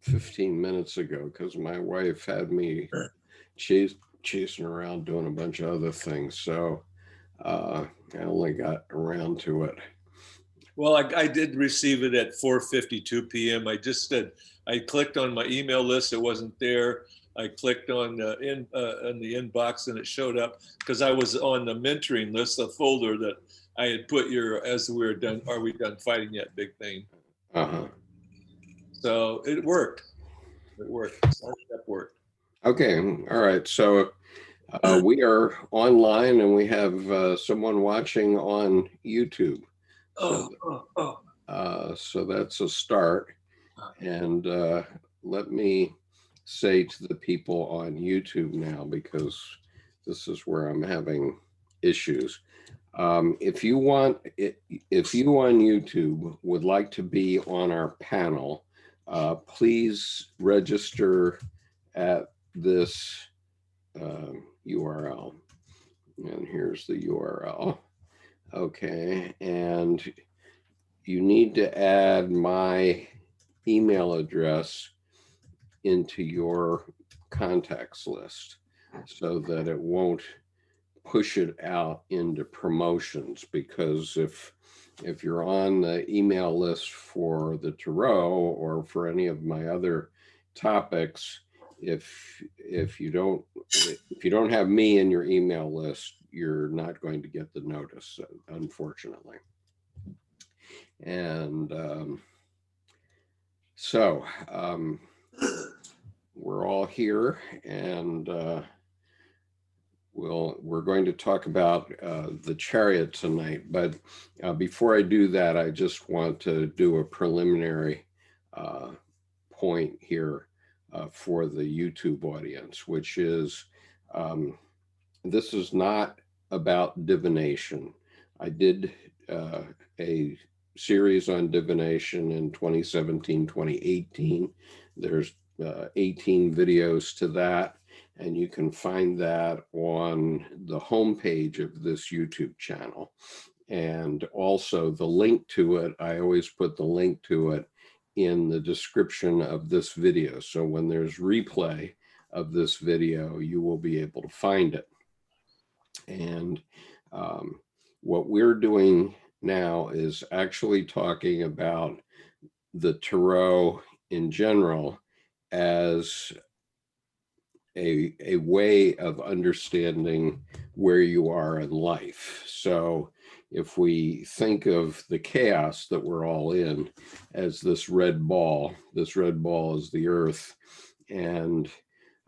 15 minutes ago because my wife had me chasing around doing a bunch of other things. So I only got around to it. Well, I did receive it at 4:52 p.m. I just said, I clicked on my email list. It wasn't there. I clicked on the inbox and it showed up because I was on the mentoring list, the folder that I had put your, as we were done, are we done fighting yet, big thing. So it worked. It worked. That worked. Okay. All right. So we are online and we have someone watching on YouTube. So, so that's a start. And let me say to the people on YouTube now, because this is where I'm having issues. If you on YouTube would like to be on our panel, please register at this URL. And here's the URL. Okay, and you need to add my email address into your contacts list so that it won't push it out into promotions, because if you're on the email list for the tarot or for any of my other topics, if you don't have me in your email list, you're not going to get the notice, unfortunately. And so we're all here, and we're going to talk about the Chariot tonight. But before I do that, I just want to do a preliminary point here for the YouTube audience, which is this is not about divination. I did a series on divination in 2017, 2018. There's 18 videos to that, and you can find that on the homepage of this YouTube channel. And also the link to it, I always put the link to it in the description of this video. So when there's replay of this video, you will be able to find it. And what we're doing now is actually talking about the tarot in general as a way of understanding where you are in life. So if we think of the chaos that we're all in as this red ball is the earth. And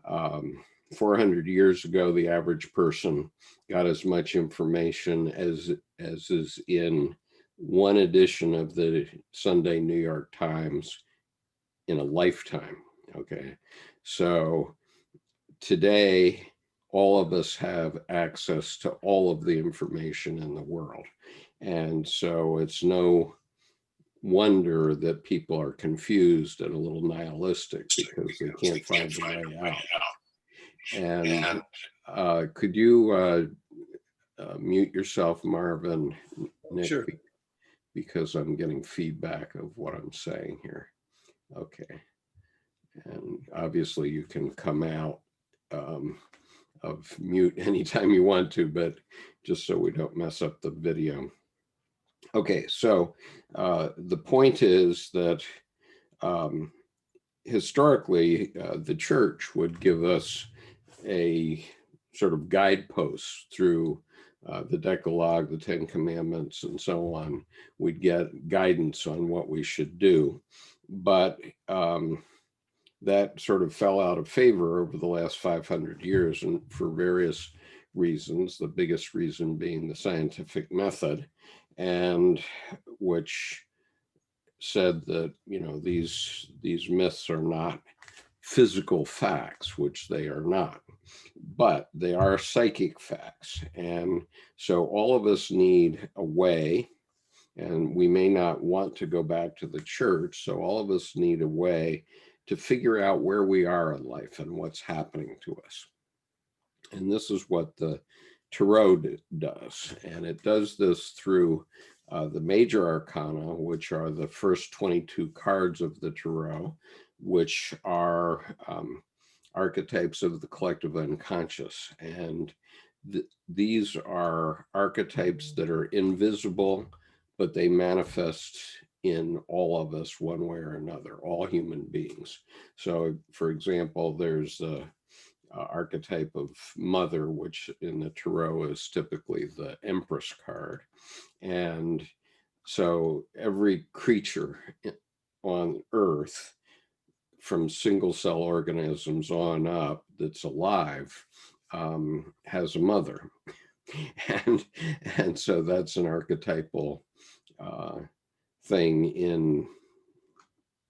400 years ago, the average person got as much information as is in one edition of the Sunday New York Times in a lifetime. Okay, so today, all of us have access to all of the information in the world. And so it's no wonder that people are confused and a little nihilistic because they can't find the way out. And could you mute yourself, Marvin, Nick? Sure. Because I'm getting feedback of what I'm saying here. Okay. And obviously you can come out of mute anytime you want to, but just so we don't mess up the video. Okay, so the point is that historically, the church would give us a sort of guidepost through the Decalogue, the Ten Commandments, and so on. We'd get guidance on what we should do. But that sort of fell out of favor over the last 500 years, and for various reasons, the biggest reason being the scientific method, and which said that, you know, these myths are not physical facts, which they are not, but they are psychic facts. And so all of us need a way, and we may not want to go back to the church, so all of us need a way to figure out where we are in life and what's happening to us. And this is what the tarot does. And it does this through the major arcana, which are the first 22 cards of the tarot, which are archetypes of the collective unconscious. And these are archetypes that are invisible, but they manifest in all of us one way or another, all human beings. So, for example, there's the archetype of mother, which in the tarot is typically the Empress card. And so every creature on Earth, from single cell organisms on up that's alive, has a mother. And so that's an archetypal thing in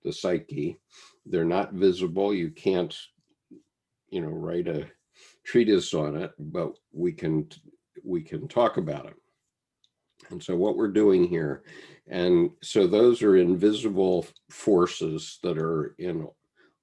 the psyche. They're not visible. You can't, write a treatise on it, but we can talk about it. And so what we're doing here, and so those are invisible forces that are in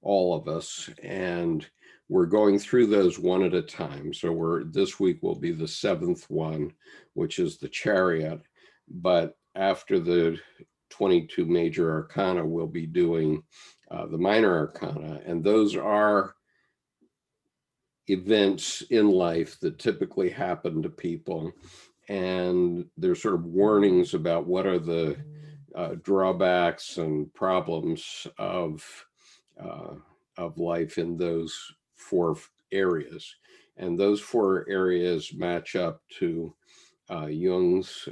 all of us, and we're going through those one at a time. So this week will be the 7th one, which is the Chariot. But after the 22 major arcana, we'll be doing the minor arcana, and those are events in life that typically happen to people. And there's sort of warnings about what are the drawbacks and problems of life in those 4 areas. And those 4 areas match up to Jung's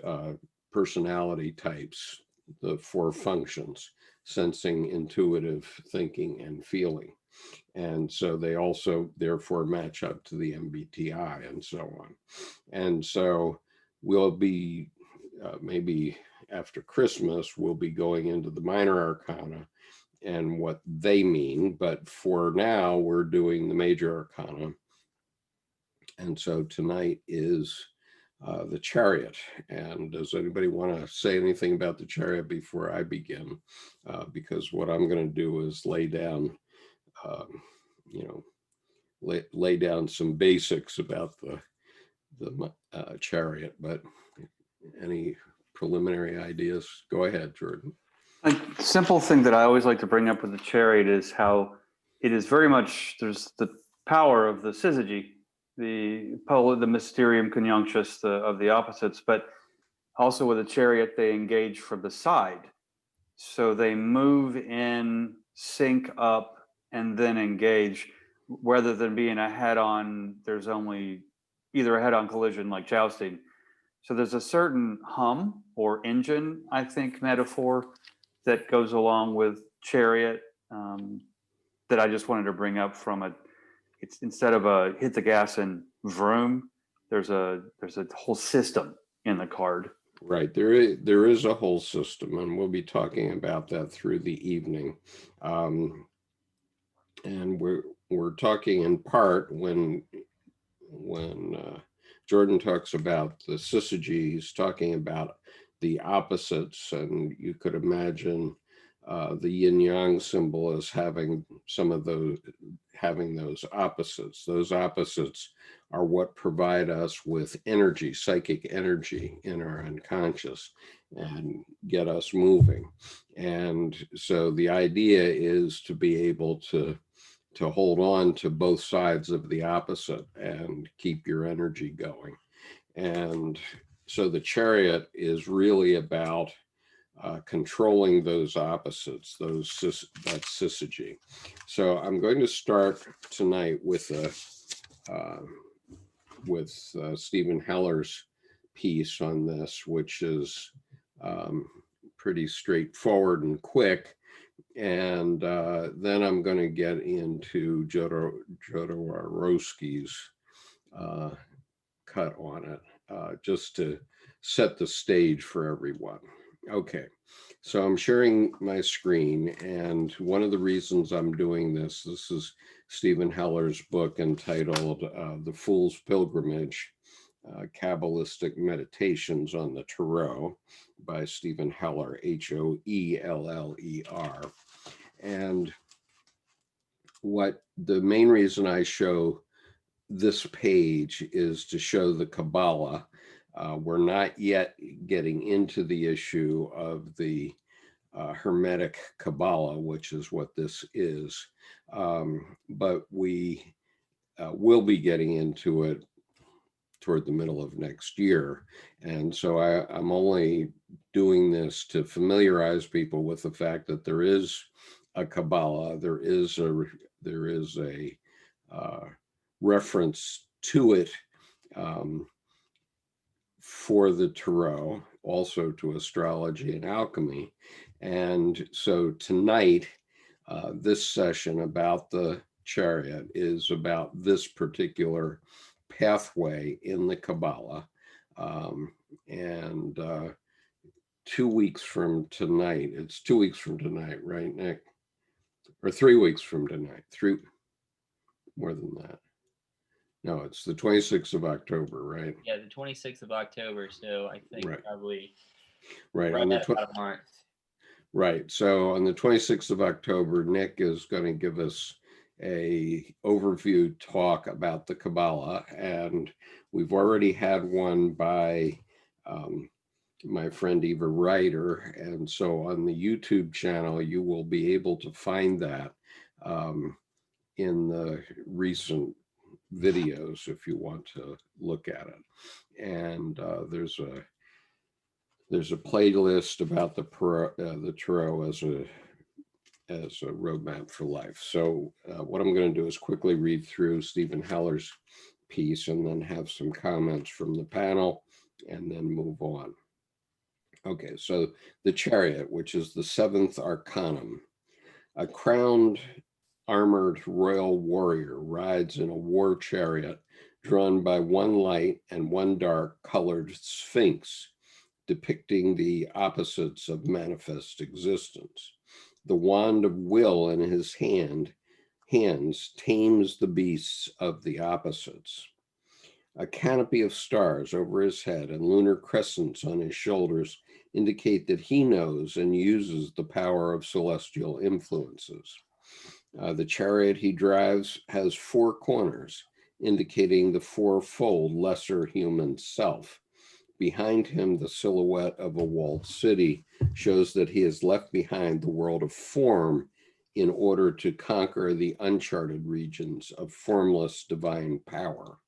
personality types, the 4 functions: sensing, intuitive, thinking, and feeling. And so they also therefore match up to the MBTI and so on. And so we'll be, maybe after Christmas, we'll be going into the minor arcana and what they mean. But for now, we're doing the major arcana. And so tonight is the Chariot. And does anybody want to say anything about the Chariot before I begin? Because what I'm going to do is lay down, lay down some basics about the Chariot. But any preliminary ideas? Go ahead, Jordan. A simple thing that I always like to bring up with the Chariot is how it is very much, there's the power of the syzygy, the mysterium conjunctus of the opposites, but also with the Chariot, they engage from the side. So they move in, sync up, and then engage, rather than being a head-on. There's only either a head-on collision like jousting. So there's a certain hum or engine, I think, metaphor that goes along with Chariot, that I just wanted to bring up from it's instead of a hit the gas and vroom, there's a whole system in the card. Right. There is a whole system, and we'll be talking about that through the evening. And we're talking in part when Jordan talks about the syzygy, he's talking about the opposites, and you could imagine the yin yang symbol as having those opposites. Those opposites are what provide us with energy, psychic energy in our unconscious, and get us moving. And so the idea is to be able to hold on to both sides of the opposite and keep your energy going. And so the Chariot is really about controlling those opposites, that syzygy. So I'm going to start tonight with Stephen Heller's piece on this, which is pretty straightforward and quick. And then I'm going to get into Jodorowsky's cut on it, just to set the stage for everyone. Okay, so I'm sharing my screen, and one of the reasons I'm doing this is Stephen Heller's book entitled The Fool's Pilgrimage, Kabbalistic Meditations on the Tarot by Stephen Heller, Hoeller. And the main reason I show this page is to show the Kabbalah We're not yet getting into the issue of the Hermetic Kabbalah, which is what this is. But we will be getting into it toward the middle of next year. And so I'm only doing this to familiarize people with the fact that there is a Kabbalah, there is a reference to it for the Tarot, also to astrology and alchemy. And so tonight, this session about the Chariot is about this particular pathway in the Kabbalah. And 2 weeks from tonight, it's 2 weeks from tonight, right, Nick? Or 3 weeks from tonight, more than that. No, it's the 26th of October, right? Yeah, the 26th of October. So I think probably right on the about a month. Right. So on the 26th of October, Nick is going to give us a overview talk about the Kabbalah, and we've already had one by my friend Eva Rider, and so on the YouTube channel you will be able to find that in the recent videos if you want to look at it. And there's a playlist about the Tarot as a roadmap for life. So what I'm going to do is quickly read through Stephen Heller's piece and then have some comments from the panel and then move on. Okay, so the Chariot, which is the 7th arcanum, a crowned armored royal warrior rides in a war chariot drawn by one light and one dark colored sphinx, depicting the opposites of manifest existence. The wand of will in his hands tames the beasts of the opposites. A canopy of stars over his head and lunar crescents on his shoulders indicate that he knows and uses the power of celestial influences. The chariot he drives has 4 corners, indicating the fourfold lesser human self. Behind him, the silhouette of a walled city shows that he has left behind the world of form in order to conquer the uncharted regions of formless divine power.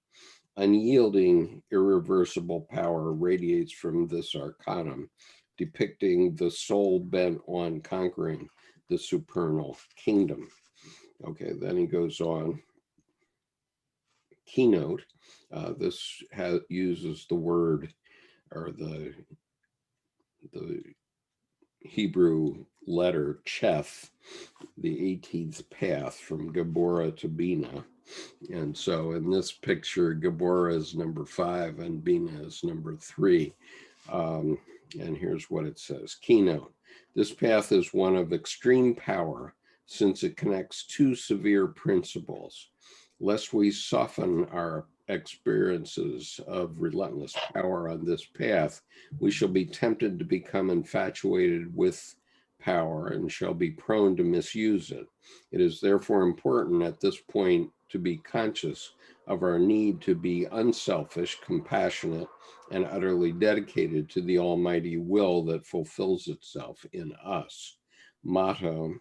Unyielding, irreversible power radiates from this arcanum, depicting the soul bent on conquering the supernal kingdom. Okay, then he goes on. Keynote. This uses the word or the Hebrew letter Cheth, the 18th path from Gabora to Bina. And so in this picture, Gabora is number 5 and Bina is number 3. And here's what it says. Keynote. This path is one of extreme power since it connects 2 severe principles. Lest we soften our experiences of relentless power on this path, we shall be tempted to become infatuated with power and shall be prone to misuse it. It is therefore important at this point to be conscious of our need to be unselfish, compassionate, and utterly dedicated to the almighty will that fulfills itself in us. Motto: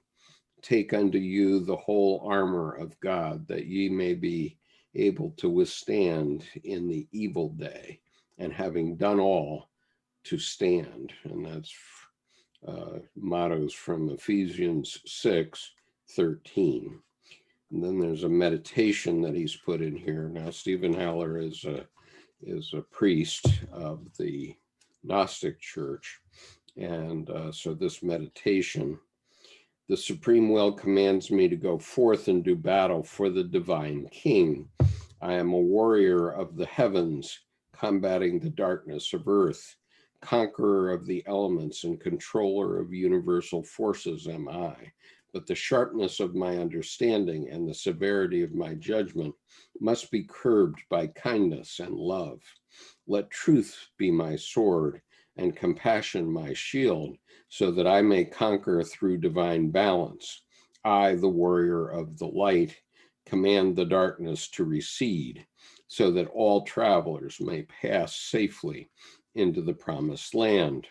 take unto you the whole armor of God, that ye may be able to withstand in the evil day, and having done all, to stand. And that's mottos from Ephesians 6:13. And then there's a meditation that he's put in here. Now, Stephen Heller is a priest of the Gnostic Church. And so this meditation: the supreme will commands me to go forth and do battle for the divine king. I am a warrior of the heavens, combating the darkness of earth. Conqueror of the elements and controller of universal forces am I. But the sharpness of my understanding and the severity of my judgment must be curbed by kindness and love. Let truth be my sword and compassion my shield, so that I may conquer through divine balance. I, the warrior of the light, command the darkness to recede. so that all travelers may pass safely into the promised land.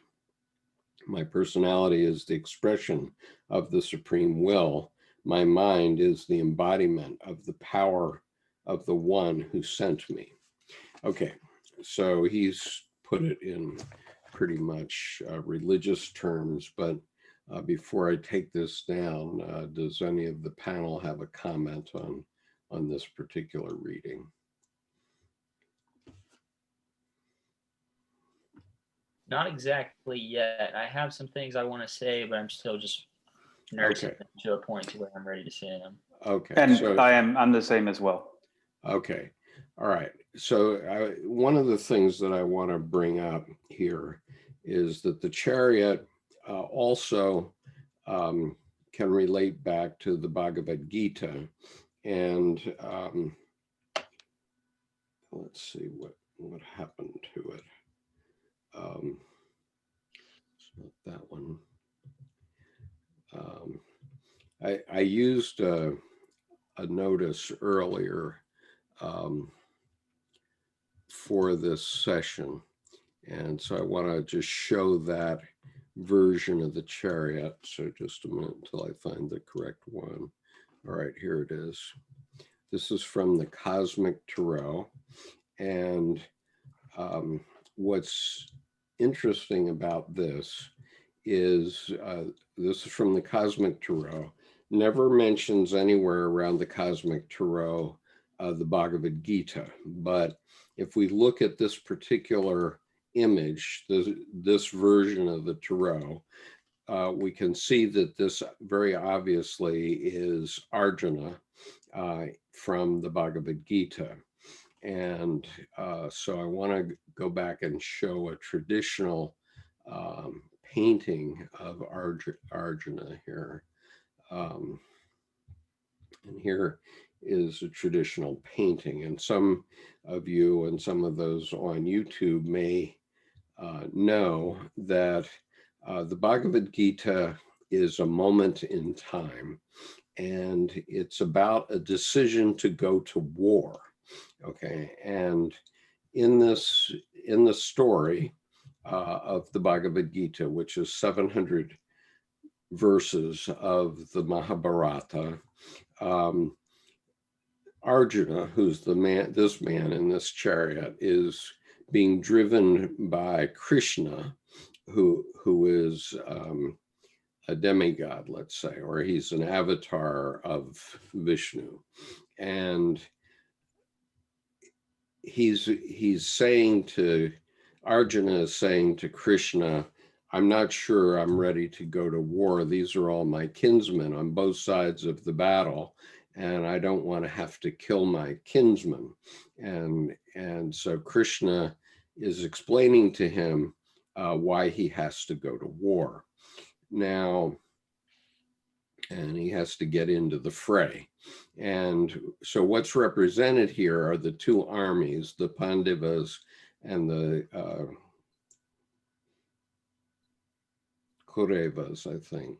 My personality is the expression of the supreme will. My mind is the embodiment of the power of the one who sent me. Okay, so he's put it in pretty much religious terms, but before I take this down, does any of the panel have a comment on this particular reading? Not exactly yet. I have some things I want to say, but I'm still just nursing them to a point to where I'm ready to say them. Okay. And so, I'm the same as well. Okay. All right. So one of the things that I want to bring up here is that the Chariot also can relate back to the Bhagavad Gita. And let's see what happened to it. It's not that one. I used a notice earlier for this session. And so I want to just show that version of the Chariot. So just a minute until I find the correct one. All right, here it is. This is from the Cosmic Tarot. And what's interesting about this is this is from the Cosmic Tarot. Never mentions anywhere around the Cosmic Tarot the Bhagavad Gita. But if we look at this particular image, this version of the Tarot, we can see that this very obviously is Arjuna from the Bhagavad Gita. And so I want to go back and show a traditional painting of Arjuna here. And here is a traditional painting. And some of you and some of those on YouTube may know that the Bhagavad Gita is a moment in time, and it's about a decision to go to war. Okay, and in the story of the Bhagavad Gita, which is 700 verses of the Mahabharata, Arjuna, who's this man in this chariot, is being driven by Krishna, who is a demigod, let's say, or he's an avatar of Vishnu, and Arjuna is saying to Krishna, I'm not sure I'm ready to go to war. These are all my kinsmen on both sides of the battle, and I don't want to have to kill my kinsmen. And so Krishna is explaining to him why he has to go to war. Now, and he has to get into the fray. And so what's represented here are the two armies, the Pandavas and the Kauravas, I think.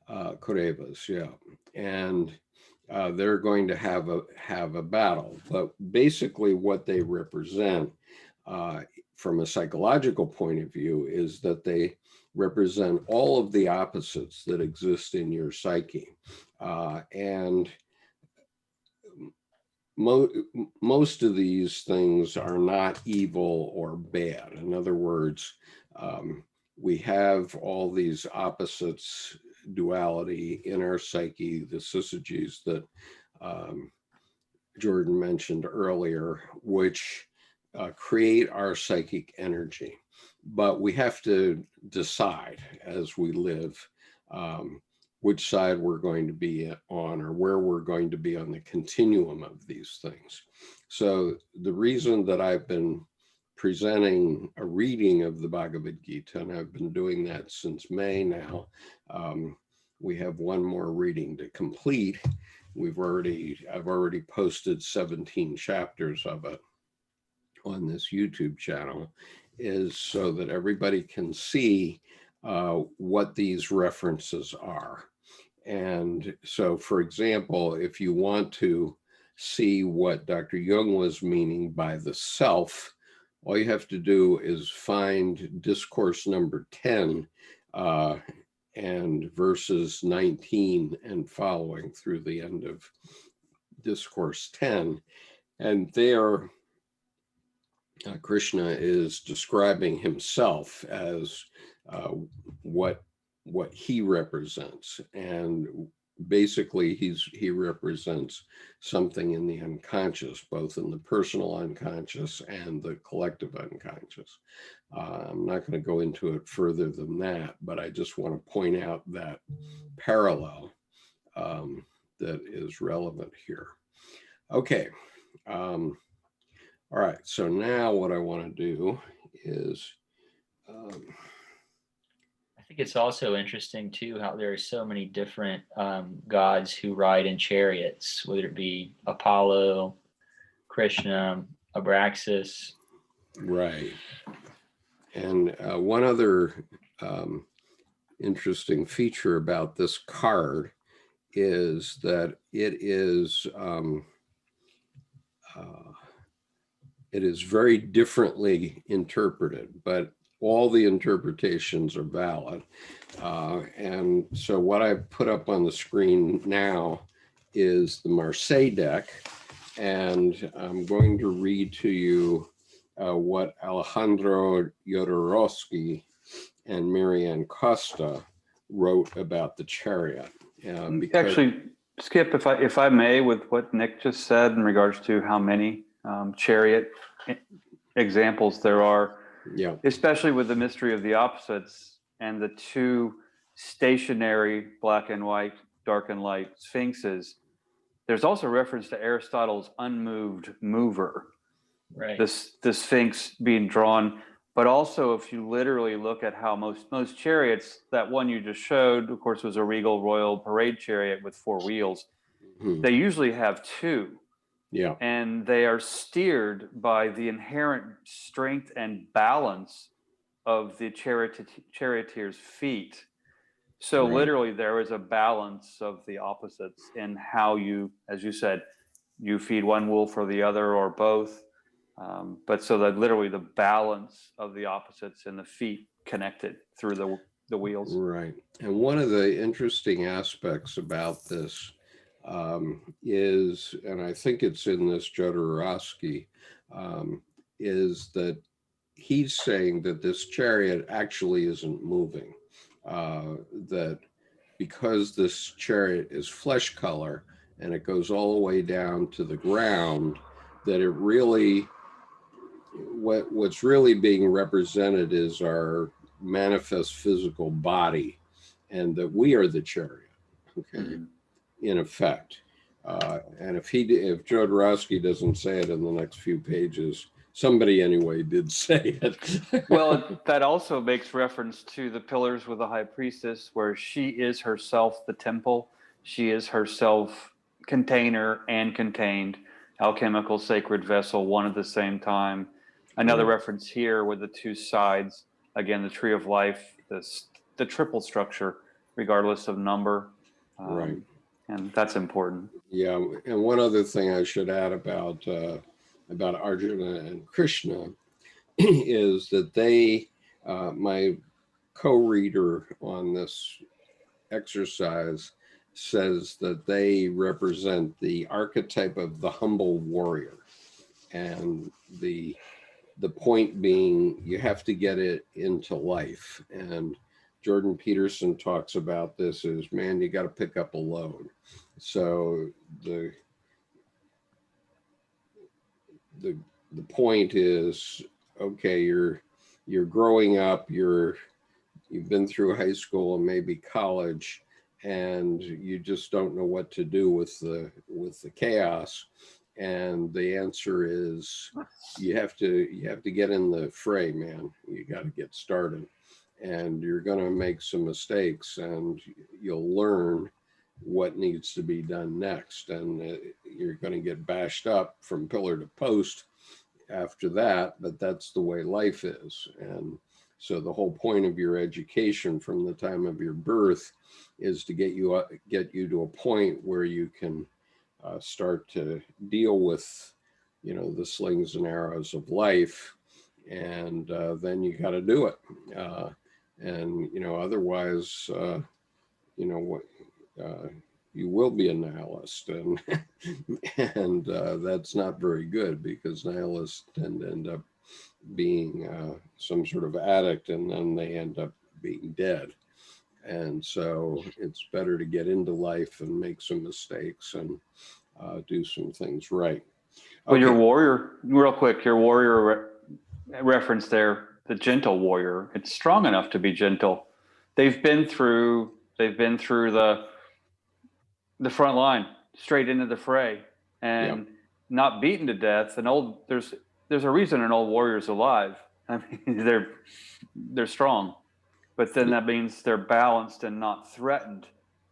Kauravas, yeah. And they're going to have a battle. But basically what they represent from a psychological point of view is that they represent all of the opposites that exist in your psyche. And most of these things are not evil or bad. In other words, we have all these opposites, duality in our psyche, the syzygies that Jordan mentioned earlier, which create our psychic energy. But we have to decide as we live which side we're going to be on, or where we're going to be on the continuum of these things. So the reason that I've been presenting a reading of the Bhagavad Gita, and I've been doing that since May now, we have one more reading to complete. I've already posted 17 chapters of it on this YouTube channel, is so that everybody can see what these references are. And so, for example, if you want to see what Dr. Jung was meaning by the self, all you have to do is find discourse number 10 and verses 19 and following through the end of discourse 10. And there, Krishna is describing himself as what he represents, and basically he represents something in the unconscious, both in the personal unconscious and the collective unconscious. I'm not going to go into it further than that, but I just want to point out that parallel that is relevant here. Okay. All right, so now what I want to do is I think it's also interesting too how there are so many different gods who ride in chariots, whether it be Apollo, Krishna, Abraxas. right. And one other interesting feature about this card is that it is very differently interpreted, but all the interpretations are valid. And so what I've put up on the screen now is the Marseille deck, and I'm going to read to you what Alejandro Jodorowsky and Marianne Costa wrote about the Chariot. Actually, Skip, if I may, with what Nick just said in regards to how many chariot examples there are, yeah, especially with the mystery of the opposites and the two stationary black and white, dark and light sphinxes. There's also reference to Aristotle's unmoved mover, Right. the sphinx being drawn. But also, if you literally look at how most chariots, that one you just showed, of course, was a regal royal parade chariot with 4 wheels. mm-hmm. They usually have 2. Yeah. And they are steered by the inherent strength and balance of the charioteer's feet. So right. literally there is a balance of the opposites in how you, as you said, you feed one wolf or the other or both. But so that literally the balance of the opposites and the feet connected through the wheels. Right. And one of the interesting aspects about this is, and I think it's in this Jodorowsky, is that he's saying that this chariot actually isn't moving, that because this chariot is flesh color and it goes all the way down to the ground, that it really, what's really being represented is our manifest physical body, and that we are the chariot, okay, mm-hmm. in effect. And if Jodorowsky doesn't say it in the next few pages, somebody anyway did say it. Well, that also makes reference to the pillars with the high priestess, where she is herself the temple. She is herself container and contained, alchemical sacred vessel, one at the same time. Another reference here with the 2 sides, again, the tree of life, the triple structure, regardless of number. Right. And that's important. Yeah. And one other thing I should add about Arjuna and Krishna is that they, my co-reader on this exercise says that they represent the archetype of the humble warrior. And the point being, you have to get it into life. And Jordan Peterson talks about this as, man, you got to pick up a load. So the point is, okay, you're growing up, you've been through high school and maybe college, and you just don't know what to do with the chaos. And the answer is you have to get in the fray, man. You got to get started, and you're going to make some mistakes, and you'll learn what needs to be done next. And you're going to get bashed up from pillar to post after that, but that's the way life is. And so the whole point of your education from the time of your birth is to get you to a point where you can start to deal with, the slings and arrows of life, and then you got to do it. And otherwise, what you will be a nihilist, and and that's not very good, because nihilists tend to end up being some sort of addict, and then they end up being dead. And so it's better to get into life and make some mistakes and do some things right. Well, your warrior, real quick, your warrior reference there, the gentle warrior, it's strong enough to be gentle. They've been through the front line, straight into the fray, and not beaten to death. There's a reason an old warrior's alive. I mean, they're strong, but then that means they're balanced and not threatened,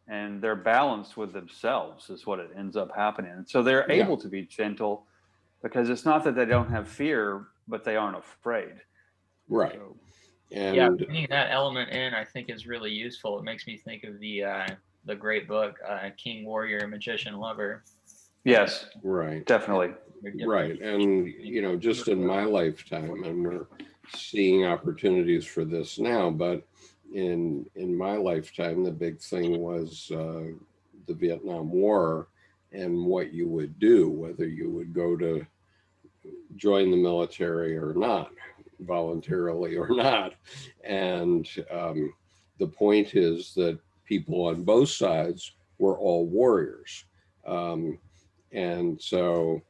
and they're balanced with themselves is what it ends up happening. And so they're able to be gentle, because it's not that they don't have fear, but they aren't afraid. Right. So, and bringing that element in, I think, is really useful. It makes me think of the great book, King, Warrior, Magician, Lover. yes, right. definitely. Right. And, just in my lifetime, and we're seeing opportunities for this now, but in my lifetime, the big thing was the Vietnam War, and what you would do, whether you would go to join the military or not, voluntarily or not. And the point is that people on both sides were all warriors. And so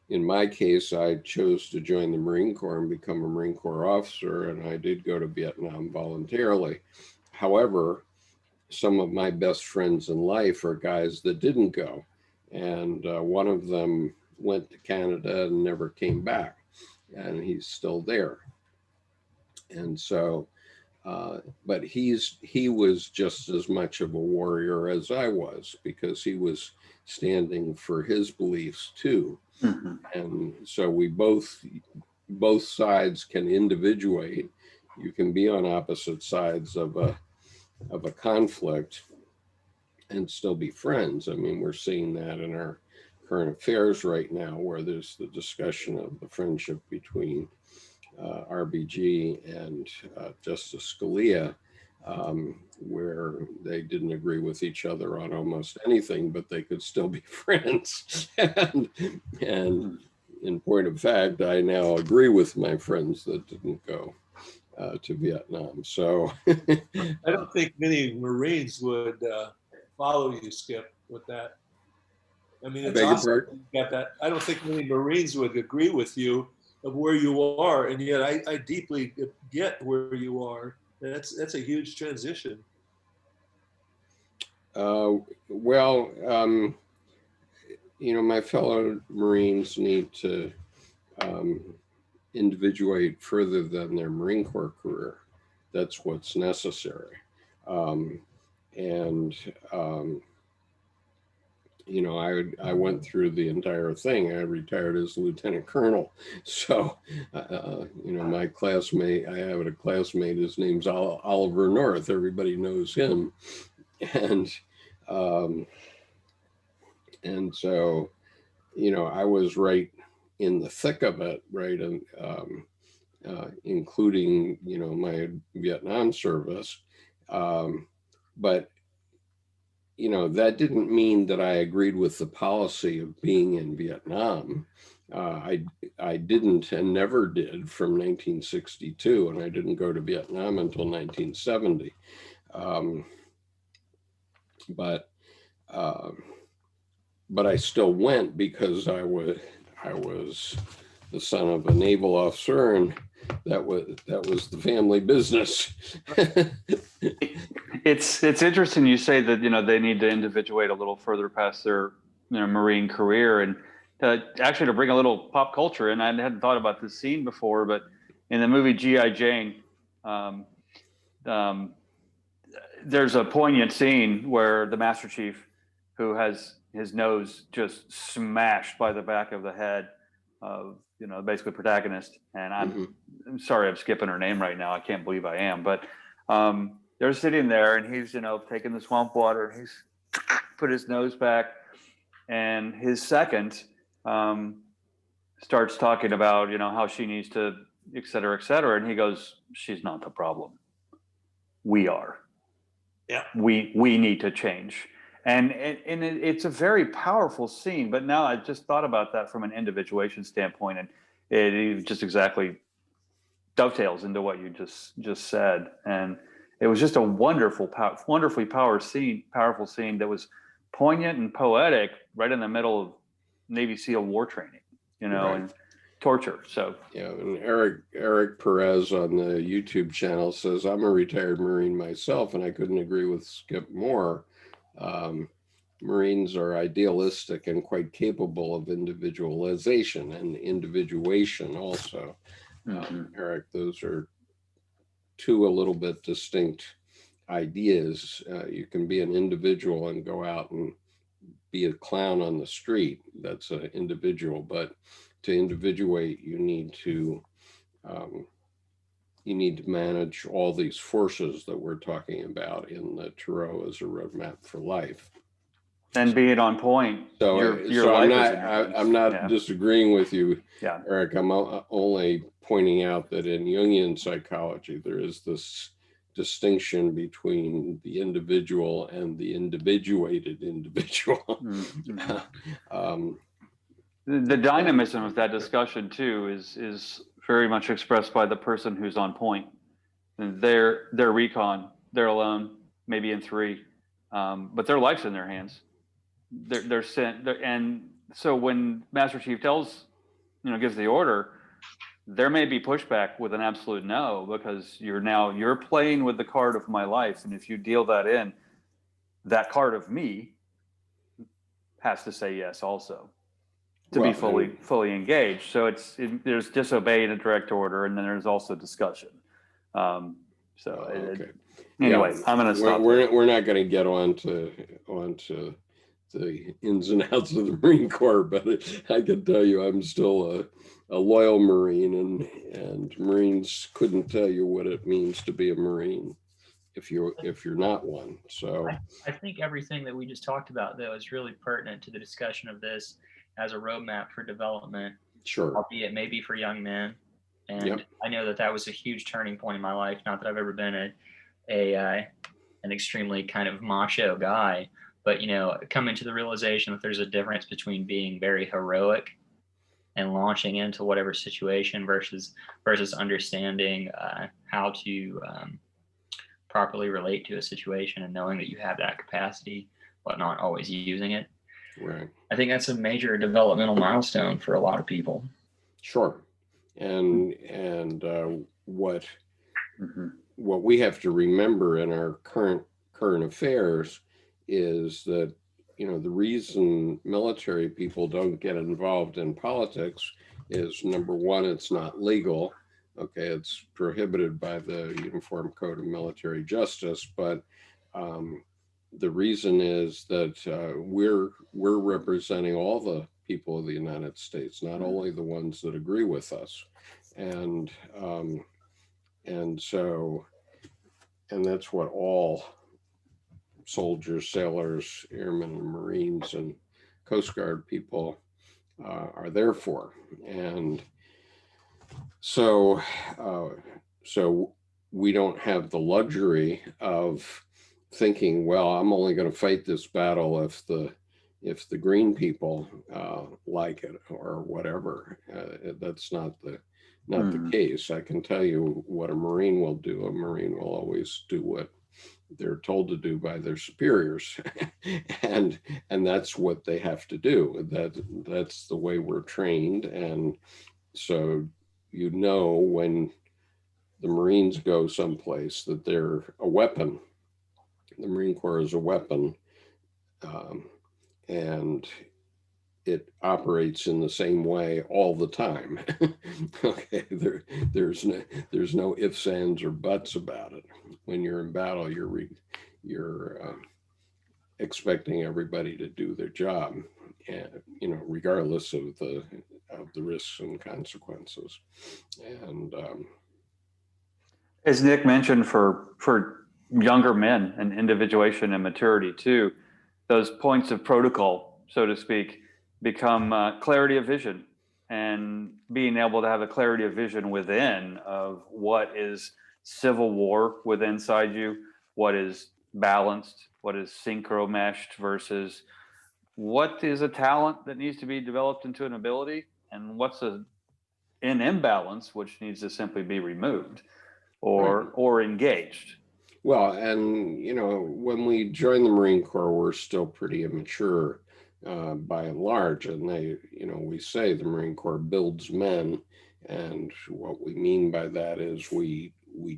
in my case, I chose to join the Marine Corps and become a Marine Corps officer, and I did go to Vietnam voluntarily. However, some of my best friends in life are guys that didn't go. And one of them went to Canada and never came back, and he's still there. And so, but he was just as much of a warrior as I was, because he was standing for his beliefs too. Mm-hmm. And so we both sides can individuate. You can be on opposite sides of a conflict and still be friends. I mean, we're seeing that in our current affairs right now, where there's the discussion of the friendship between RBG and Justice Scalia, where they didn't agree with each other on almost anything, but they could still be friends. and in point of fact, I now agree with my friends that didn't go to Vietnam. So I don't think many Marines would follow you, Skip, with that. I mean, it's awesome you got that. I don't think many Marines would agree with you of where you are, and yet I deeply get where you are. That's a huge transition. Well, my fellow Marines need to individuate further than their Marine Corps career. That's what's necessary. I went through the entire thing. I retired as a lieutenant colonel. So, my classmate, I have a classmate, his name's Oliver North. Everybody knows him. And so, I was right in the thick of it, right? And including, my Vietnam service. But that didn't mean that I agreed with the policy of being in Vietnam. I didn't and never did from 1962, and I didn't go to Vietnam until 1970. But I still went because I was the son of a naval officer, and that was the family business. It's interesting you say that they need to individuate a little further past their Marine career, and actually to bring a little pop culture in. I hadn't thought about this scene before, but in the movie G.I. Jane, there's a poignant scene where the Master Chief, who has his nose just smashed by the back of the head of basically protagonist, and I'm sorry I'm skipping her name right now. I can't believe I am, but they're sitting there, and he's taking the swamp water, and he's put his nose back, and his second starts talking about, you know, how she needs to, et cetera, and he goes, she's not the problem. We are. Yeah. We need to change. And it's a very powerful scene. But now I just thought about that from an individuation standpoint, and it just exactly dovetails into what you just said. And it was just a wonderfully powerful scene that was poignant and poetic, right in the middle of Navy SEAL war training, you know, Right. and torture. So Yeah, and Eric Perez on the YouTube channel says, I'm a retired Marine myself, and I couldn't agree with Skip more. Marines are idealistic and quite capable of individualization and individuation also. Eric, those are two a little bit distinct ideas. You can be an individual and go out and be a clown on the street. That's an individual, but to individuate, you need to manage all these forces that we're talking about in the Tarot as a roadmap for life. and being on point. So, your life is in your hands. I'm not Yeah. disagreeing with you, Yeah. Eric. I'm only pointing out that in Jungian psychology, there is this distinction between the individual and the individuated individual. The dynamism of that discussion too is very much expressed by the person who's on point. And they're recon, they're alone, maybe in three, but their life's in their hands. They're sent, and so when Master Chief gives the order, there may be pushback with an absolute no, because you're playing with the card of my life, and if you deal that in, that card of me has to say yes also to be fully engaged. So there's disobeying a direct order, and then there's also discussion. Okay. Anyway, Yeah, I'm going to stop. We're not going to get onto the ins and outs of the Marine Corps, but I can tell you I'm still a loyal Marine, and Marines couldn't tell you what it means to be a Marine if you're not one. So I think everything that we just talked about, though, is really pertinent to the discussion of this as a roadmap for development, sure, albeit maybe for young men. And Yep. I know that was a huge turning point in my life. Not that I've ever been an extremely kind of macho guy, but coming to the realization that there's a difference between being very heroic and launching into whatever situation versus understanding how to properly relate to a situation and knowing that you have that capacity, but not always using it. right. I think that's a major developmental milestone for a lot of people. Sure. And what we have to remember in our current affairs is that, the reason military people don't get involved in politics is, number one, it's not legal. Okay, it's prohibited by the Uniform Code of Military Justice, but the reason is that we're representing all the people of the United States, not only the ones that agree with us, and that's what all soldiers, sailors, airmen, and Marines, and Coast Guard people are there for. And so we don't have the luxury of thinking, well, I'm only going to fight this battle if the green people like it or whatever. That's not the case. I can tell you what a Marine will do. A Marine will always do what they're told to do by their superiors, and that's what they have to do. That's the way we're trained. And so when the Marines go someplace, that they're a weapon. The Marine Corps is a weapon, and it operates in the same way all the time. Okay, there's no ifs, ands, or buts about it. When you're in battle, you're expecting everybody to do their job, and regardless of the risks and consequences. And as Nick mentioned, for younger men and individuation and maturity too, those points of protocol so to speak, become clarity of vision, and being able to have a clarity of vision within of what is civil war within inside you, what is balanced, what is synchro meshed versus what is a talent that needs to be developed into an ability, and what's an imbalance which needs to simply be removed or engaged. Well, and you know, when we joined the Marine Corps, we're still pretty immature by and large, and they, you know, we say the Marine Corps builds men, and what we mean by that is we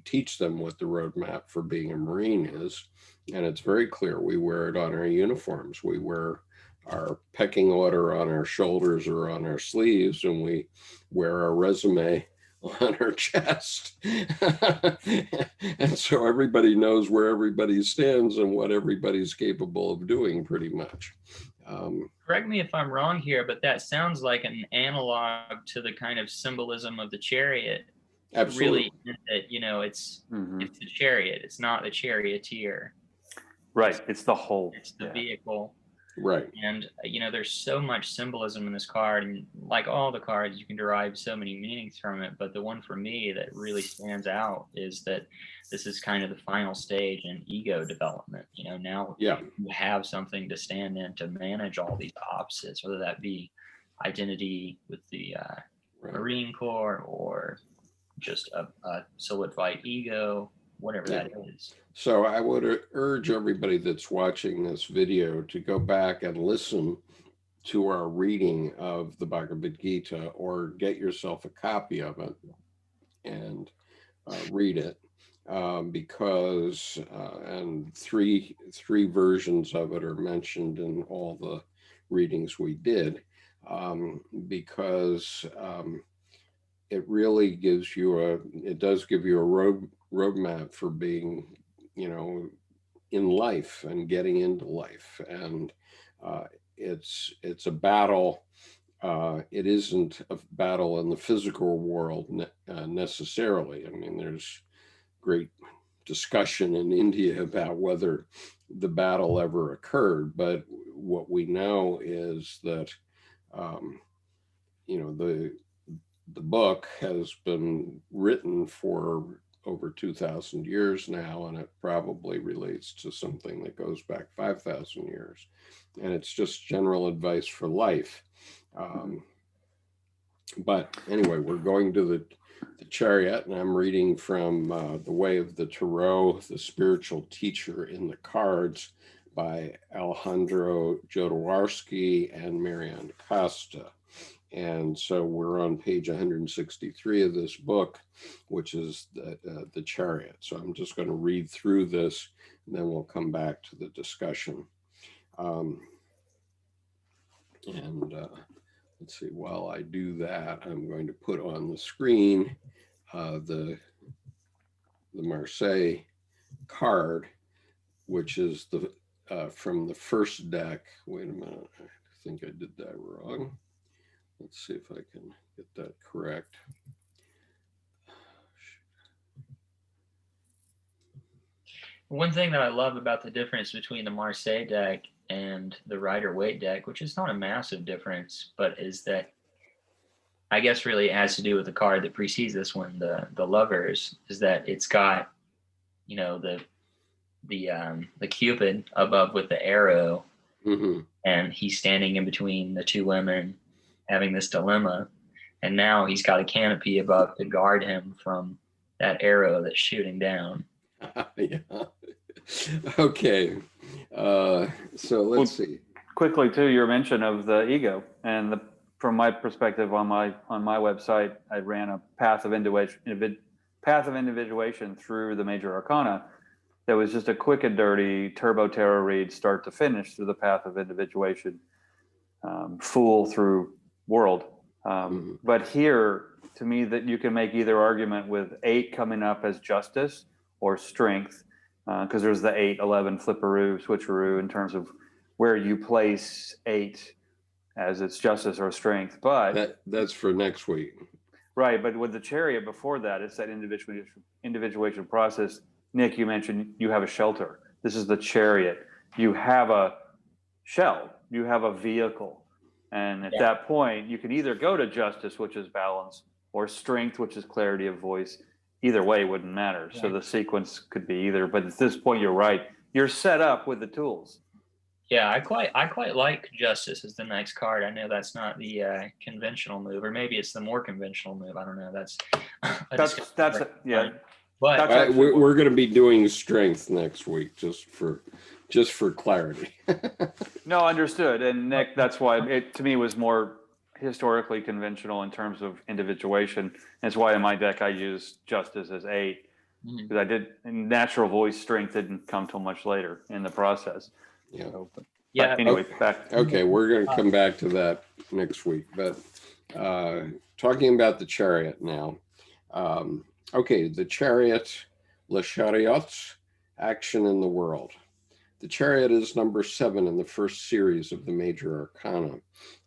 teach them what the roadmap for being a Marine is, and it's very clear. We wear it on our uniforms. We wear our pecking order on our shoulders or on our sleeves, and we wear our resume on our chest. And so everybody knows where everybody stands and what everybody's capable of doing, pretty much. Correct me if I'm wrong here, but that sounds like an analog to the kind of symbolism of the chariot. Absolutely. Really, that, you know, it's the chariot. It's not the charioteer. Right. It's the whole. It's the vehicle. Right. And, you know, there's so much symbolism in this card, and like all the cards, you can derive so many meanings from it. But the one for me that really stands out is that this is kind of the final stage in ego development. You know, now you have something to stand in to manage all these opposites, whether that be identity with the Marine Corps or just a solidified ego, whatever that is. So I would urge everybody that's watching this video to go back and listen to our reading of the Bhagavad Gita, or get yourself a copy of it and read it, because and three versions of it are mentioned in all the readings we did, because it really gives you it does give you a roadmap for being, you know, in life and getting into life. And it's a battle. It isn't a battle in the physical world necessarily. I mean, there's great discussion in India about whether the battle ever occurred, but what we know is that you know, the book has been written for over 2,000 years now, and it probably relates to something that goes back 5,000 years. And it's just general advice for life. But anyway, we're going to the Chariot, and I'm reading from The Way of the Tarot, the Spiritual Teacher in the Cards by Alejandro Jodorowsky and Marianne Costa. And so we're on page 163 of this book, which is the Chariot. So I'm just going to read through this, and then we'll come back to the discussion. Let's see, while I do that, I'm going to put on the screen the Marseille card, which is the from the first deck. Wait a minute, I think I did that wrong. Let's see if I can get that correct. One thing that I love about the difference between the Marseille deck and the Rider Waite deck, which is not a massive difference, but is that I guess really has to do with the card that precedes this one, the Lovers, is that it's got, you know, the Cupid above with the arrow, and he's standing in between the two women, having this dilemma, and now he's got a canopy above to guard him from that arrow that's shooting down. Okay, so let's see. Quickly too, your mention of the ego, and from my perspective on my website, I ran a path of individuation through the major arcana. That was just a quick and dirty turbo tarot read, start to finish, through the path of individuation, fool through world. But here, to me, that you can make either argument with 8 coming up as justice or strength, because there's the 8, 11 flipperoo, switcheroo in terms of where you place 8 as its justice or strength. But that's for next week. Right, but with the Chariot before that, it's that individuation process. Nick, you mentioned you have a shelter. This is the Chariot. You have a shell. You have a vehicle. And at that point, you can either go to justice, which is balance, or strength, which is clarity of voice. Either way wouldn't matter. So the sequence could be either. But at this point, you're right. You're set up with the tools. Yeah, I quite like Justice as the next card. I know that's not the conventional move, or maybe it's the more conventional move. I don't know. That's yeah. But That's we're going to be doing strength next week, just for clarity. No, understood. And Nick, that's why it to me was more historically conventional in terms of individuation. That's why in my deck I use Justice as 8, because I did natural voice strength didn't come till much later in the process. Yeah. So, but Anyway, back. Okay, we're going to come back to that next week. But talking about the Chariot now. Okay, the Chariot, Le Chariot, action in the world. The Chariot is number 7 in the first series of the major arcana.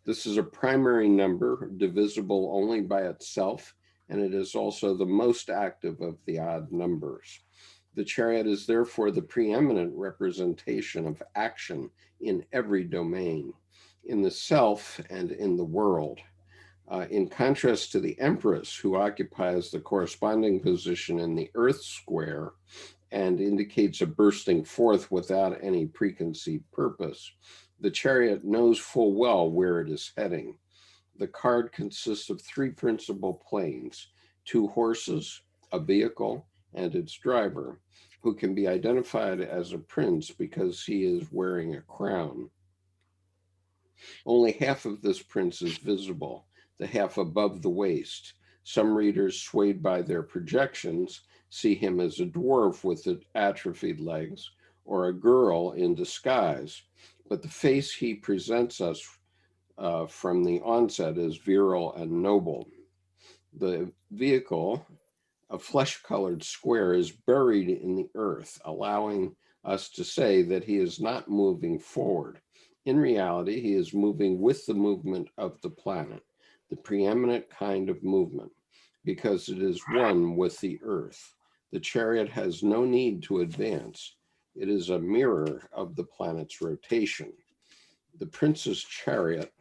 This is a primary number, divisible only by itself, and it is also the most active of the odd numbers. The Chariot is therefore the preeminent representation of action in every domain, in the self and in the world. In contrast to the Empress, who occupies the corresponding position in the Earth square and indicates a bursting forth without any preconceived purpose, the Chariot knows full well where it is heading. The card consists of 3 principal planes: 2 horses, a vehicle, and its driver, who can be identified as a prince because he is wearing a crown. Only half of this prince is visible, the half above the waist. Some readers, swayed by their projections, see him as a dwarf with atrophied legs or a girl in disguise, but the face he presents us from the onset is virile and noble. The vehicle, a flesh-colored square, is buried in the earth, allowing us to say that he is not moving forward. In reality, he is moving with the movement of the planet, the preeminent kind of movement, because it is one with the earth. The Chariot has no need to advance. It is a mirror of the planet's rotation. The Prince's Chariot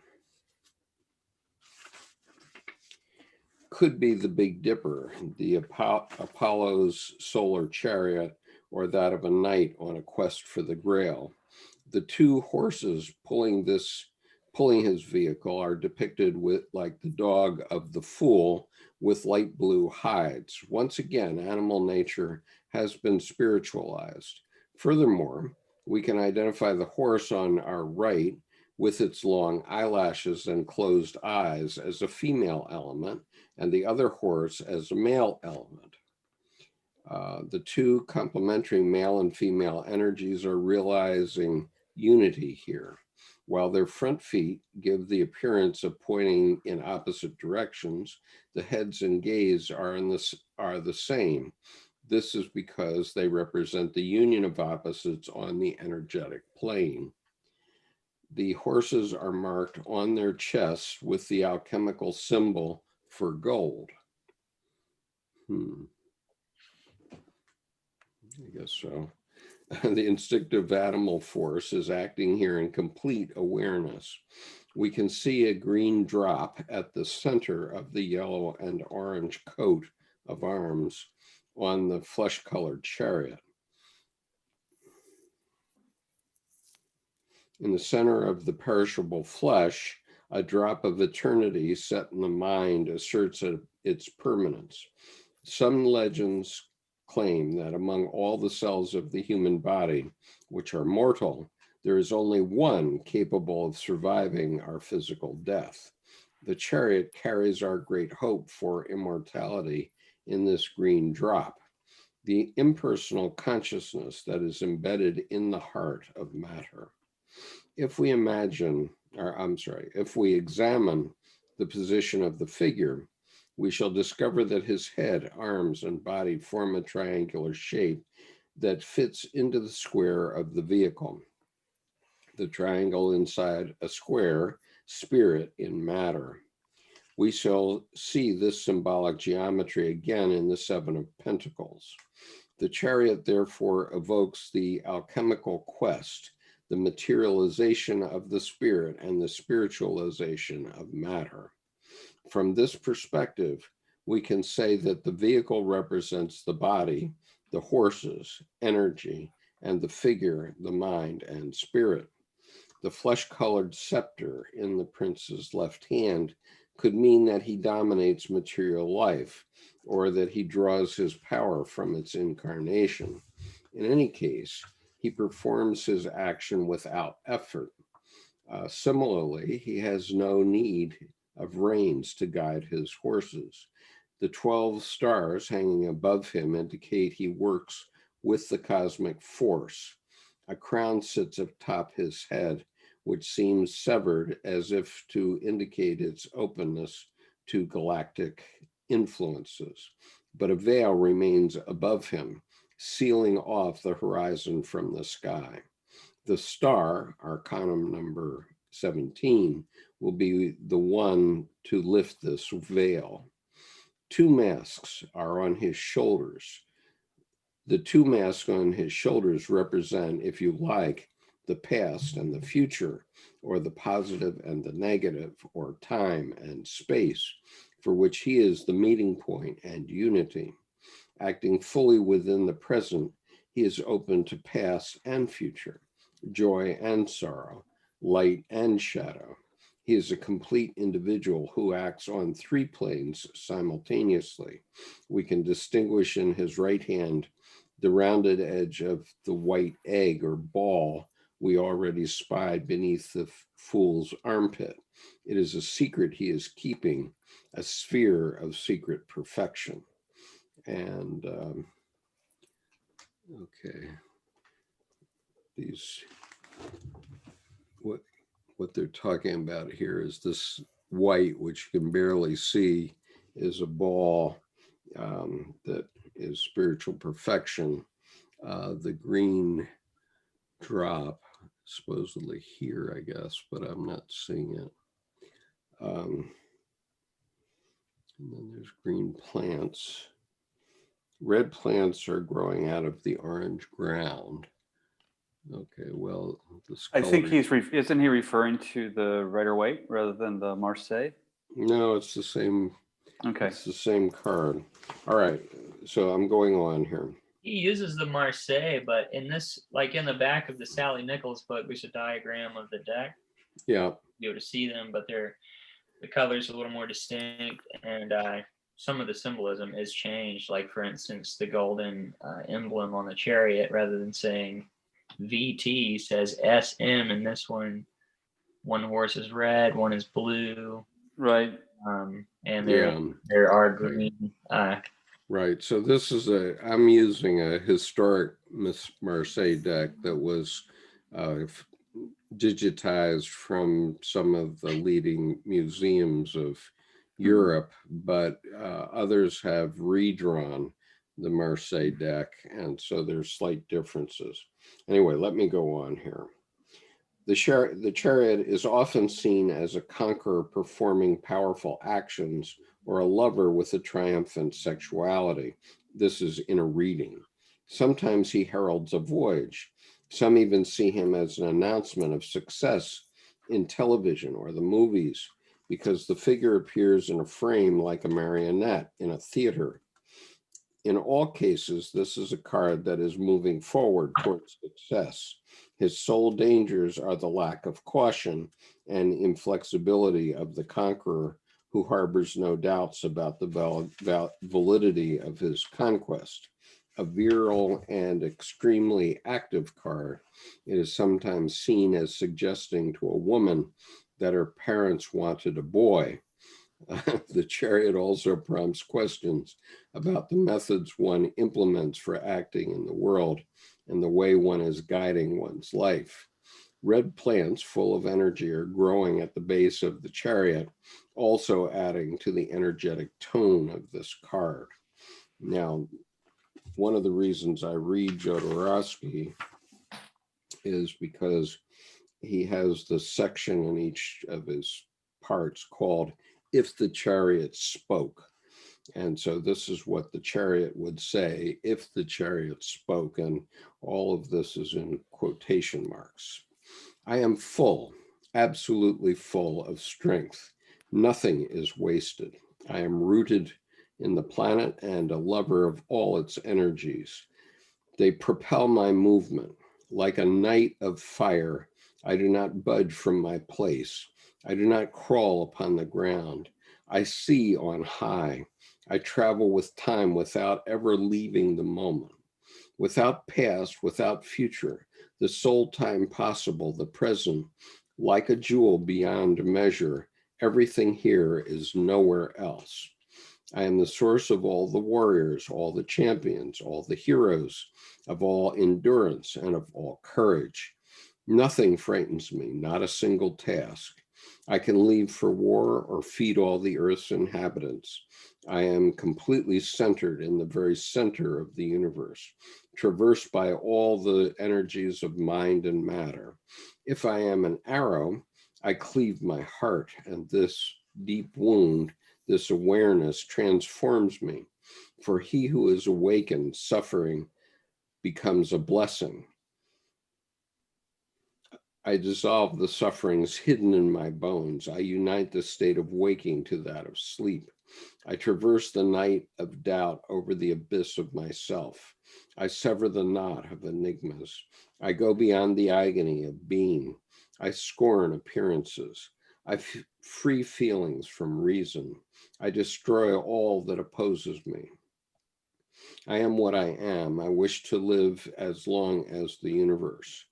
could be the Big Dipper, the Apollo's solar chariot, or that of a knight on a quest for the Grail. The 2 horses pulling his vehicle are depicted with like the dog of the fool with light blue hides. Once again, animal nature has been spiritualized. Furthermore, we can identify the horse on our right with its long eyelashes and closed eyes as a female element, and the other horse as a male element. The 2 complementary male and female energies are realizing unity here. While their front feet give the appearance of pointing in opposite directions, the heads and gaze are the same. This is because they represent the union of opposites on the energetic plane. The horses are marked on their chests with the alchemical symbol for gold. I guess so. The instinctive animal force is acting here in complete awareness. We can see a green drop at the center of the yellow and orange coat of arms on the flesh-colored chariot. In the center of the perishable flesh, a drop of eternity set in the mind asserts its permanence. Some legends claim that among all the cells of the human body, which are mortal, there is only one capable of surviving our physical death. The Chariot carries our great hope for immortality in this green drop, the impersonal consciousness that is embedded in the heart of matter. If we examine the position of the figure, we shall discover that his head, arms, and body form a triangular shape that fits into the square of the vehicle. The triangle inside a square, spirit in matter. We shall see this symbolic geometry again in the 7 of Pentacles. The Chariot therefore evokes the alchemical quest, the materialization of the spirit and the spiritualization of matter. From this perspective, we can say that the vehicle represents the body, the horses, energy, and the figure, the mind and spirit. The flesh-colored scepter in the prince's left hand could mean that he dominates material life, or that he draws his power from its incarnation. In any case, he performs his action without effort. Similarly, he has no need of reins to guide his horses. The 12 stars hanging above him indicate he works with the cosmic force. A crown sits atop his head, which seems severed as if to indicate its openness to galactic influences. But a veil remains above him, sealing off the horizon from the sky. The star, arcanum number 17, will be the one to lift this veil. Two masks are on his shoulders. The two masks on his shoulders represent, if you like, the past and the future, or the positive and the negative, or time and space, for which he is the meeting point and unity. Acting fully within the present, he is open to past and future, joy and sorrow, light and shadow. He is a complete individual who acts on three planes simultaneously. We can distinguish in his right hand the rounded edge of the white egg or ball we already spied beneath the fool's armpit. It is a secret he is keeping, a sphere of secret perfection. And okay, these, what they're talking about here is this white, which you can barely see, is a ball that is spiritual perfection. The green drop, supposedly here, I guess, but I'm not seeing it. And then there's green plants. Red plants are growing out of the orange ground. Okay, well, this I think color- isn't he referring to the Rider Waite rather than the Marseille? No, it's the same. Okay. It's the same card. All right, so I'm going on here. He uses the Marseille, but in this, like in the back of the Sally Nichols book, there's a diagram of the deck. Yeah. Be able to see them, but the colors are a little more distinct, and some of the symbolism is changed. Like, for instance, the golden emblem on the Chariot, rather than saying VT, says SM, and this one horse is red, one is blue. Right. And there are green. Right. So this is I'm using a historic Marseille deck that was digitized from some of the leading museums of Europe, but others have redrawn the Marseille deck, and so there's slight differences. Anyway, let me go on here. The chariot is often seen as a conqueror performing powerful actions, or a lover with a triumphant sexuality. This is in a reading. Sometimes he heralds a voyage. Some even see him as an announcement of success in television or the movies, because the figure appears in a frame like a marionette in a theater. In all cases, this is a card that is moving forward towards success. His sole dangers are the lack of caution and inflexibility of the conqueror, who harbors no doubts about the validity of his conquest. A virile and extremely active card, it is sometimes seen as suggesting to a woman that her parents wanted a boy. The chariot also prompts questions about the methods one implements for acting in the world and the way one is guiding one's life. Red plants full of energy are growing at the base of the chariot, also adding to the energetic tone of this card. Now, one of the reasons I read Jodorowsky is because he has the section in each of his parts called "If the Chariot Spoke." And so this is what the chariot would say if the chariot spoke, and all of this is in quotation marks. I am full, absolutely full of strength. Nothing is wasted. I am rooted in the planet and a lover of all its energies. They propel my movement. Like a knight of fire, I do not budge from my place. I do not crawl upon the ground. I see on high. I travel with time without ever leaving the moment. Without past, without future, the sole time possible, the present, like a jewel beyond measure, everything here is nowhere else. I am the source of all the warriors, all the champions, all the heroes, of all endurance and of all courage. Nothing frightens me, not a single task. I can leave for war or feed all the earth's inhabitants. I am completely centered in the very center of the universe, traversed by all the energies of mind and matter. If I am an arrow, I cleave my heart, and this deep wound, this awareness transforms me. For he who is awakened, suffering becomes a blessing. I dissolve the sufferings hidden in my bones. I unite the state of waking to that of sleep. I traverse the night of doubt over the abyss of myself. I sever the knot of enigmas. I go beyond the agony of being. I scorn appearances. I free feelings from reason. I destroy all that opposes me. I am what I am. I wish to live as long as the universe.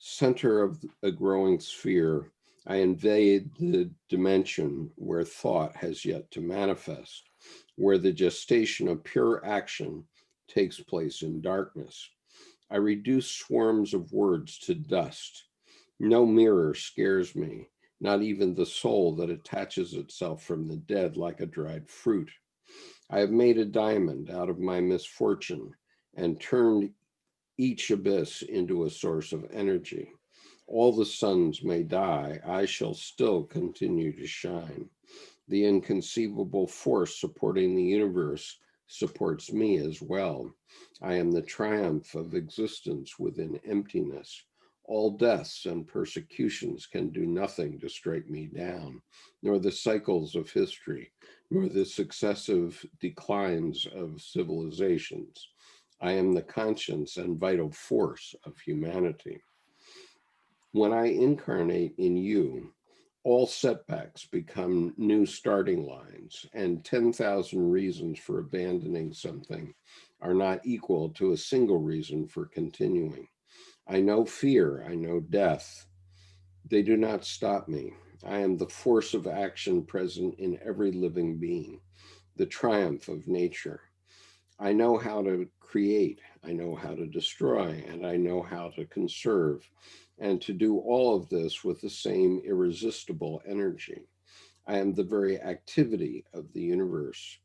Center of a growing sphere, I invade the dimension where thought has yet to manifest, where the gestation of pure action takes place in darkness. I reduce swarms of words to dust. No mirror scares me, not even the soul that attaches itself from the dead like a dried fruit. I have made a diamond out of my misfortune and turned each abyss into a source of energy. All the suns may die, I shall still continue to shine. The inconceivable force supporting the universe supports me as well. I am the triumph of existence within emptiness. All deaths and persecutions can do nothing to strike me down, nor the cycles of history, nor the successive declines of civilizations. I am the conscience and vital force of humanity. When I incarnate in you, all setbacks become new starting lines, and 10,000 reasons for abandoning something are not equal to a single reason for continuing. I know fear, I know death. They do not stop me. I am the force of action present in every living being, the triumph of nature. I know how to create, I know how to destroy, and I know how to conserve, and to do all of this with the same irresistible energy. I am the very activity of the universe.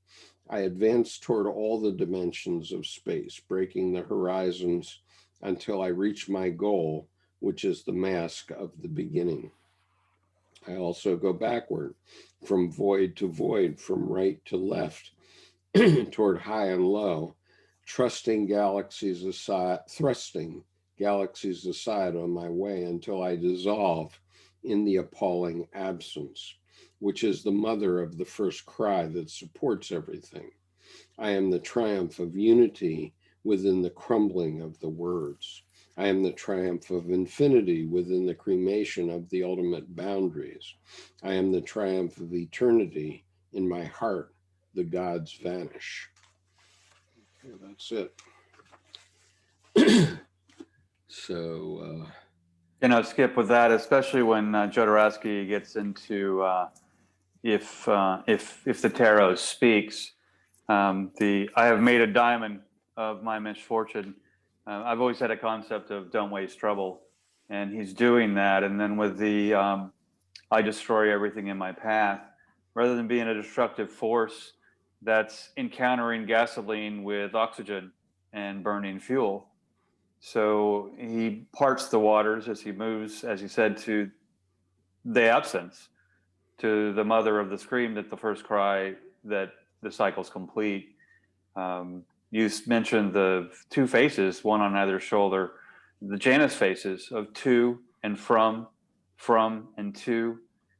I advance toward all the dimensions of space, breaking the horizons until I reach my goal, which is the mask of the beginning. I also go backward, from void to void, from right to left, toward high and low, thrusting galaxies aside on my way until I dissolve in the appalling absence, which is the mother of the first cry that supports everything. I am the triumph of unity within the crumbling of the words. I am the triumph of infinity within the cremation of the ultimate boundaries. I am the triumph of eternity in my heart. The gods vanish. Okay, that's it. So, Skip, with that, especially when Jodorowsky gets into if the tarot speaks, I have made a diamond of my misfortune. I've always had a concept of don't waste trouble, and he's doing that. And then with the I destroy everything in my path, rather than being a destructive force that's encountering gasoline with oxygen and burning fuel. So he parts the waters as he moves, as he said, to the absence, to the mother of the scream, that the first cry, that the cycle's complete. You mentioned the two faces, one on either shoulder, the Janus faces of two and from, and to.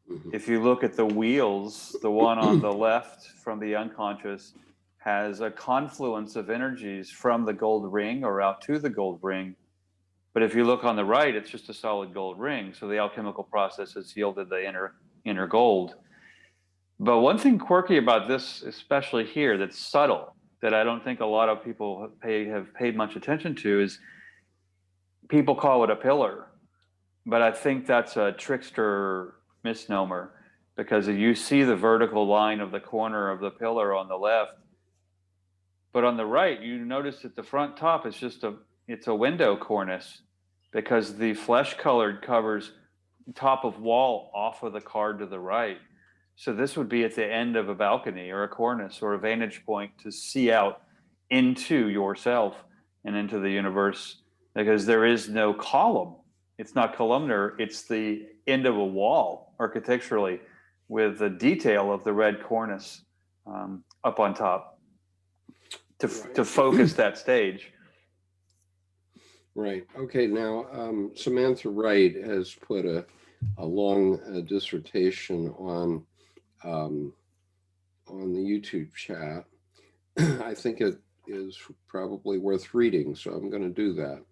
Mhm. If you look at the wheels, the one on the left from the unconscious has a confluence of energies from the gold ring or out to the gold ring. But if you look on the right, it's just a solid gold ring. So the alchemical process has yielded the inner gold. But one thing quirky about this, especially here, that's subtle, that I don't think a lot of people have paid much attention to, is people call it a pillar. But I think that's a trickster misnomer, because you see the vertical line of the corner of the pillar on the left, but on the right, you notice that the front top is it's a window cornice, because the flesh colored covers top of wall off of the card to the right. So this would be at the end of a balcony or a cornice or a vantage point to see out into yourself and into the universe, because there is no column. It's not columnar, it's the end of a wall architecturally with the detail of the red cornice up on top to focus that stage. Right. Okay. Now, Samantha Wright has put a long dissertation on the YouTube chat. I think it is probably worth reading, so I'm going to do that.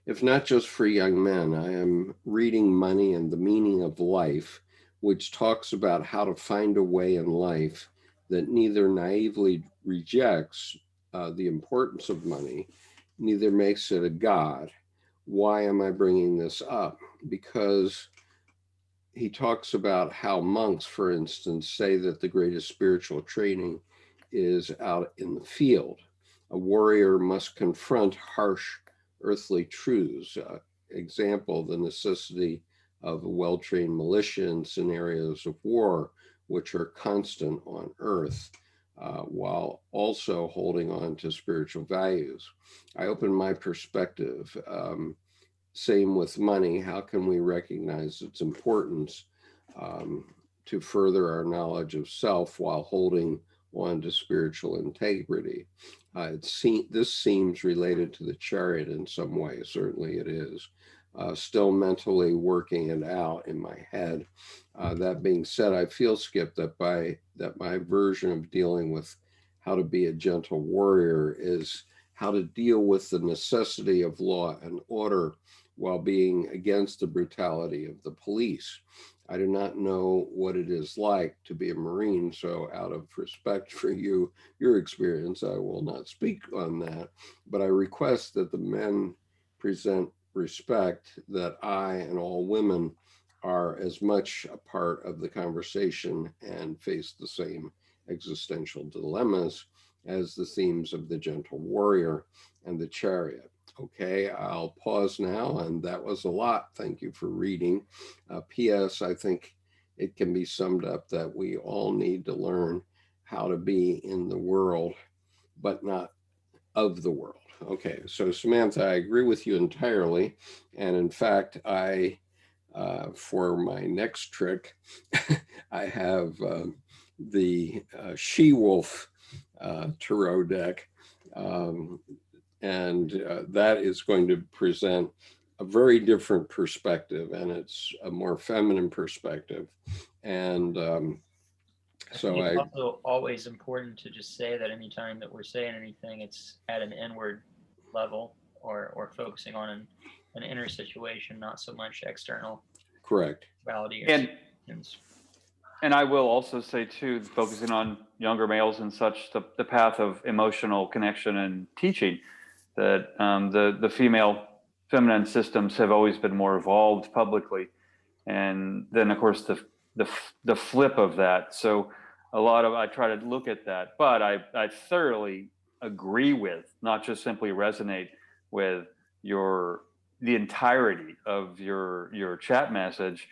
If not just for young men, I am reading Money and the Meaning of Life, which talks about how to find a way in life that neither naively rejects the importance of money, neither makes it a god. Why am I bringing this up? Because he talks about how monks, for instance, say that the greatest spiritual training is out in the field. A warrior must confront harsh earthly truths. Example, the necessity of a well-trained militia in scenarios of war, which are constant on earth, while also holding on to spiritual values. I open my perspective. Same with money. How can we recognize its importance to further our knowledge of self while holding on to spiritual integrity? This seems related to the Chariot in some way. Certainly it is. Still mentally working it out in my head. That being said, I feel, Skip, that my version of dealing with how to be a gentle warrior is how to deal with the necessity of law and order while being against the brutality of the police. I do not know what it is like to be a Marine, so out of respect for you, your experience, I will not speak on that. But I request that the men present respect, that I and all women are as much a part of the conversation and face the same existential dilemmas as the themes of the gentle warrior and the Chariot. Okay, I'll pause now, and that was a lot. Thank you for reading. P.S. I think it can be summed up that we all need to learn how to be in the world, but not of the world. Okay, so Samantha, I agree with you entirely. And in fact, for my next trick, I have the She-Wolf Tarot Deck. And that is going to present a very different perspective, and it's a more feminine perspective. And so it's also always important to just say that anytime that we're saying anything, it's at an inward level or focusing on an inner situation, not so much external. Correct. Validity. And I will also say too, focusing on younger males and such, the path of emotional connection and teaching, that the feminine systems have always been more evolved publicly, and then of course the flip of that. So I try to look at that, but I thoroughly agree with, not just simply resonate with the entirety of your chat message,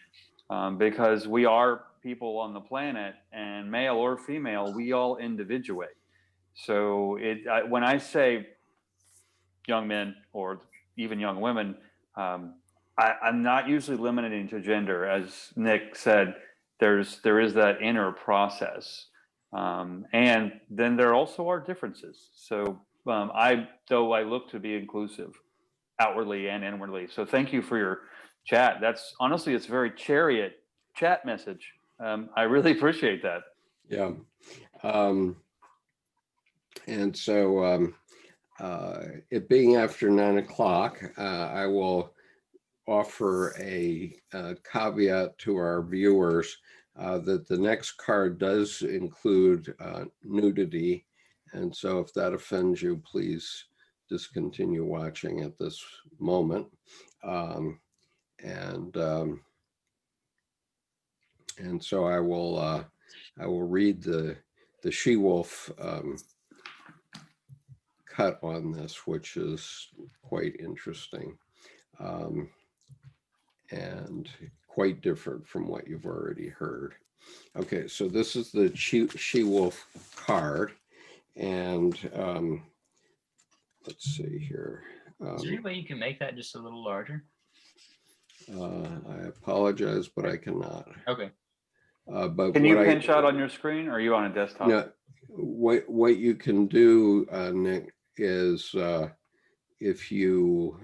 because we are people on the planet, and male or female, we all individuate. So when I say young men or even young women, I'm not usually limiting to gender. As Nick said, there is that inner process, and then there also are differences. So I look to be inclusive. outwardly and inwardly. So thank you for your chat. That's honestly, it's a very Chariot chat message. I really appreciate that. Yeah. And so it being after 9 o'clock, I will offer a caveat to our viewers that the next card does include nudity. And so if that offends you, please discontinue watching at this moment. And so I will read the she-wolf cut on this, which is quite interesting and quite different from what you've already heard. Okay, so this is the she-wolf card, and let's see here. Is there any way you can make that just a little larger? I apologize, but I cannot. Okay. But can you pinch out on your screen, or are you on a desktop? No, what you can do, Nick, is if you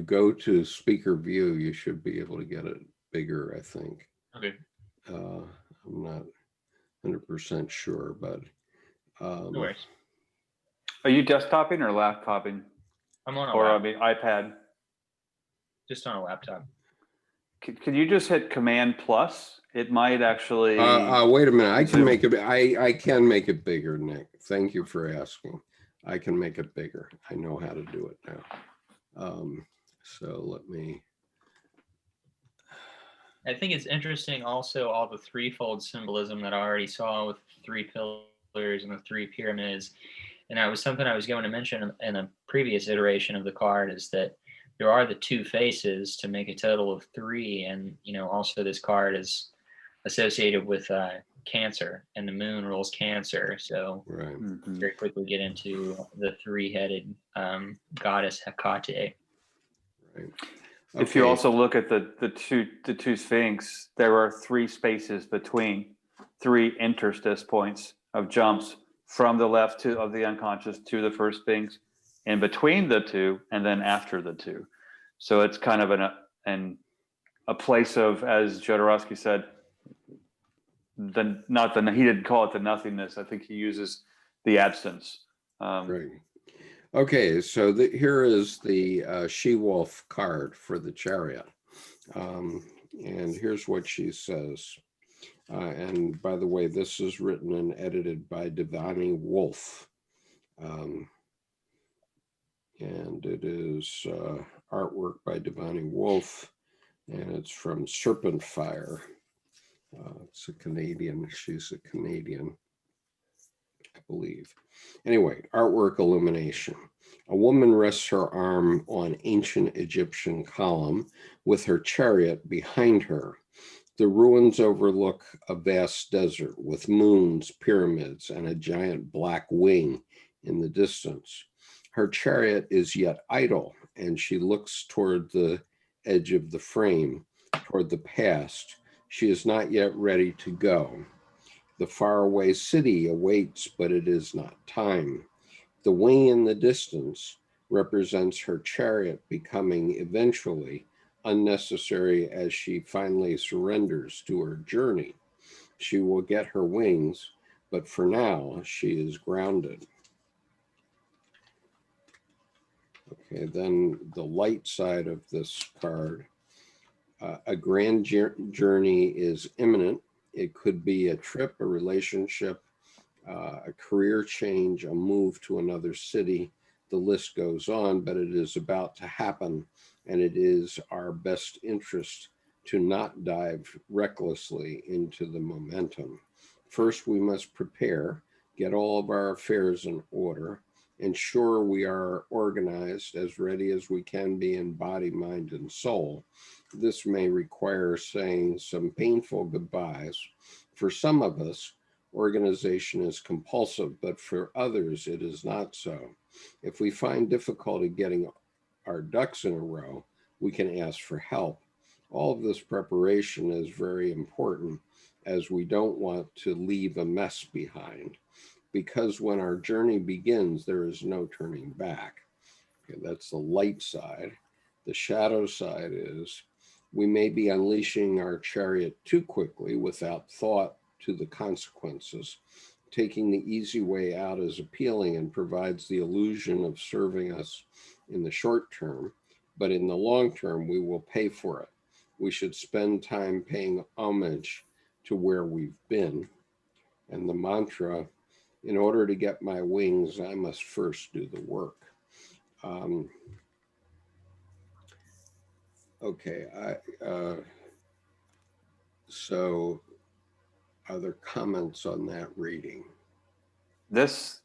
go to speaker view, you should be able to get it bigger, I think. Okay. I'm not 100% sure, but No worries. Are you desktoping or laptoping? I'm on a or laptop. iPad? Just on a laptop. Can you just hit Command plus? It might actually. Wait a minute. I can make it. I can make it bigger, Nick. Thank you for asking. I can make it bigger. I know how to do it now. So let me. I think it's interesting also all the threefold symbolism that I already saw with 3 pillars and the 3 pyramids. And that was something I was going to mention in a previous iteration of the card, is that there are the 2 faces to make a total of 3. And, also this card is associated with Cancer, and the moon rules Cancer. So Right. very quickly get into the 3-headed goddess Hecate. Right. Okay. If you also look at the two Sphinx, there are 3 spaces between 3 interstice points of jumps from the left of the unconscious to the first Sphinx, in between the 2, and then after the 2. So it's kind of a place of, as Jodorowsky said, he didn't call it the nothingness. I think he uses the absence. Right. Okay, so here is the she-wolf card for the Chariot. And here's what she says. And by the way, this is written and edited by Devani Wolf. And it is artwork by Devani Wolf, and it's from Serpent Fire. It's a Canadian. She's a Canadian, I believe. Anyway, artwork illumination. A woman rests her arm on ancient Egyptian column with her chariot behind her. The ruins overlook a vast desert with moons, pyramids, and a giant black wing in the distance. Her chariot is yet idle, and she looks toward the edge of the frame, toward the past. She is not yet ready to go. The faraway city awaits, but it is not time. The wing in the distance represents her chariot becoming eventually unnecessary as she finally surrenders to her journey. She will get her wings, but for now, she is grounded. Okay, then the light side of this card. A grand journey is imminent. It could be a trip, a relationship, a career change, a move to another city. The list goes on, but it is about to happen, and it is our best interest to not dive recklessly into the momentum. First, we must prepare, get all of our affairs in order, ensure we are organized, as ready as we can be in body, mind, and soul. This may require saying some painful goodbyes. For some of us, organization is compulsive, but for others, it is not so. If we find difficulty getting our ducks in a row, we can ask for help. All of this preparation is very important, as we don't want to leave a mess behind. because when our journey begins, there is no turning back. Okay, that's the light side. The shadow side is we may be unleashing our chariot too quickly without thought to the consequences. Taking the easy way out is appealing and provides the illusion of serving us in the short term, but in the long term, we will pay for it. We should spend time paying homage to where we've been. And the mantra, in order to get my wings, I must first do the work. Okay, so other comments on that reading? This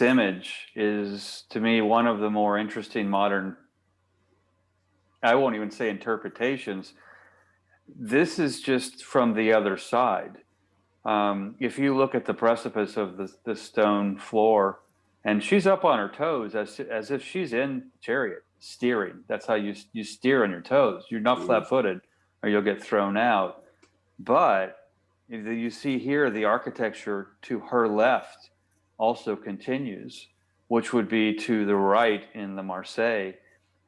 image is, to me, one of the more interesting modern, I won't even say interpretations. This is just from the other side. If you look at the precipice of the stone floor, and she's up on her toes as if she's in chariot steering. That's how you steer on your toes. You're not flat-footed or you'll get thrown out. But you see here the architecture to her left also continues, which would be to the right in the Marseille.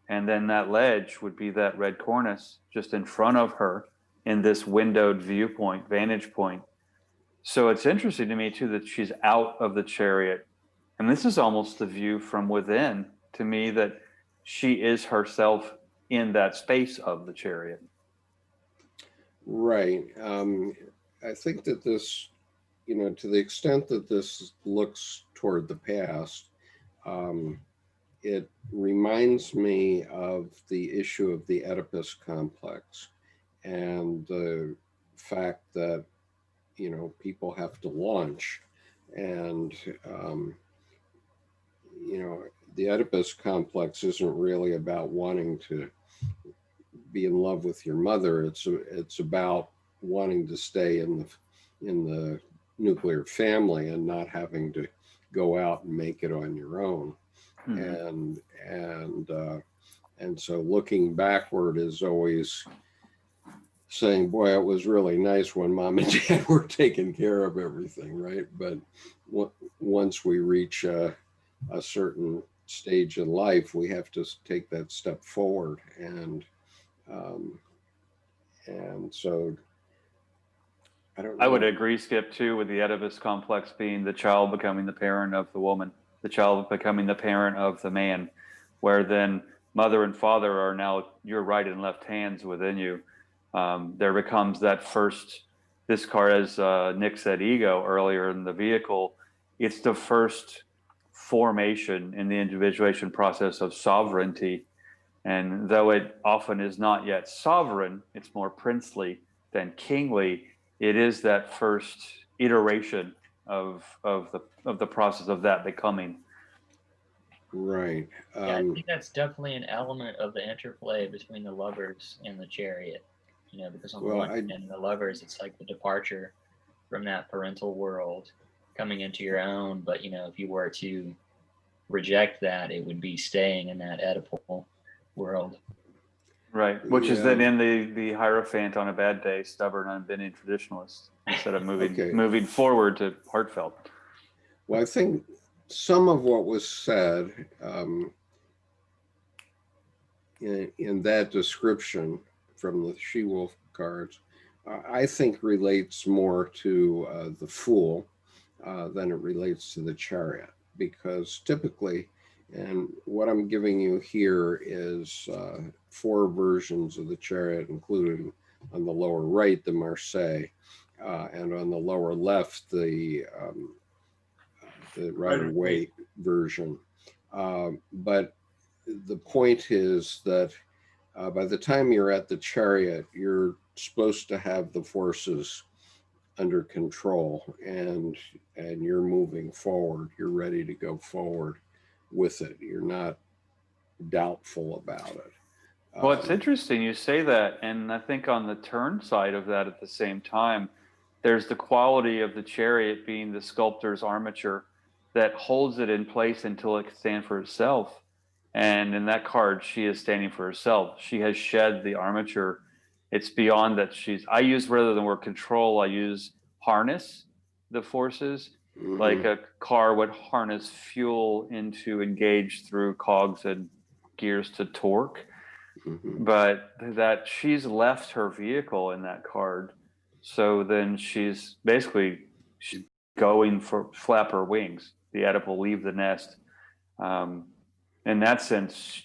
And then that ledge would be that red cornice just in front of her in this windowed viewpoint, vantage point. So it's interesting to me too that she's out of the chariot. And this is almost the view from within to me, that she is herself in that space of the chariot. Right. I think that this, to the extent that this looks toward the past, it reminds me of the issue of the Oedipus complex and the fact that, people have to launch. And, the Oedipus complex isn't really about wanting to be in love with your mother. It's about wanting to stay in the nuclear family and not having to go out and make it on your own. Mm-hmm. And so looking backward is always saying, boy, it was really nice when mom and dad were taking care of everything, right? But once we reach a certain stage in life, we have to take that step forward. And so I don't know. I would agree, Skip, too, with the Oedipus complex being the child becoming the parent of the woman, the child becoming the parent of the man, where then mother and father are now your right and left hands within you. There becomes that first, this card, as Nick said, ego earlier in the vehicle, it's the first formation in the individuation process of sovereignty. And though it often is not yet sovereign, it's more princely than kingly. It is that first iteration of the process of that becoming. Right. Yeah, I think that's definitely an element of the interplay between the lovers and the chariot. Because on the one hand, the lovers, it's like the departure from that parental world, coming into your own. But if you were to reject that, it would be staying in that Oedipal world. Right, which is then in the Hierophant on a bad day, stubborn, unbending traditionalist, instead of moving forward to heartfelt. Well, I think some of what was said in that description from the She-Wolf cards, I think relates more to the Fool than it relates to the Chariot, because typically, and what I'm giving you here is 4 versions of the Chariot, including on the lower right, the Marseille, and on the lower left, the Rider Waite version. But the point is that by the time you're at the Chariot, you're supposed to have the forces under control, and you're moving forward. You're ready to go forward with it. You're not doubtful about it. Well, it's interesting you say that, and I think on the turn side of that at the same time, there's the quality of the Chariot being the sculptor's armature that holds it in place until it can stand for itself. And in that card, she is standing for herself. She has shed the armature. It's beyond that. I use, rather than word control, I use harness the forces. like a car would harness fuel into engage through cogs and gears to torque. But that she's left her vehicle in that card. So then she's going for flap her wings. The Oedip will leave the nest. In that sense,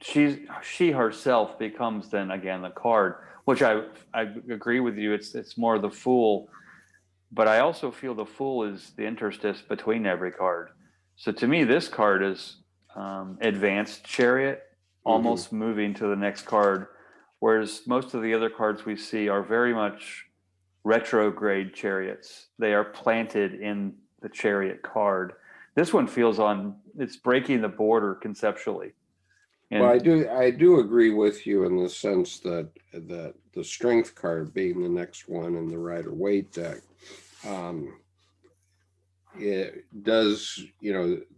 she herself becomes then again the card, which I agree with you. It's more the Fool, but I also feel the Fool is the interstice between every card. So to me, this card is advanced Chariot, almost moving to the next card, whereas most of the other cards we see are very much retrograde Chariots. They are planted in the Chariot card. This one feels it's breaking the border conceptually. And well, I do agree with you in the sense that the Strength card being the next one in the Rider Waite deck, it does,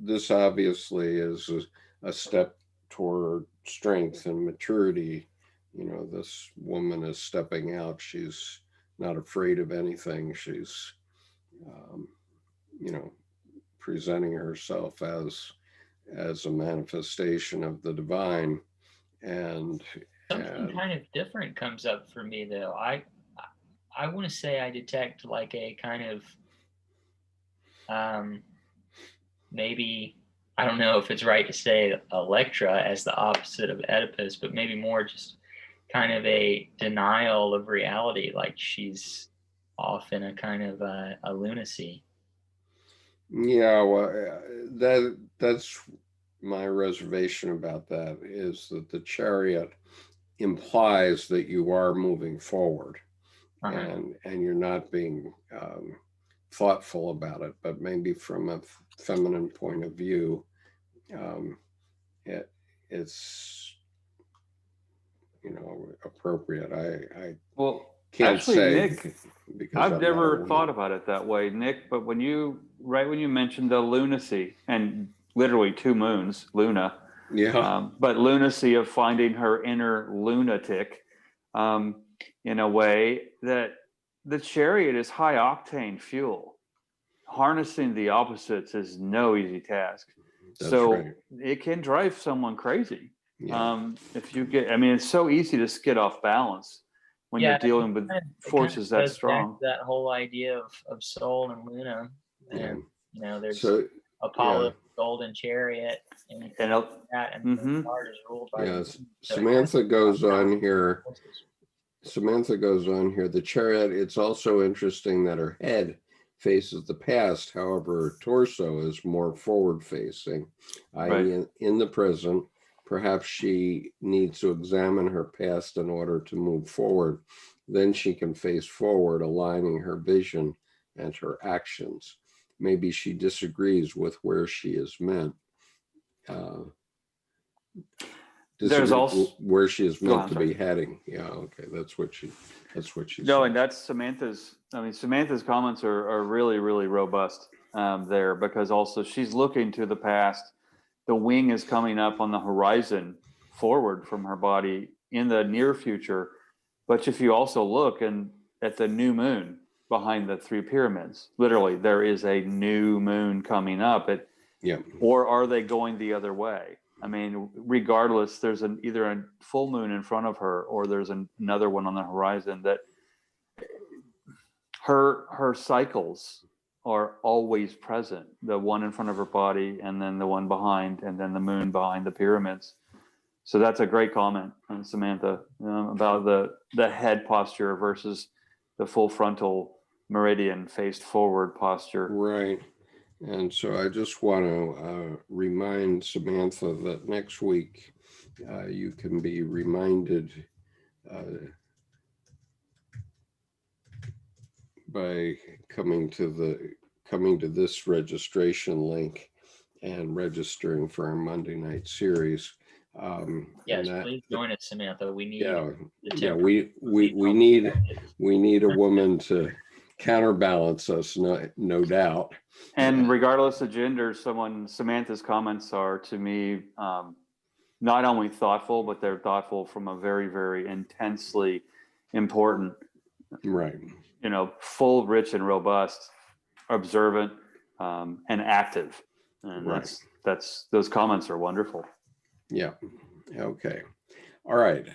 this obviously is a step toward strength and maturity. This woman is stepping out. She's not afraid of anything. She's, presenting herself as a manifestation of the divine. And something kind of different comes up for me, though. I want to say I detect like a kind of maybe, I don't know if it's right to say Electra as the opposite of Oedipus, but maybe more just kind of a denial of reality, like she's off in a kind of a lunacy. Yeah, well, that's my reservation about that, is that the Chariot implies that you are moving forward, and you're not being thoughtful about it, but maybe from a feminine point of view, it's appropriate. I can't actually, say, Nick, because I've I'm never thought about it that way, Nick. But when you mentioned the lunacy, and literally 2 moons, Luna, but lunacy of finding her inner lunatic, in a way that the Chariot is high octane fuel. Harnessing the opposites is no easy task. That's right. It can drive someone crazy. Yeah. If you get, it's so easy to skid off balance when you're dealing with forces that strong. That whole idea of soul and Luna, and there's Apollo, Golden Chariot, and the card is ruled by. Samantha goes on here. The Chariot. It's also interesting that her head faces the past. However, her torso is more forward facing, i.e. in the present. Perhaps she needs to examine her past in order to move forward. Then she can face forward, aligning her vision and her actions. Maybe she disagrees with where she is meant. There's also where she is meant to be heading. Yeah, okay, that's what she No, said. and that's Samantha's. Samantha's comments are really, really robust there, because also she's looking to the past. The wing is coming up on the horizon forward from her body in the near future. But if you also look at the new moon behind the 3 pyramids, literally there is a new moon coming up. Or are they going the other way? Regardless, there's either a full moon in front of her, or there's another one on the horizon. That her cycles are always present. The one in front of her body, and then the one behind, and then the moon behind the pyramids. So that's a great comment, Samantha, about the head posture versus the full frontal meridian faced forward posture. Right. And so I just want to remind Samantha that next week you can be reminded by coming to this registration link and registering for our Monday night series. Yes, please join us, Samantha. We need we need a woman to counterbalance us, no doubt. And regardless of gender, Samantha's comments are, to me, not only thoughtful, but they're thoughtful from a very, very intensely important, right? Full, rich, and robust observant, and active. And Right. that's those comments are wonderful. Yeah. Okay. All right.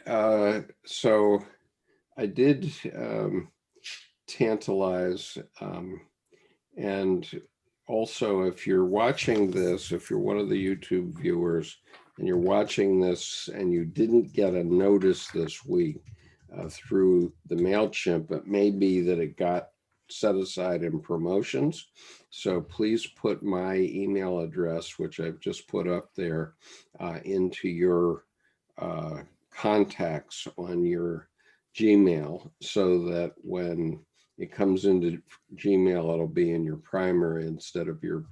So I did tantalize, and also if you're watching this, if you're one of the YouTube viewers and you're watching this and you didn't get a notice this week through the MailChimp, it may be that it got set aside in promotions. So please put my email address, which I've just put up there, into your contacts on your Gmail, so that when it comes into Gmail, it'll be in your primary instead of your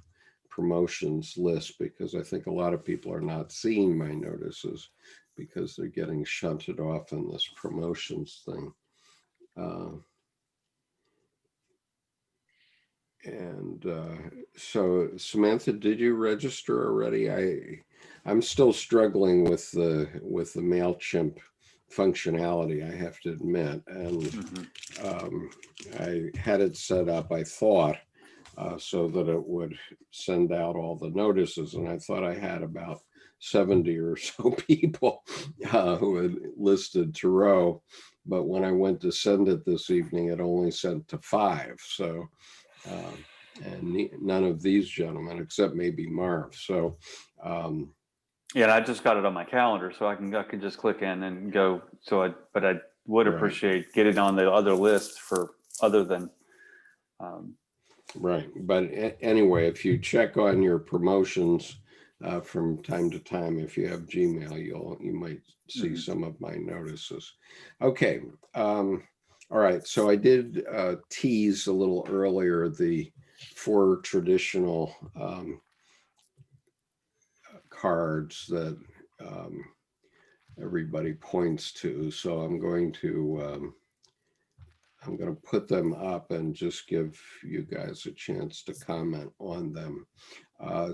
promotions list, because I think a lot of people are not seeing my notices because they're getting shunted off in this promotions thing. So Samantha, did you register already? I'm still struggling with the MailChimp functionality, I have to admit. And I had it set up, I thought, so that it would send out all the notices. And I thought I had about 70 or so people who had listed Tarot. But when I went to send it this evening, it only sent to 5. So, and none of these gentlemen, except maybe Marv. So, Yeah, and I just got it on my calendar, so I can just click in and go. But I would appreciate getting on the other list for other than. Right, but anyway, if you check on your promotions from time to time, if you have Gmail, you might see some of my notices. Okay, all right. So I did tease a little earlier the 4 traditional cards that everybody points to. So I'm going to put them up and just give you guys a chance to comment on them.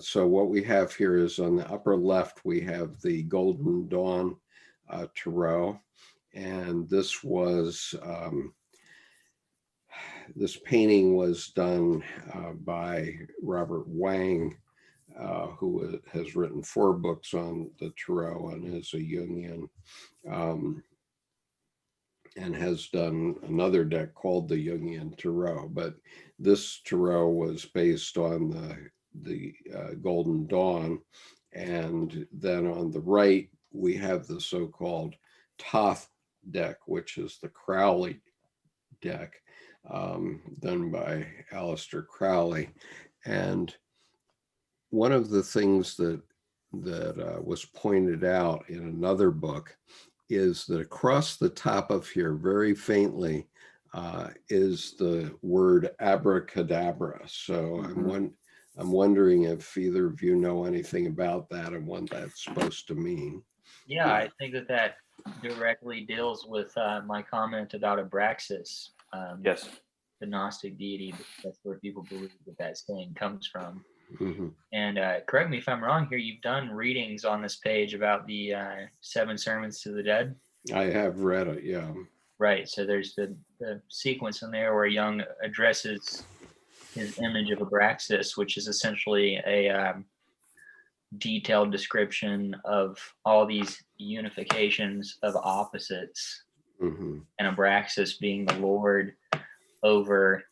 So what we have here is on the upper left, we have the Golden Dawn Tarot. And this was, this painting was done by Robert Wang, who has written 4 books on the Tarot and is a Jungian. And has done another deck called the Jungian Tarot. But this Tarot was based on the Golden Dawn. And then on the right, we have the so-called Thoth deck, which is the Crowley deck, done by Aleister Crowley. And one of the things that was pointed out in another book is that across the top of here, very faintly, is the word abracadabra. So I'm wondering if either of you know anything about that and what that's supposed to mean. Yeah, I think that directly deals with my comment about Abraxas. Yes. The Gnostic deity. That's where people believe that saying comes from. And correct me if I'm wrong here, you've done readings on this page about the 7 sermons to the dead. I have read it, yeah. Right. So there's the sequence in there where Jung addresses his image of Abraxas, which is essentially a detailed description of all these unifications of opposites, and Abraxas being the Lord over,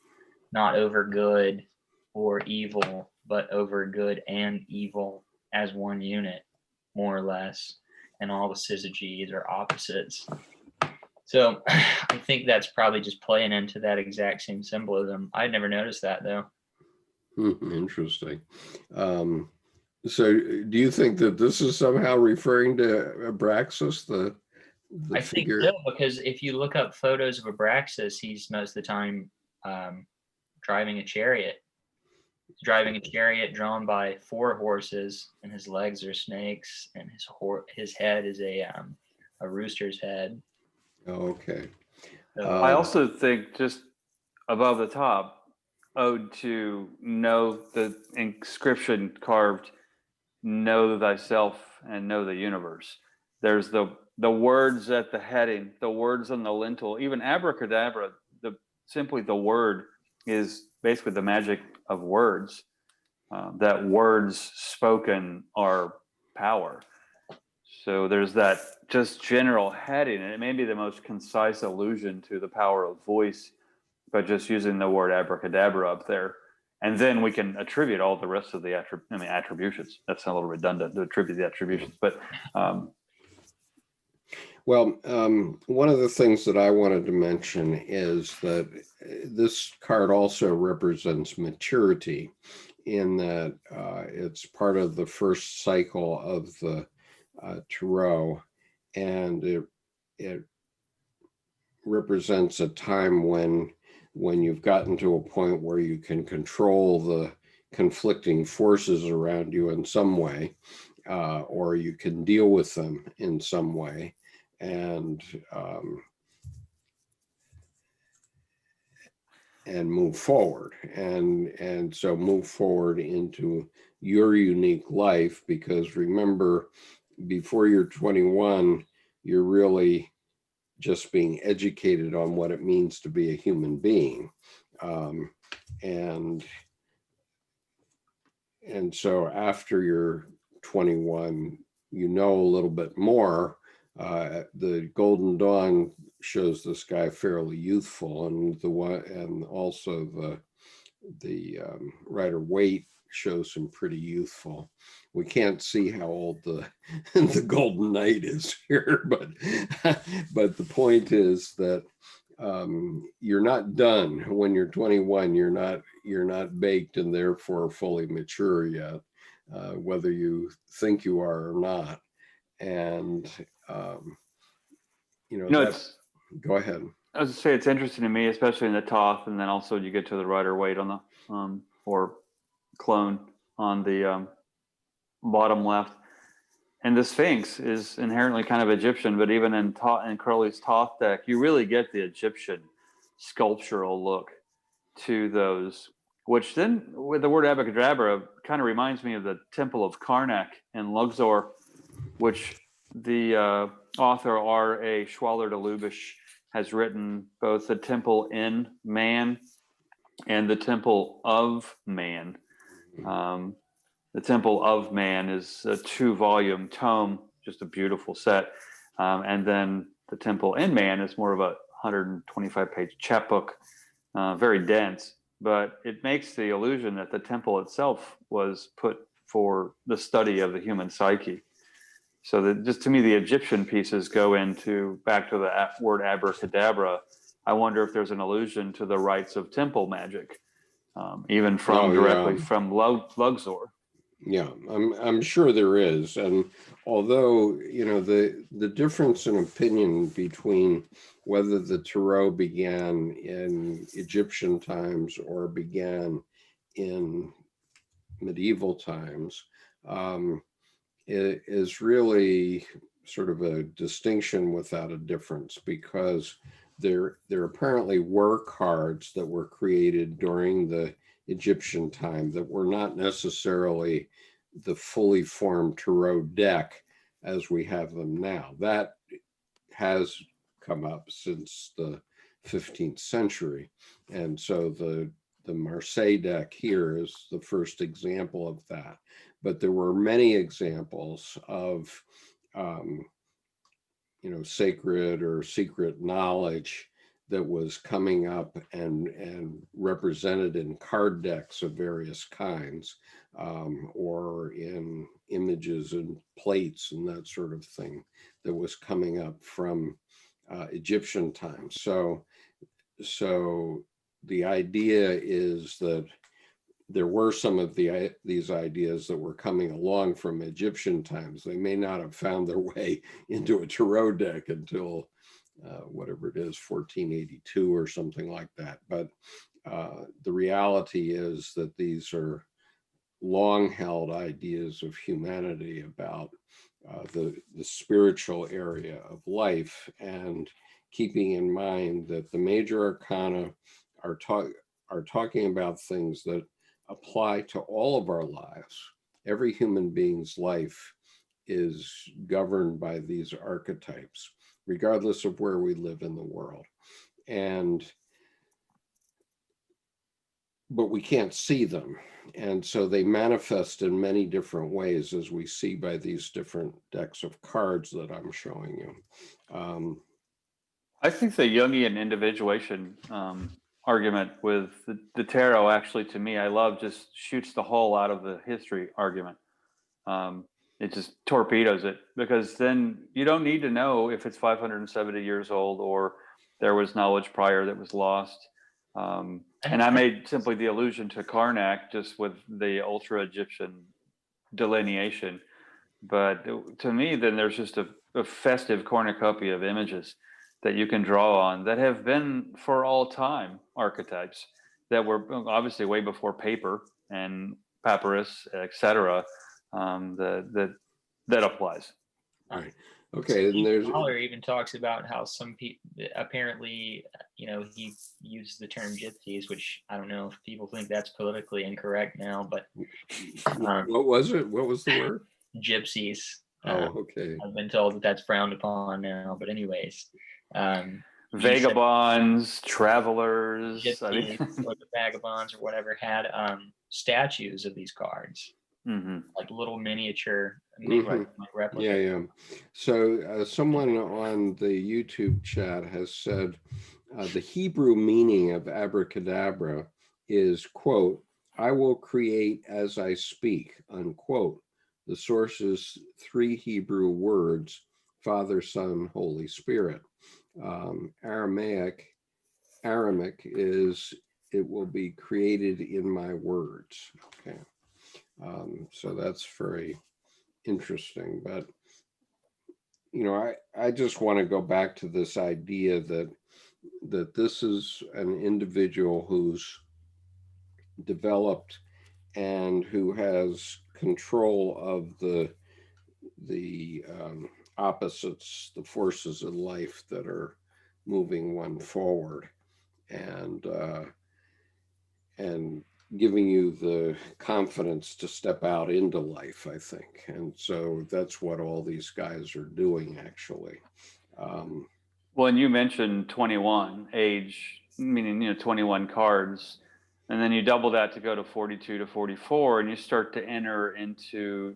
not over good or evil, but over good and evil as one unit, more or less. And all the syzygies are opposites. So I think that's probably just playing into that exact same symbolism. I'd never noticed that, though. Interesting. So do you think that this is somehow referring to Abraxas, the I figure? think so, because if you look up photos of Abraxas, he's most of the time driving a chariot. He's driving a chariot drawn by 4 horses, and his legs are snakes, and his head is a rooster's head. Oh, okay. So, I also think just above the top, ode to know the inscription carved, know thyself and know the universe. There's the words at the heading, the words on the lintel, even abracadabra, simply the word is basically the magic words, that words spoken are power. So there's that just general heading, and it may be the most concise allusion to the power of voice, but just using the word abracadabra up there. And then we can attribute all the rest of the attributions. That's a little redundant to attribute the attributions, but well, one of the things that I wanted to mention is that this card also represents maturity, in that it's part of the first cycle of the tarot, and it represents a time when you've gotten to a point where you can control the conflicting forces around you in some way, or you can deal with them in some way, and move forward, and so move forward into your unique life. Because remember, before you're 21, you're really just being educated on what it means to be a human being, and so after you're 21, you know a little bit more. The Golden Dawn shows this guy fairly youthful, and also the Rider Waite shows him pretty youthful. We can't see how old the the Golden Knight is here, but the point is that you're not done when you're 21. You're not baked and therefore fully mature yet, whether you think you are or not. And that's, go ahead. I was to say, it's interesting to me, especially in the Toth, and then also you get to the Rider Waite on the or clone on the bottom left. And the Sphinx is inherently kind of Egyptian, but even in Crowley's Toth deck, you really get the Egyptian sculptural look to those, which then with the word abracadabra kind of reminds me of the Temple of Karnak in Luxor, which the author R.A. Schwaller de Lubisch has written both the Temple in Man and the Temple of Man. The Temple of Man is a 2-volume tome, just a beautiful set. And then the Temple in Man is more of a 125-page chapbook, very dense, but it makes the illusion that the temple itself was put for the study of the human psyche. So that, just to me, the Egyptian pieces go back to the word abracadabra. I wonder if there's an allusion to the rites of temple magic, even directly from Luxor. Yeah, I'm sure there is. And although, the difference in opinion between whether the Tarot began in Egyptian times or began in medieval times, is really sort of a distinction without a difference, because there apparently were cards that were created during the Egyptian time that were not necessarily the fully formed Tarot deck as we have them now. That has come up since the 15th century. And so the Marseille deck here is the first example of that. But there were many examples of, sacred or secret knowledge that was coming up and represented in card decks of various kinds, or in images and plates and that sort of thing that was coming up from Egyptian times. So the idea is that there were some of these ideas that were coming along from Egyptian times. They may not have found their way into a Tarot deck until whatever it is, 1482 or something like that. But the reality is that these are long-held ideas of humanity about the spiritual area of life, and keeping in mind that the major arcana are talking about things that apply to all of our lives. Every human being's life is governed by these archetypes, regardless of where we live in the world. And but we can't see them. And so they manifest in many different ways, as we see by these different decks of cards that I'm showing you. I think the Jungian individuation argument with the tarot, actually, to me, I love, just shoots the hole out of the history argument. It just torpedoes it, because then you don't need to know if it's 570 years old or there was knowledge prior that was lost. And I made simply the allusion to Karnak just with the ultra Egyptian delineation. But to me, then there's just a festive cornucopia of images that you can draw on that have been for all time archetypes that were obviously way before paper and papyrus, etc. That applies. All right. Okay. And there's Mahler even talks about how some people apparently, he used the term gypsies, which I don't know if people think that's politically incorrect now, but what was it? What was the word? Gypsies. Okay. I've been told that that's frowned upon now, but anyways, vagabonds, travelers, gypsies, or the vagabonds or whatever had statues of these cards. Like little miniature replicas. Yeah. So someone on the YouTube chat has said the Hebrew meaning of abracadabra is, quote, "I will create as I speak," unquote. The source is 3 Hebrew words: Father, Son, Holy Spirit. Aramaic is, "It will be created in my words." Okay. So that's very interesting. But, I just want to go back to this idea that this is an individual who's developed and who has control of the opposites, the forces in life that are moving one forward, and giving you the confidence to step out into life, I think. And so that's what all these guys are doing, actually. Well, and you mentioned 21 age, meaning 21 cards, and then you double that to go to 42 to 44, and you start to enter into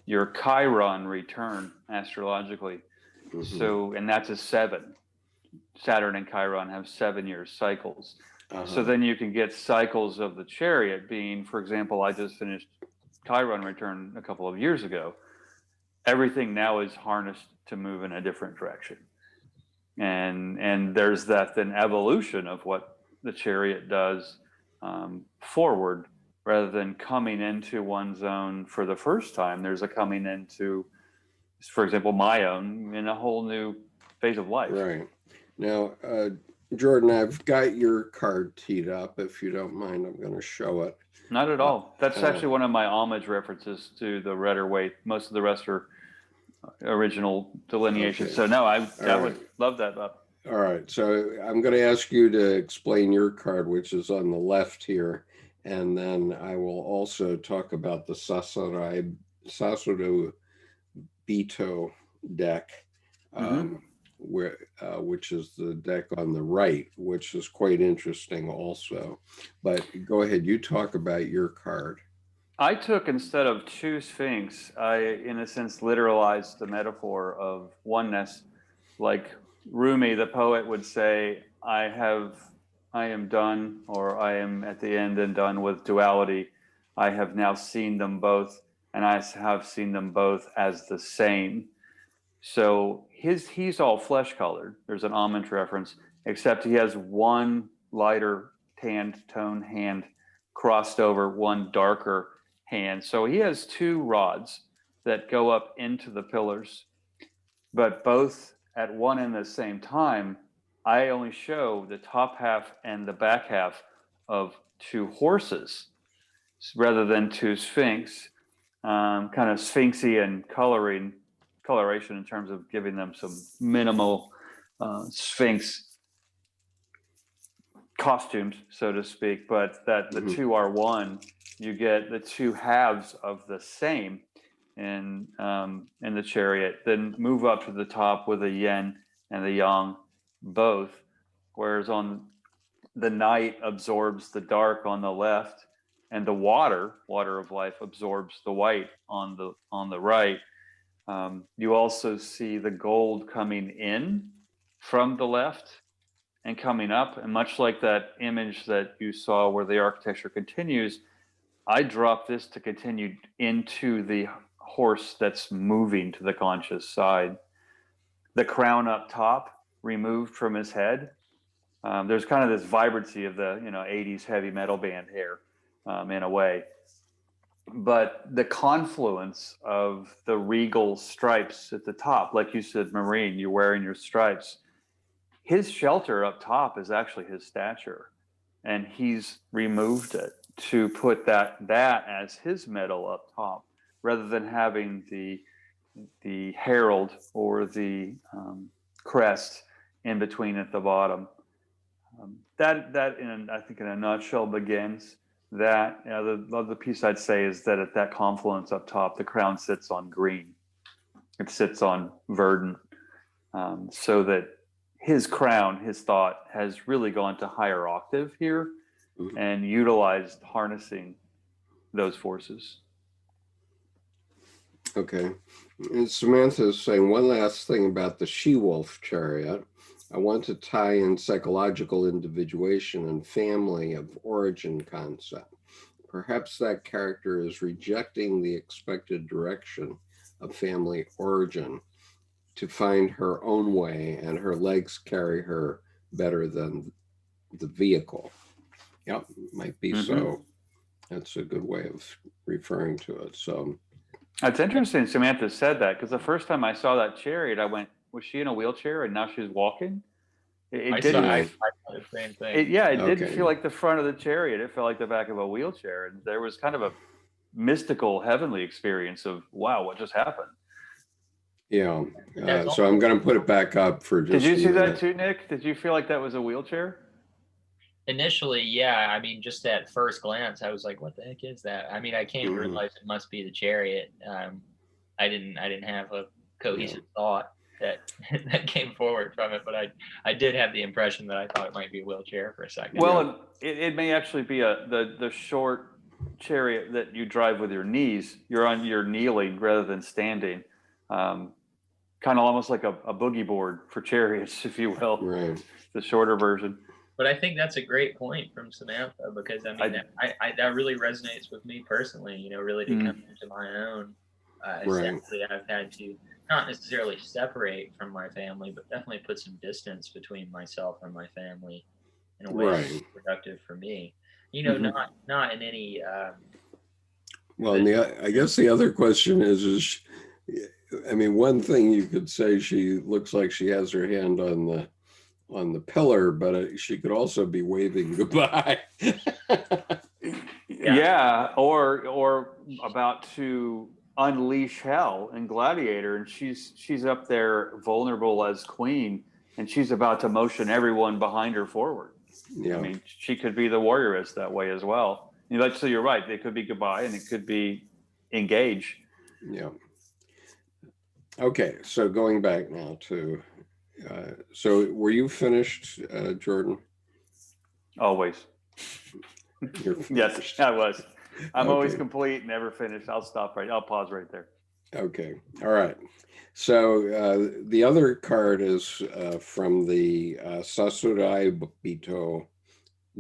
your Chiron return astrologically. So, and that's a 7. Saturn and Chiron have 7-year cycles. So then you can get cycles of the Chariot being, for example, I just finished Chiron return a couple of years ago. Everything now is harnessed to move in a different direction. And there's that then evolution of what the Chariot does forward, rather than coming into one's own for the first time. There's a coming into, for example, my own in a whole new phase of life. Right. Now, Jordan, I've got your card teed up. If you don't mind, I'm going to show it. Not at all. That's actually one of my homage references to the Rider Waite. Most of the rest are original delineation. Okay. So no, I would love that. All right. So I'm going to ask you to explain your card, which is on the left here. And then I will also talk about the Sasodo Bito deck, which is the deck on the right, which is quite interesting also. But go ahead, you talk about your card. I took, instead of 2 Sphinx, I, in a sense, literalized the metaphor of oneness. Like Rumi, the poet, would say, I am done, or I am at the end and done with duality. I have now seen them both, and I have seen them both as the same. So he's all flesh colored. There's an homage reference, except he has one lighter tanned tone hand crossed over one darker hand. So he has 2 rods that go up into the pillars, but both at one and the same time. I only show the top half and the back half of 2 horses rather than 2 Sphinx, kind of Sphinxian coloration in terms of giving them some minimal Sphinx costumes, so to speak, but that the 2 are one. You get the 2 halves of the same in the Chariot, then move up to the top with the yin and the yang both, whereas on the night absorbs the dark on the left, and the water of life, absorbs the white on the right. You also see the gold coming in from the left and coming up, and much like that image that you saw where the architecture continues, I drop this to continue into the horse that's moving to the conscious side. The crown up top, removed from his head. There's kind of this vibrancy of the 80s heavy metal band here, in a way. But the confluence of the regal stripes at the top, like you said, Marine, you're wearing your stripes. His shelter up top is actually his stature, and he's removed it to put that as his medal up top, rather than having the herald or the crest in between at the bottom. That I think in a nutshell begins that. The piece I'd say is that at that confluence up top, the crown sits on green. It sits on verdant, so that his crown, his thought, has really gone to higher octave here and utilized harnessing those forces. Okay. And Samantha is saying one last thing about the she-wolf chariot. I want to tie in psychological individuation and family of origin concept. Perhaps that character is rejecting the expected direction of family origin to find her own way, and her legs carry her better than the vehicle. Yep, might be so. That's a good way of referring to it. So it's interesting Samantha said that, because the first time I saw that chariot, I went, was she in a wheelchair and now she's walking? It didn't. I saw the same thing. It didn't feel like the front of the chariot. It felt like the back of a wheelchair, and there was kind of a mystical, heavenly experience of, wow, what just happened? Yeah. So I'm going to put it back up for just. Did you see that too, Nick? Did you feel like that was a wheelchair? Initially, yeah. I mean, just at first glance, I was like, "What the heck is that?" I mean, I came to realize it must be the chariot. I didn't have a cohesive thought that came forward from it, but I did have the impression that I thought it might be a wheelchair for a second. Well, it may actually be the short chariot that you drive with your knees. You're kneeling rather than standing. Kind of almost like a boogie board for chariots, if you will. Right. The shorter version. But I think that's a great point from Samantha, because I mean, that really resonates with me personally, really to come into my own. Essentially, I've had to not necessarily separate from my family, but definitely put some distance between myself and my family in a way that's productive for me. Not in any. Well, I guess the other question is, I mean, one thing you could say, she looks like she has her hand on the pillar, but she could also be waving goodbye. Yeah, or about to unleash hell in Gladiator, and she's up there vulnerable as queen, and she's about to motion everyone behind her forward. Yeah. I mean, she could be the warrioress that way as well. So you're right. It could be goodbye, and it could be engage. Yeah. Okay, so going back now to, so were you finished, Jordan? Always. Yes, I was. I'm always complete, never finished. I'll pause right there. Okay, all right. So the other card is from the Sasurai Bito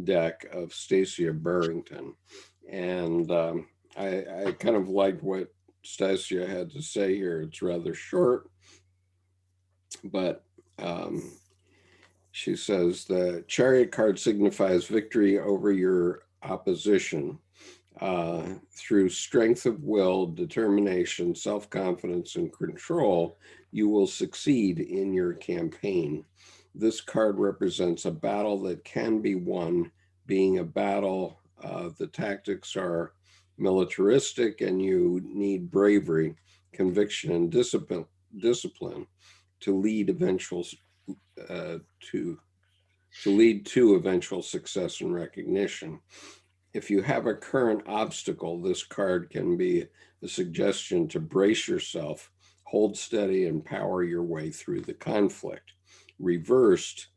deck of Stacia Burrington. And I kind of liked what Stacia had to say here. It's rather short, but she says the Chariot card signifies victory over your opposition through strength of will, determination, self-confidence, and control. You will succeed in your campaign. This card represents a battle that can be won. Being a battle, the tactics are militaristic, and you need bravery, conviction, and discipline to lead to eventual success and recognition. If you have a current obstacle, this card can be a suggestion to brace yourself, hold steady, and power your way through the conflict. Reversed,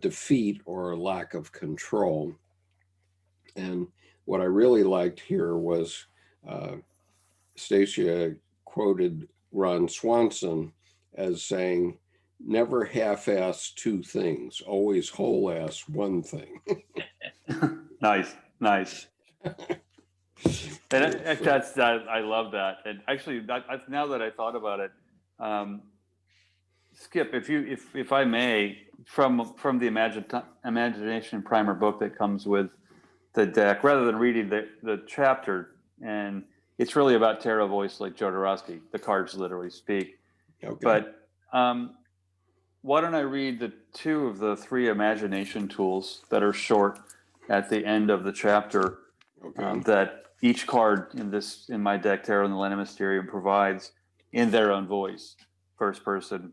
defeat or lack of control. And what I really liked here was Stacia quoted Ron Swanson as saying, never half-ass two things, always whole-ass one thing. Nice. And I love that. And actually, now that I thought about it, Skip, if I may, from the imagination primer book that comes with the deck, rather than reading the chapter, and it's really about tarot voice like Jodorowsky. The cards literally speak. Okay. But why don't I read the 2 of the 3 imagination tools that are short at the end of the chapter, Okay. that each card in my deck, Tarot and the Land of Mysterium, provides in their own voice, first person.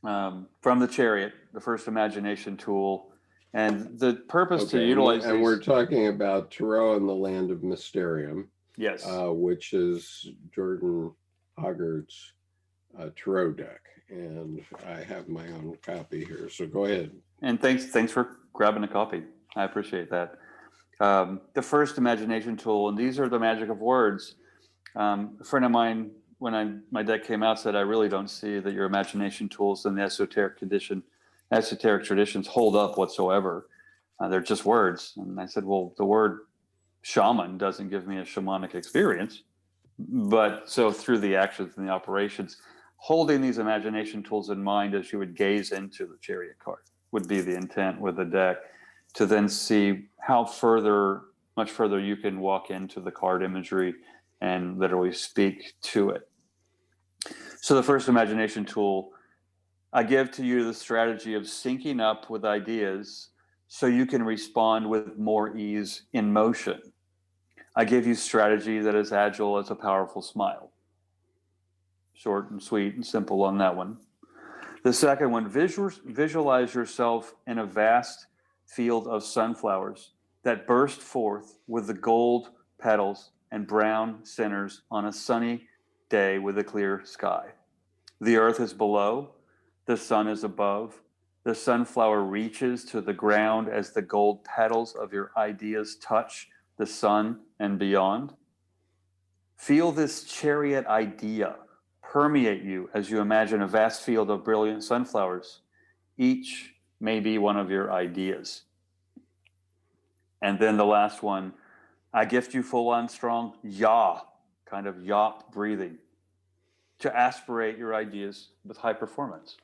From the Chariot, the first imagination tool, and the purpose to utilize and we're talking about Tarot and the Land of Mysterium. Yes. Which is Jordan Hoggard's tarot deck, and I have my own copy here. So go ahead. And thanks for grabbing a copy. I appreciate that. The first imagination tool, and these are the magic of words. A friend of mine, when my deck came out, said, I really don't see that your imagination tools and the esoteric traditions hold up whatsoever. They're just words. And I said, well, the word shaman doesn't give me a shamanic experience. But so through the actions and the operations, holding these imagination tools in mind as you would gaze into the Chariot card would be the intent with the deck, to then see how much further you can walk into the card imagery and literally speak to it. So the first imagination tool, I give to you the strategy of syncing up with ideas so you can respond with more ease in motion. I give you strategy that is agile as a powerful smile. Short and sweet and simple on that one. The second one, visualize yourself in a vast field of sunflowers that burst forth with the gold petals and brown centers on a sunny day with a clear sky. The earth is below, the sun is above. The sunflower reaches to the ground as the gold petals of your ideas touch the sun and beyond. Feel this chariot idea permeate you as you imagine a vast field of brilliant sunflowers. Each may be one of your ideas. And then the last one, I gift you full on strong yaw, kind of yawp breathing, to aspirate your ideas with high performance.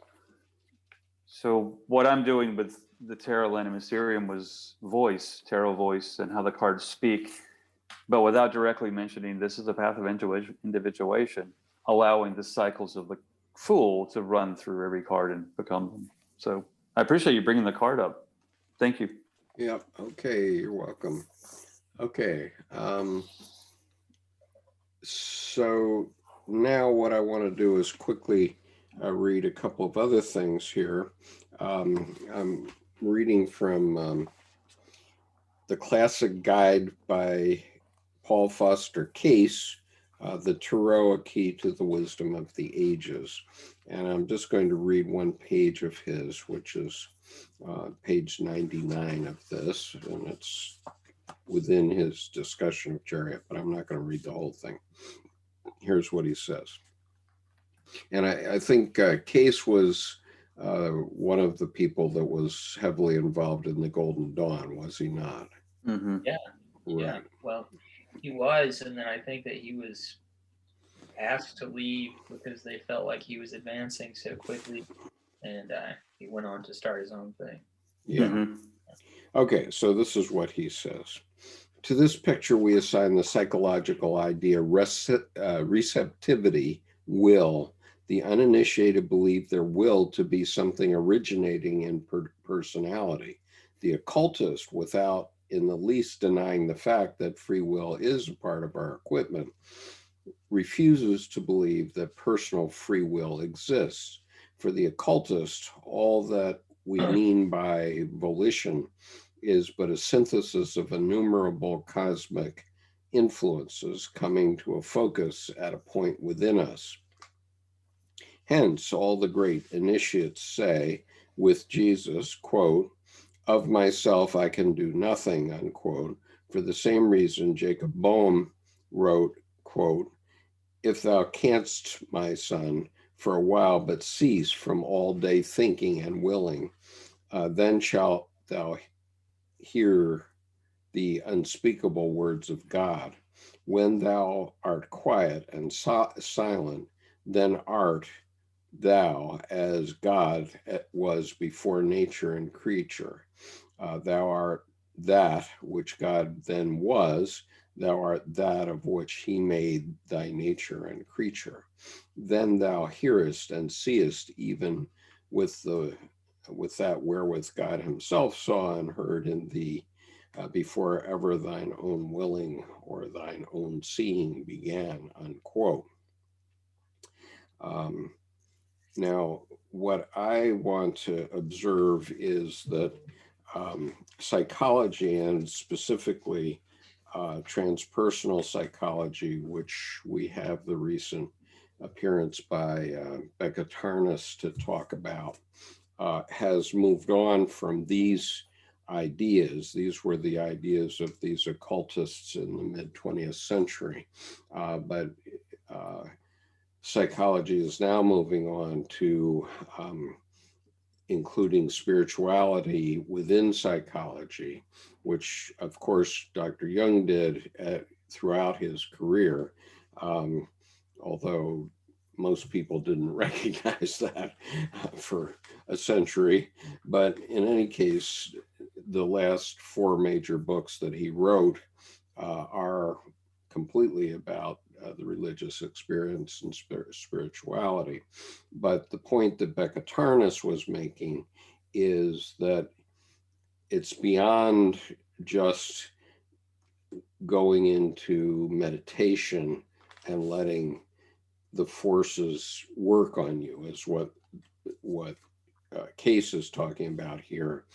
So what I'm doing with the Tarot Land of Mysterium was voice, tarot voice, and how the cards speak, but without directly mentioning this is a path of individuation, allowing the cycles of the Fool to run through every card and become them. So I appreciate you bringing the card up. Thank you. Yeah. Okay. You're welcome. Okay. So now what I want to do is quickly read a couple of other things here. I'm reading from the classic guide by Paul Foster Case, The Tarot, A Key to the Wisdom of the Ages. And I'm just going to read one page of his, which is page 99 of this, and it's within his discussion of Chariot, but I'm not going to read the whole thing. Here's what he says. And I think Case was one of the people that was heavily involved in the Golden Dawn, was he not? Mm-hmm. Yeah. Right. Yeah. Well, he was, and then I think that he was asked to leave because they felt like he was advancing so quickly, and he went on to start his own thing. Yeah. Mm-hmm. Okay, so this is what he says. To this picture, we assign the psychological idea receptivity, will. The uninitiated believe their will to be something originating in personality. The occultist, without in the least denying the fact that free will is a part of our equipment, refuses to believe that personal free will exists. For the occultist, all that we mean by volition is but a synthesis of innumerable cosmic influences coming to a focus at a point within us. Hence, all the great initiates say with Jesus, quote, "Of myself I can do nothing," unquote. For the same reason, Jacob Boehm wrote, quote, "If thou canst, my son, for a while but cease from all day thinking and willing, then shalt thou hear the unspeakable words of God. When thou art quiet and silent, then art thou as God was before nature and creature. Thou art that which God then was, thou art that of which he made thy nature and creature. Then thou hearest and seest even with that wherewith God himself saw and heard in thee, before ever thine own willing or thine own seeing began," unquote. Now, what I want to observe is that psychology, and specifically transpersonal psychology, which we have the recent appearance by Becca Tarnas to talk about, has moved on from these ideas. These were the ideas of these occultists in the mid-20th century. But psychology is now moving on to including spirituality within psychology, which of course Dr. Jung did throughout his career, although most people didn't recognize that for a century. But in any case, the last 4 major books that he wrote are completely about the religious experience and spirituality. But the point that Becca Tarnas was making is that it's beyond just going into meditation and letting the forces work on you, is what Case is talking about here,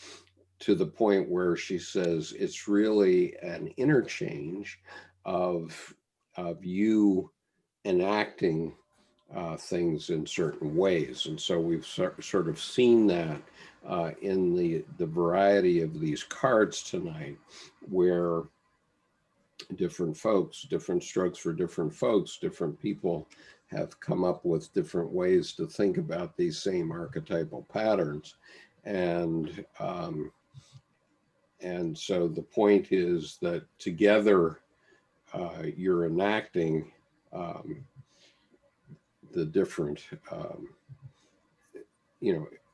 to the point where she says it's really an interchange of you enacting things in certain ways. And so we've sort of seen that in the variety of these cards tonight, where different folks, different strokes for different folks, different people have come up with different ways to think about these same archetypal patterns. And so the point is that together you're enacting the different,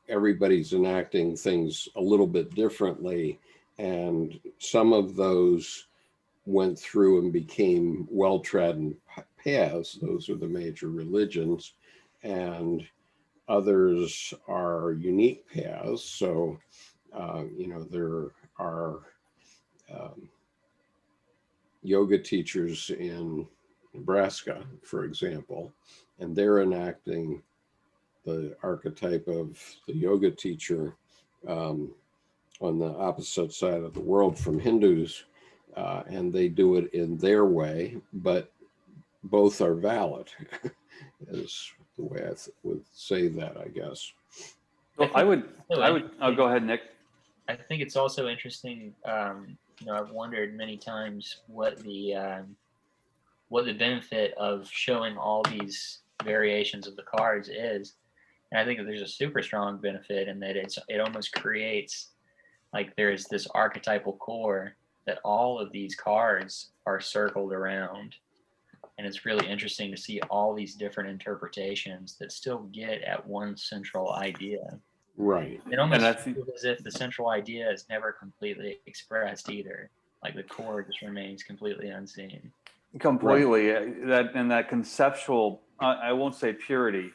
everybody's enacting things a little bit differently. And some of those went through and became well-trodden paths. Those are the major religions. And others are unique paths. So, there are yoga teachers in Nebraska, for example, and they're enacting the archetype of the yoga teacher on the opposite side of the world from Hindus, and they do it in their way, but both are valid, is the way I would say that, I guess. Well, I'll go ahead, Nick. I think it's also interesting. I've wondered many times what the benefit of showing all these variations of the cards is, and I think that there's a super strong benefit in that it almost creates like there's this archetypal core that all of these cards are circled around, and it's really interesting to see all these different interpretations that still get at one central idea. Right. It almost feels as if the central idea is never completely expressed either. Like the core just remains completely unseen. Completely. Right. That conceptual, I won't say purity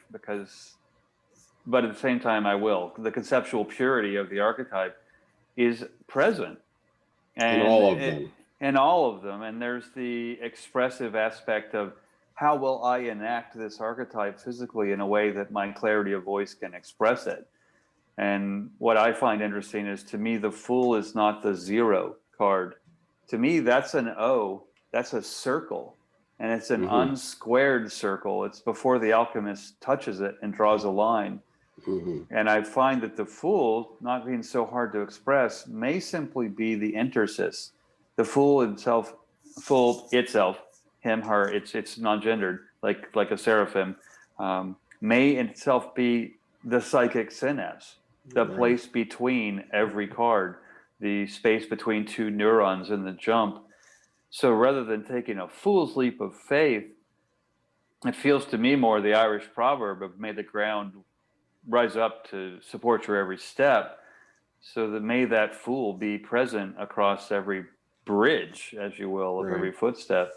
but at the same time I will. The conceptual purity of the archetype is present. And in all of them. In all of them. And there's the expressive aspect of how will I enact this archetype physically in a way that my clarity of voice can express it. And what I find interesting is, to me, the Fool is not the 0 card. To me, that's an O. That's a circle. And it's an unsquared circle. It's before the alchemist touches it and draws a line. Mhm. And I find that the Fool, not being so hard to express, may simply be the intersis. The Fool itself, Fool itself, him, her, it's non-gendered, like a seraphim, may itself be the psychic synapse, the Right. place between every card, the space between two neurons in the jump. So rather than taking a fool's leap of faith, it feels to me more the Irish proverb of may the ground rise up to support your every step. So that may that fool be present across every bridge, as you will, of Right. every footstep.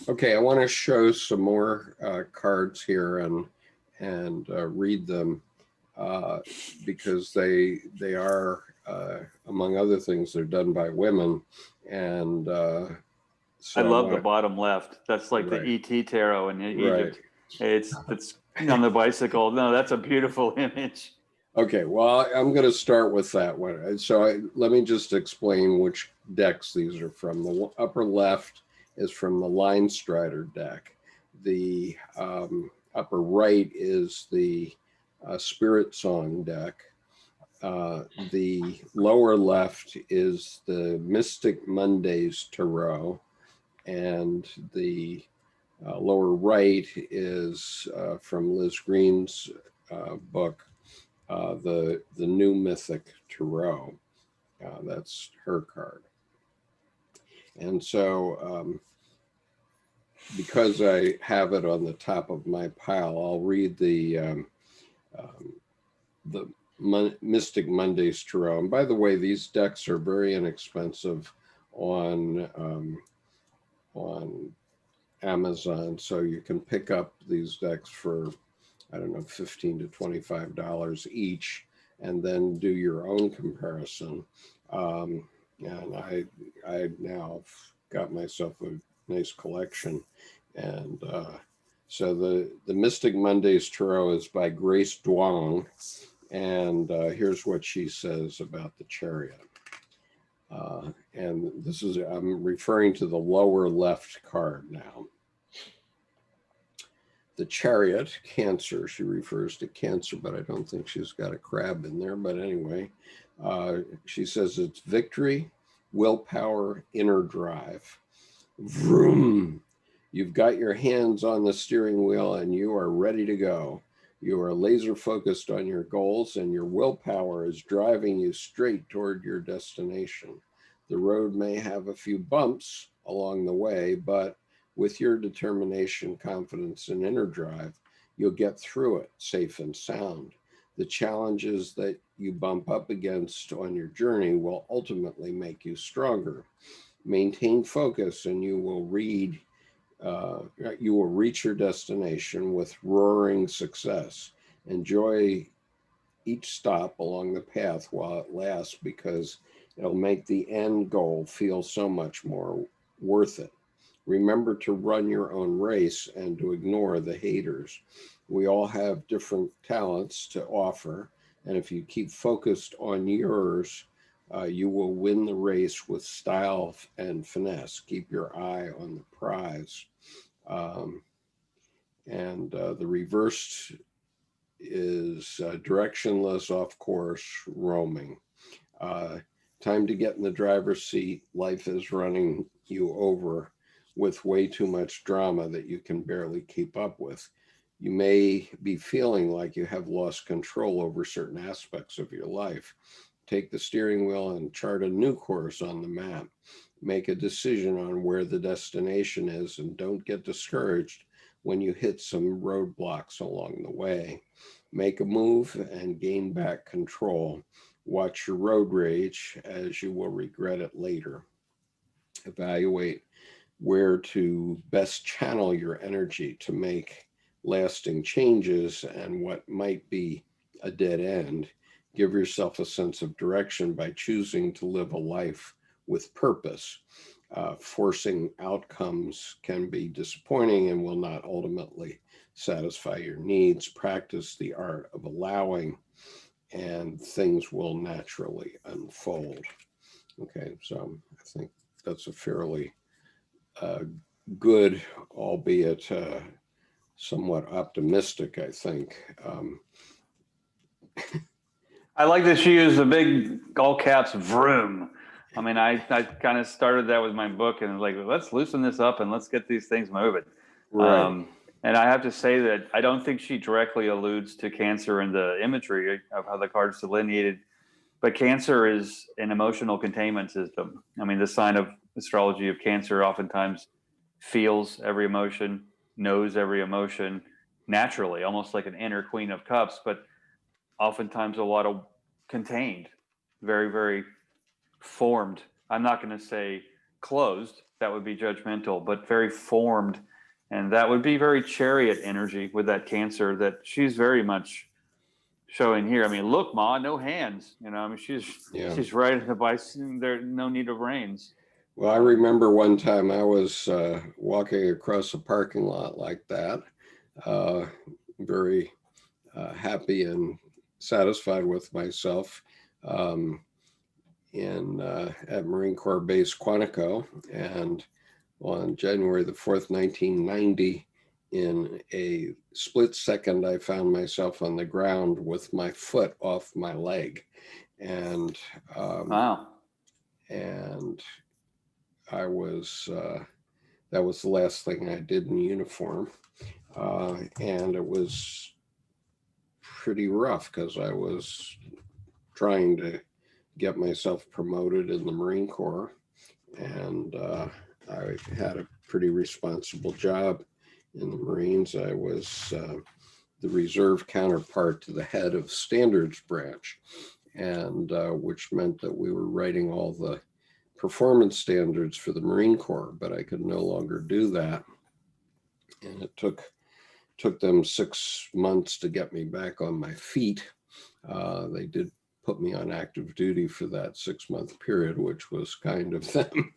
Okay, I want to show some more cards here and read them because they are, among other things, they're done by women, and I so love the want bottom left. That's like right, the ET tarot in right. Egypt. It's on the bicycle. No, that's a beautiful image. Okay, well, I'm going to start with that one. So let me just explain which decks these are from. The upper left is from the Line Strider deck. The upper right is the Spirit Song deck. The lower left is the Mystic Mondays Tarot. And the lower right is from Liz Green's book, the New Mythic Tarot. That's her card. And so because I have it on the top of my pile, I'll read the Mystic Mondays Tarot. And by the way, these decks are very inexpensive on Amazon, so you can pick up these decks for, I don't know, $15 to $25 each, and then do your own comparison. And I now got myself a nice collection, and so the Mystic Mondays Tarot is by Grace Duong, and here's what she says about the Chariot. And this is, I'm referring to the lower left card now. The Chariot, Cancer, she refers to Cancer, but I don't think she's got a crab in there. But anyway, she says it's victory, willpower, inner drive. Vroom! You've got your hands on the steering wheel and you are ready to go. You are laser focused on your goals and your willpower is driving you straight toward your destination. The road may have a few bumps along the way, but with your determination, confidence, and inner drive, you'll get through it safe and sound. The challenges that you bump up against on your journey will ultimately make you stronger. Maintain focus and you will reach your destination with roaring success. Enjoy each stop along the path while it lasts because it'll make the end goal feel so much more worth it. Remember to run your own race and to ignore the haters. We all have different talents to offer, and if you keep focused on yours, you will win the race with style and finesse. Keep your eye on the prize. The reversed is directionless, off course, roaming. Time to get in the driver's seat. Life is running you over with way too much drama that you can barely keep up with. You may be feeling like you have lost control over certain aspects of your life. Take the steering wheel and chart a new course on the map. Make a decision on where the destination is and don't get discouraged when you hit some roadblocks along the way. Make a move and gain back control. Watch your road rage as you will regret it later. Evaluate where to best channel your energy to make lasting changes and what might be a dead end. Give yourself a sense of direction by choosing to live a life with purpose. Forcing outcomes can be disappointing and will not ultimately satisfy your needs. Practice the art of allowing, and things will naturally unfold. Okay, so I think that's a fairly good, albeit somewhat optimistic, I think, I like that she used the big all caps vroom. I mean, I kind of started that with my book and like, let's loosen this up and let's get these things moving. Right. And I have to say that I don't think she directly alludes to Cancer in the imagery of how the card's delineated, but Cancer is an emotional containment system. I mean, the sign of astrology of Cancer oftentimes feels every emotion, knows every emotion naturally, almost like an inner Queen of Cups, but oftentimes a lot of contained, very, very formed. I'm not going to say closed, that would be judgmental, but very formed. And that would be very Chariot energy with that Cancer that she's very much showing here. I mean, look, Ma, no hands. You know, I mean, she's riding the bicycle. There's no need of reins. Well, I remember one time I was walking across a parking lot like that, very happy and satisfied with myself at Marine Corps Base Quantico. And on January the 4th, 1990, in a split second, I found myself on the ground with my foot off my leg. And Wow. And I was, that was the last thing I did in uniform. And it was pretty rough because I was trying to get myself promoted in the Marine Corps. And I had a pretty responsible job in the Marines. I was the reserve counterpart to the head of Standards Branch, and which meant that we were writing all the performance standards for the Marine Corps, but I could no longer do that. And it took them 6 months to get me back on my feet. They did put me on active duty for that 6-month period, which was kind of them.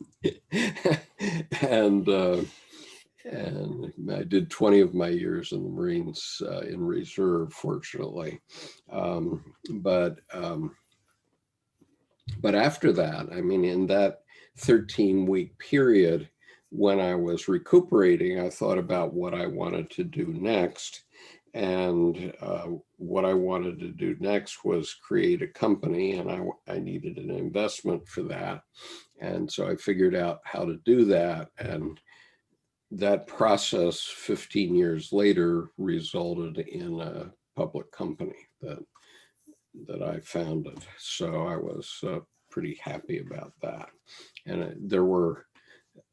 And I did 20 of my years in the Marines in reserve, fortunately. But after that, I mean, in that 13-week period, when I was recuperating, I thought about what I wanted to do next. And what I wanted to do next was create a company, and I needed an investment for that. And so I figured out how to do that. And that process 15 years later resulted in a public company that I founded. So I was pretty happy about that. And there were,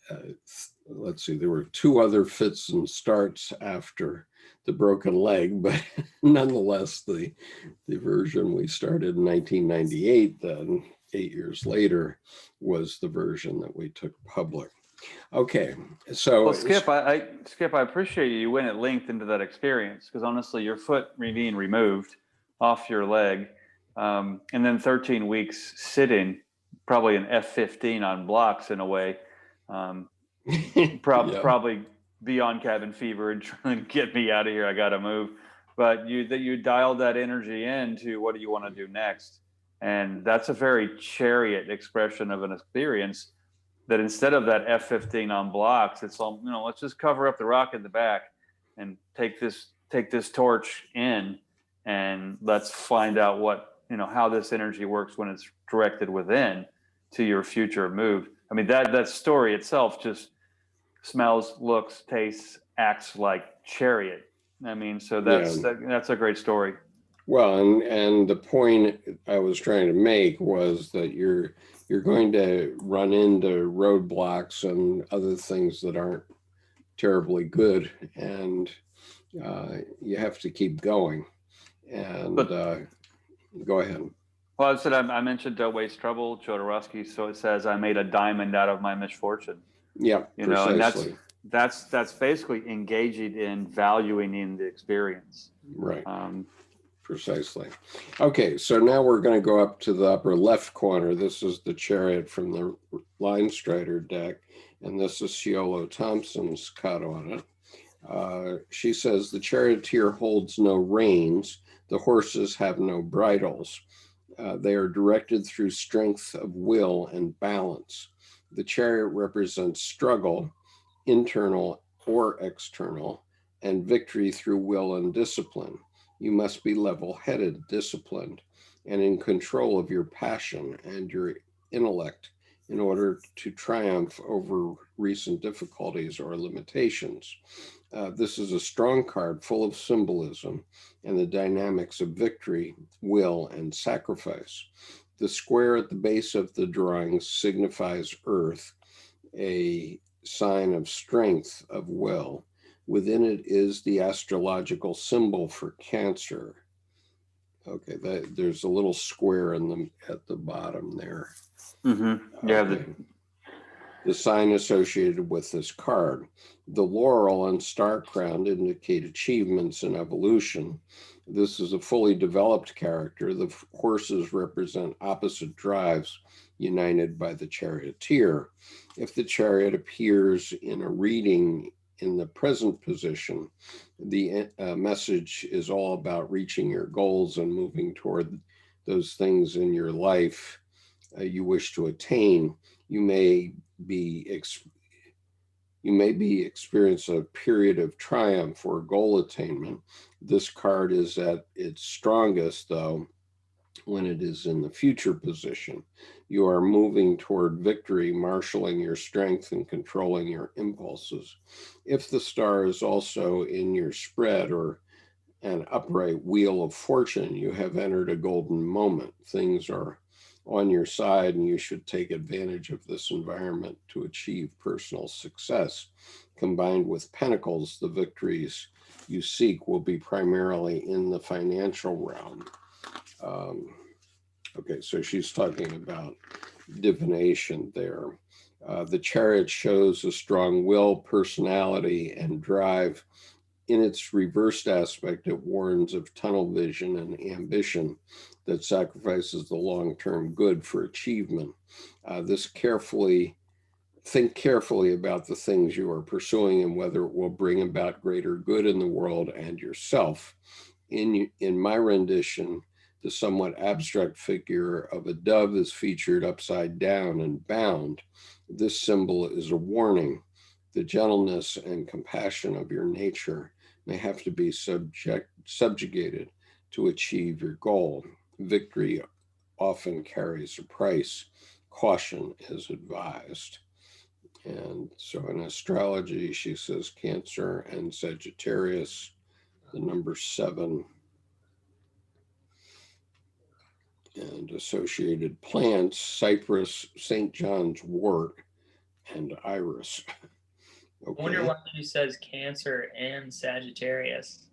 there were 2 other fits and starts after the broken leg, but nonetheless, the version we started in 1998, then 8 years later, was the version that we took public. Okay, so well, Skip, I appreciate you went at length into that experience, because honestly, your foot being removed off your leg, and then 13 weeks sitting, probably an F-15 on blocks in a way, probably beyond cabin fever and trying to get me out of here. I got to move. But you dialed that energy into what do you want to do next, and that's a very Chariot expression of an experience. That instead of that F-15 on blocks, it's all, let's just cover up the rock in the back and take this torch in, and let's find out what, how this energy works when it's directed within to your future move. I mean, that story itself just smells, looks, tastes, acts like Chariot. I mean, so that's a great story. Well, and the point I was trying to make was that you're going to run into roadblocks and other things that aren't terribly good, and you have to keep going. And go ahead. Well, I mentioned Waste Trouble, Jodorowsky. So it says, "I made a diamond out of my misfortune." Yeah, precisely. And that's basically engaging in valuing in the experience. Right. Precisely. Okay, so now we're going to go up to the upper left corner. This is the Chariot from the Rider deck, and this is Ciolo Thompson's cut on it. She says, the charioteer holds no reins, the horses have no bridles. They are directed through strength of will and balance. The chariot represents struggle, internal or external, and victory through will and discipline. You must be level-headed, disciplined, and in control of your passion and your intellect in order to triumph over recent difficulties or limitations. This is a strong card full of symbolism and the dynamics of victory, will, and sacrifice. The square at the base of the drawing signifies Earth, a sign of strength of will. Within it is the astrological symbol for Cancer. Okay, there's a little square at the bottom there. Mm-hmm. Yeah. Okay. The sign associated with this card. The laurel and star crown indicate achievements in evolution. This is a fully developed character. The horses represent opposite drives united by the charioteer. If the chariot appears in a reading in the present position, the message is all about reaching your goals and moving toward those things in your life you wish to attain. You may be experiencing a period of triumph or goal attainment. This card is at its strongest, though, when it is in the future position. You are moving toward victory, marshaling your strength and controlling your impulses. If the star is also in your spread or an upright wheel of fortune, you have entered a golden moment. Things are on your side, and you should take advantage of this environment to achieve personal success. Combined with pentacles, the victories you seek will be primarily in the financial realm. Okay, so she's talking about divination there. The chariot shows a strong will, personality, and drive. In its reversed aspect, it warns of tunnel vision and ambition that sacrifices the long-term good for achievement. Think carefully about the things you are pursuing and whether it will bring about greater good in the world and yourself. In my rendition, the somewhat abstract figure of a dove is featured upside down and bound. This symbol is a warning. The gentleness and compassion of your nature may have to be subjugated to achieve your goal. Victory often carries a price. Caution is advised. And so in astrology, she says Cancer and Sagittarius, the number 7, and associated plants, cypress, St. John's wort, and iris. I wonder Okay. why she says Cancer and Sagittarius.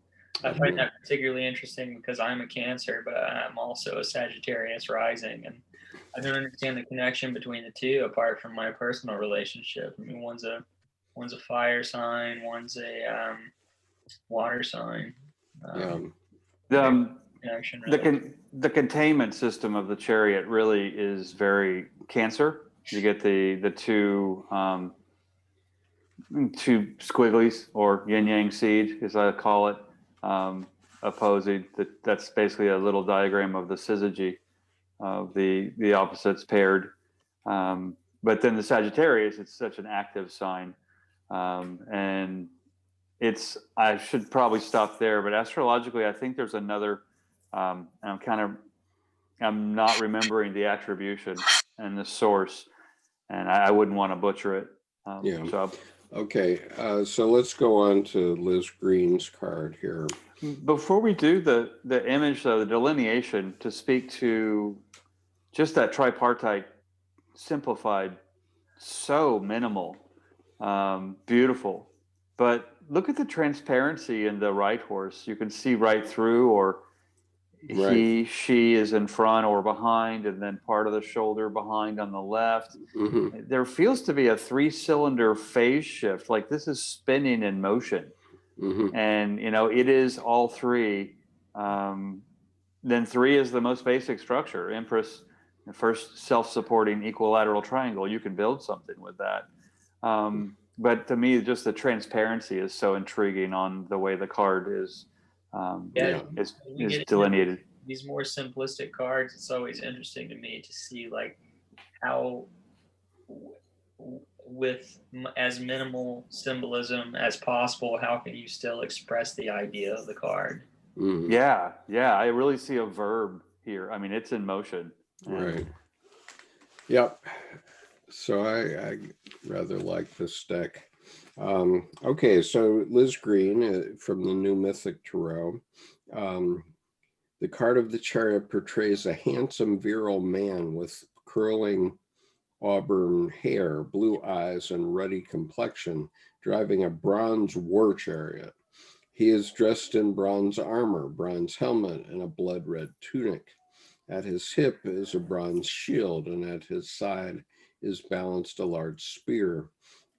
I find that particularly interesting because I'm a Cancer, but I'm also a Sagittarius rising, and I don't understand the connection between the two apart from my personal relationship. I mean, one's a fire sign, one's a water sign. Connection, really. The containment system of the chariot really is very Cancer. You get the two squigglies, or yin yang seed, as I call it, opposing. That's basically a little diagram of the syzygy of the opposites paired. But then the Sagittarius, it's such an active sign, and I should probably stop there. But astrologically, I think there's another. And I'm not remembering the attribution and the source, and I wouldn't want to butcher it. So Okay, so let's go on to Liz Green's card here. before we do the image, the delineation, to speak to just that tripartite, simplified, so minimal, beautiful. But look at the transparency in the right horse. You can see right through, or she is in front or behind, and then part of the shoulder behind on the left. Mm-hmm. There feels to be a 3-cylinder phase shift, like this is spinning in motion. Mm-hmm. And it is all 3. Then 3 is the most basic structure. Empress, the first self-supporting equilateral triangle. You can build something with that. But to me, just the transparency is so intriguing on the way the card is delineated. These more simplistic cards, it's always interesting to me to see like how with as minimal symbolism as possible, how can you still express the idea of the card? Mhm. Yeah, yeah. I really see a verb here. I mean, it's in motion. And Right. Yep. So I rather like this deck. Okay, so Liz Green from the New Mythic Tarot. Um, the card of the Chariot portrays a handsome, virile man with curling auburn hair, blue eyes, and ruddy complexion, driving a bronze war chariot. He is dressed in bronze armor, bronze helmet, and a blood red tunic. At his hip is a bronze shield, and at his side is balanced a large spear.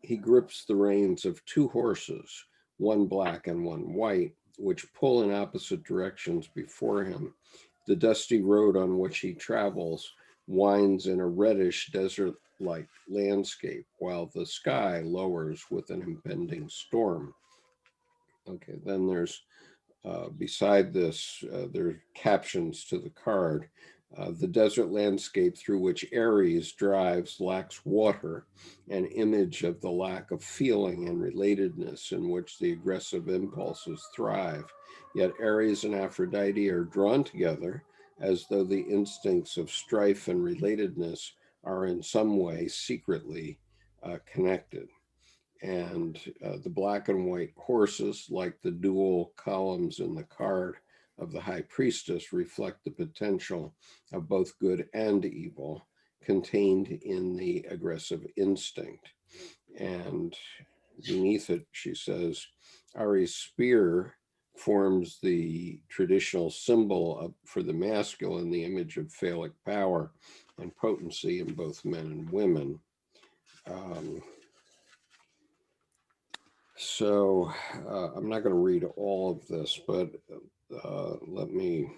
He grips the reins of two horses, one black and one white, which pull in opposite directions before him. The dusty road on which he travels winds in a reddish desert-like landscape, while the sky lowers with an impending storm. Okay, then there's beside this, there are captions to the card. The desert landscape through which Aries drives lacks water, an image of the lack of feeling and relatedness in which the aggressive impulses thrive. Yet Aries and Aphrodite are drawn together as though the instincts of strife and relatedness are in some way secretly connected. And the black and white horses, like the dual columns in the card of the high priestess, reflect the potential of both good and evil contained in the aggressive instinct. And beneath it, she says, Ari's spear forms the traditional symbol for the masculine, the image of phallic power and potency in both men and women. So I'm not going to read all of this, but let me.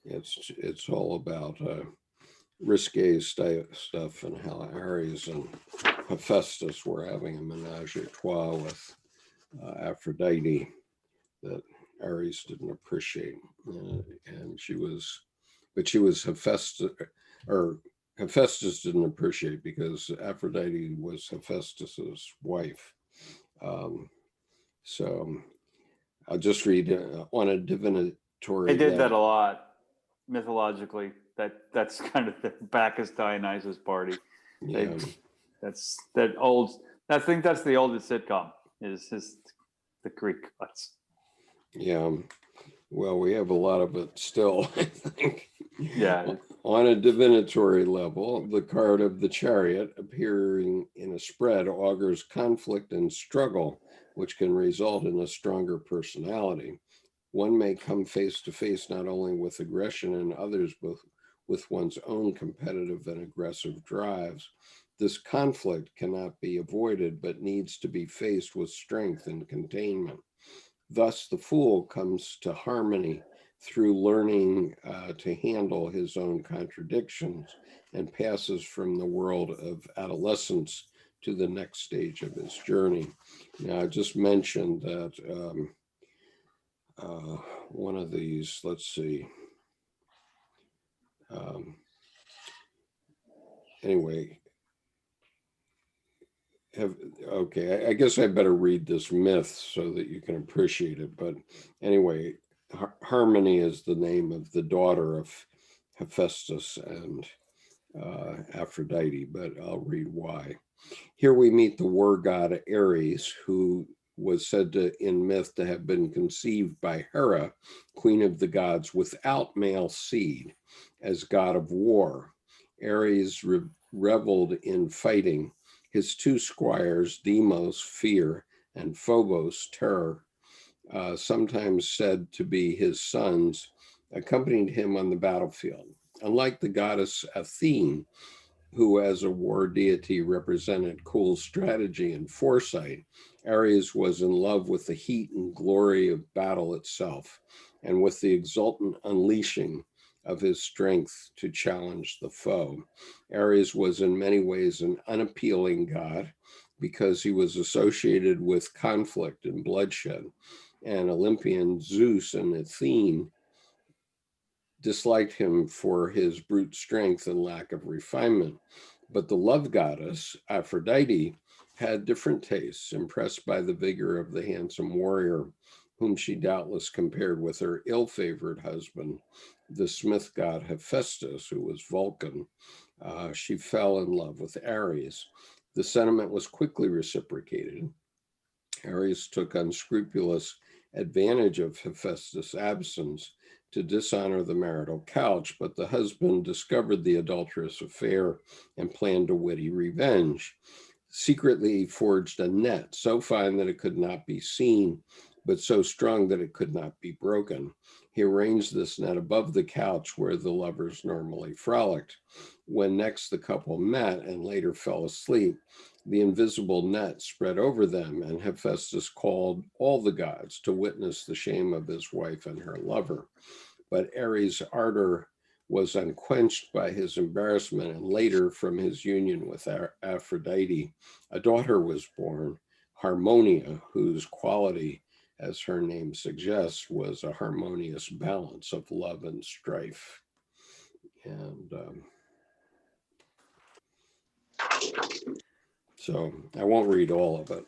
It's all about risque stuff and how Aries and Hephaestus were having a menage a trois with Aphrodite that Aries didn't appreciate, and she was Hephaestus, or Hephaestus didn't appreciate because Aphrodite was Hephaestus's wife. So I'll just read on a divinatory they did that a level. lot mythologically. That's kind of the Bacchus Dionysus party. Yeah, That's that old. I think that's the oldest sitcom. Is the Greek gods. yeah. Well, we have a lot of it still, I think. Yeah. On a divinatory level, the card of the Chariot appearing in a spread augurs conflict and struggle, which can result in a stronger personality. One may come face to face not only with aggression in others, but with one's own competitive and aggressive drives. This conflict cannot be avoided, but needs to be faced with strength and containment. Thus, the fool comes to harmony through learning to handle his own contradictions and passes from the world of adolescence to the next stage of his journey. Now, I just mentioned that one of these, let's see. Anyway, okay, I guess I better read this myth so that you can appreciate it. But anyway, Harmony is the name of the daughter of Hephaestus and Aphrodite, but I'll read why. Here we meet the war god Ares, who was said to, in myth, to have been conceived by Hera, queen of the gods, without male seed, as god of war. Ares reveled in fighting. His two squires, Deimos, fear, and Phobos, terror, sometimes said to be his sons, accompanied him on the battlefield. Unlike the goddess Athene, who as a war deity represented cool strategy and foresight, Ares was in love with the heat and glory of battle itself, and with the exultant unleashing of his strength to challenge the foe. Ares was in many ways an unappealing god because he was associated with conflict and bloodshed, and Olympian Zeus and Athene disliked him for his brute strength and lack of refinement. But the love goddess, Aphrodite, had different tastes, impressed by the vigor of the handsome warrior whom she doubtless compared with her ill-favored husband, the smith god Hephaestus, who was Vulcan. She fell in love with Ares. The sentiment was quickly reciprocated. Ares took unscrupulous advantage of Hephaestus' absence to dishonor the marital couch, but the husband discovered the adulterous affair and planned a witty revenge. Secretly, he forged a net so fine that it could not be seen, but so strong that it could not be broken. He arranged this net above the couch where the lovers normally frolicked. When next the couple met and later fell asleep, the invisible net spread over them, and Hephaestus called all the gods to witness the shame of his wife and her lover. But Ares' ardor was unquenched by his embarrassment, and later, from his union with Aphrodite, a daughter was born, Harmonia, whose quality, as her name suggests, was a harmonious balance of love and strife. And so I won't read all of it.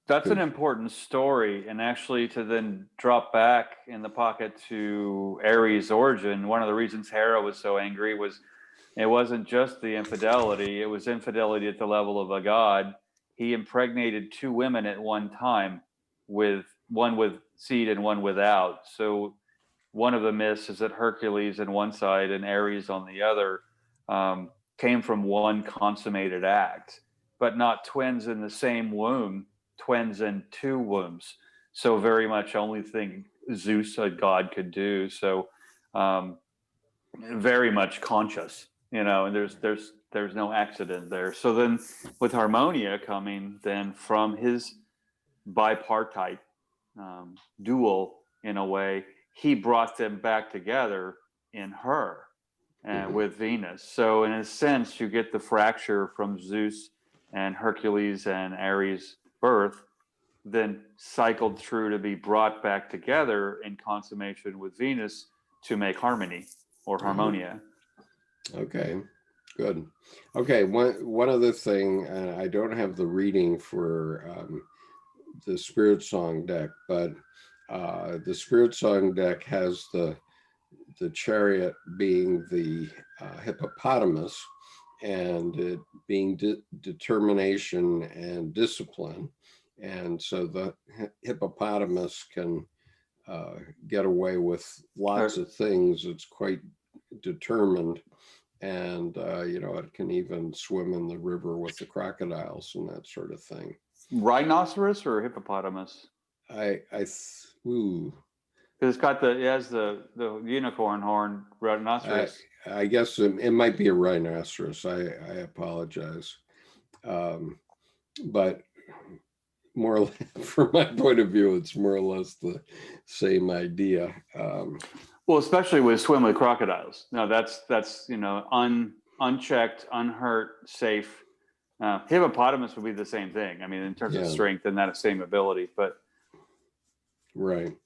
That's an important story, and actually to then drop back in the pocket to Ares' origin. One of the reasons Hera was so angry was it wasn't just the infidelity; it was infidelity at the level of a god. He impregnated two women at one time, with one with seed and one without. So one of the myths is that Hercules on one side and Ares on the other came from one consummated act, but not twins in the same womb, twins in two wombs. So very much only thing Zeus, a god, could do. So very much conscious, and there's no accident there. So then with Harmonia coming then from his bipartite dual, in a way, he brought them back together in her and with Venus. So in a sense, you get the fracture from Zeus and Hercules and Ares' birth, then cycled through to be brought back together in consummation with Venus to make harmony or Harmonia. Okay, good. Okay, one other thing, I don't have the reading for the Spirit Song deck, but the Spirit Song deck has the Chariot being the hippopotamus, and it being determination and discipline. And so the hippopotamus can get away with lots of things. It's quite determined, and it can even swim in the river with the crocodiles and that sort of thing. Rhinoceros or hippopotamus? Ooh. Because it has the unicorn horn, rhinoceros. I guess it might be a rhinoceros. I apologize. But more or less, from my point of view, it's more or less the same idea. Well, especially with swim with crocodiles. No, that's unchecked, unhurt, safe. Hippopotamus would be the same thing. I mean, in terms of strength and that same ability, but. Right.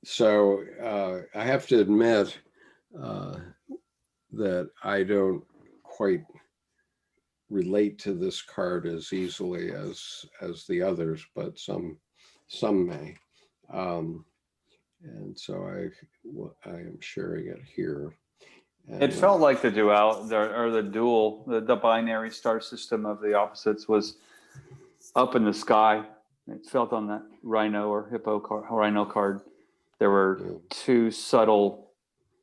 So I have to admit that I don't quite relate to this card as easily as the others, but some may. And so I am sharing it here. And it felt like the dual, the binary star system of the opposites was up in the sky. It felt on that rhino or rhino card. There were two subtle,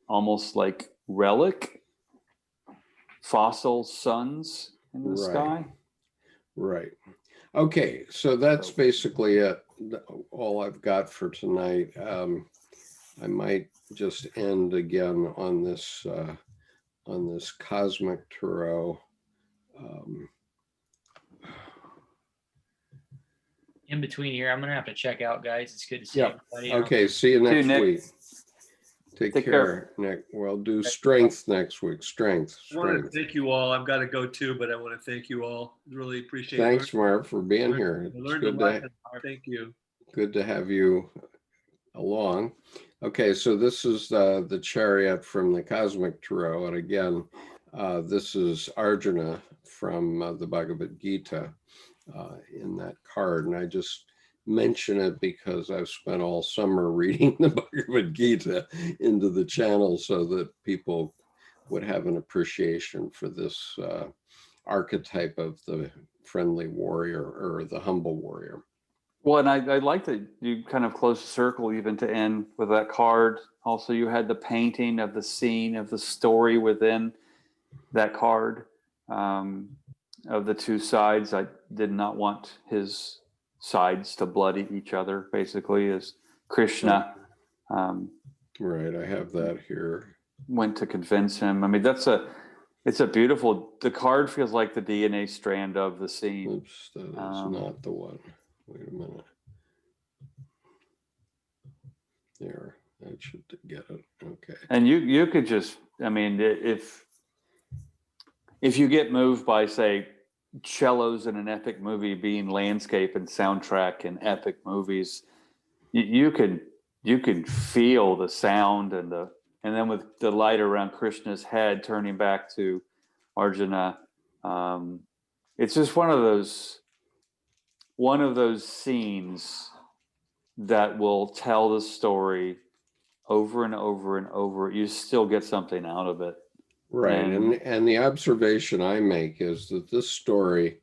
almost like relic fossil suns in the sky. Right. Okay, so that's basically it. All I've got for tonight. I might just end again on this cosmic tarot. In between here, I'm gonna have to check out, guys. It's good to see everybody. Okay, see you next week. Take care, care. Nick. We'll do strength next week. Strength. I want to thank you all. I've got to go too, but I want to thank you all. Really appreciate it. Thanks, Marv, for being here. I learned a lot. Thank you. Good to have you along. Okay, so this is the Chariot from the Cosmic Tarot. And again, this is Arjuna from the Bhagavad Gita in that card. And I just mention it because I've spent all summer reading the Bhagavad Gita into the channel so that people would have an appreciation for this archetype of the friendly warrior or the humble warrior. Well, and I like that you kind of closed the circle even to end with that card. Also, you had the painting of the scene of the story within that card of the two sides. I did not want his sides to bloody each other, basically, as Krishna Right, I have that here. went to convince him. I mean, it's a beautiful, the card feels like the DNA strand of the scene. Oops, that is not the one. Wait a minute. There, that should get it. Okay. And you could just, I mean, if you get moved by, say, cellos in an epic movie being landscape and soundtrack in epic movies, you could feel the sound and then with the light around Krishna's head turning back to Arjuna, it's just one of those scenes that will tell the story over and over and over. You still get something out of it. Right, and the observation I make is that this story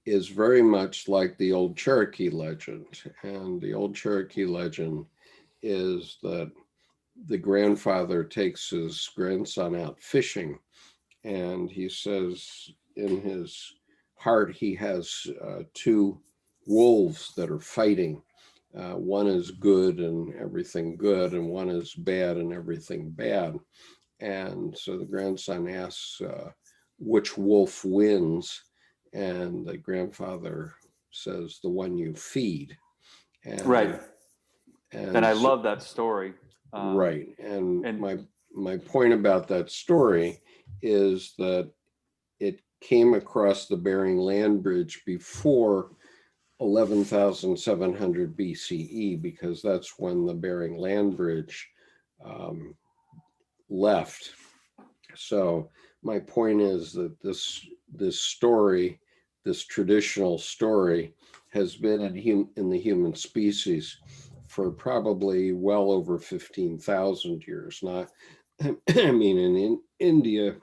is very much like the old Cherokee legend. And the old Cherokee legend is that the grandfather takes his grandson out fishing, and he says in his heart he has two wolves that are fighting. One is good and everything good, and one is bad and everything bad. And so the grandson asks which wolf wins, and the grandfather says the one you feed. And, right. And I so, love that story. Right. And my point about that story is that it came across the Bering Land Bridge before 11,700 BCE, because that's when the Bering Land Bridge left. So my point is that this story, this traditional story, has been in the human species for probably well over 15,000 years. Not, I mean, in India,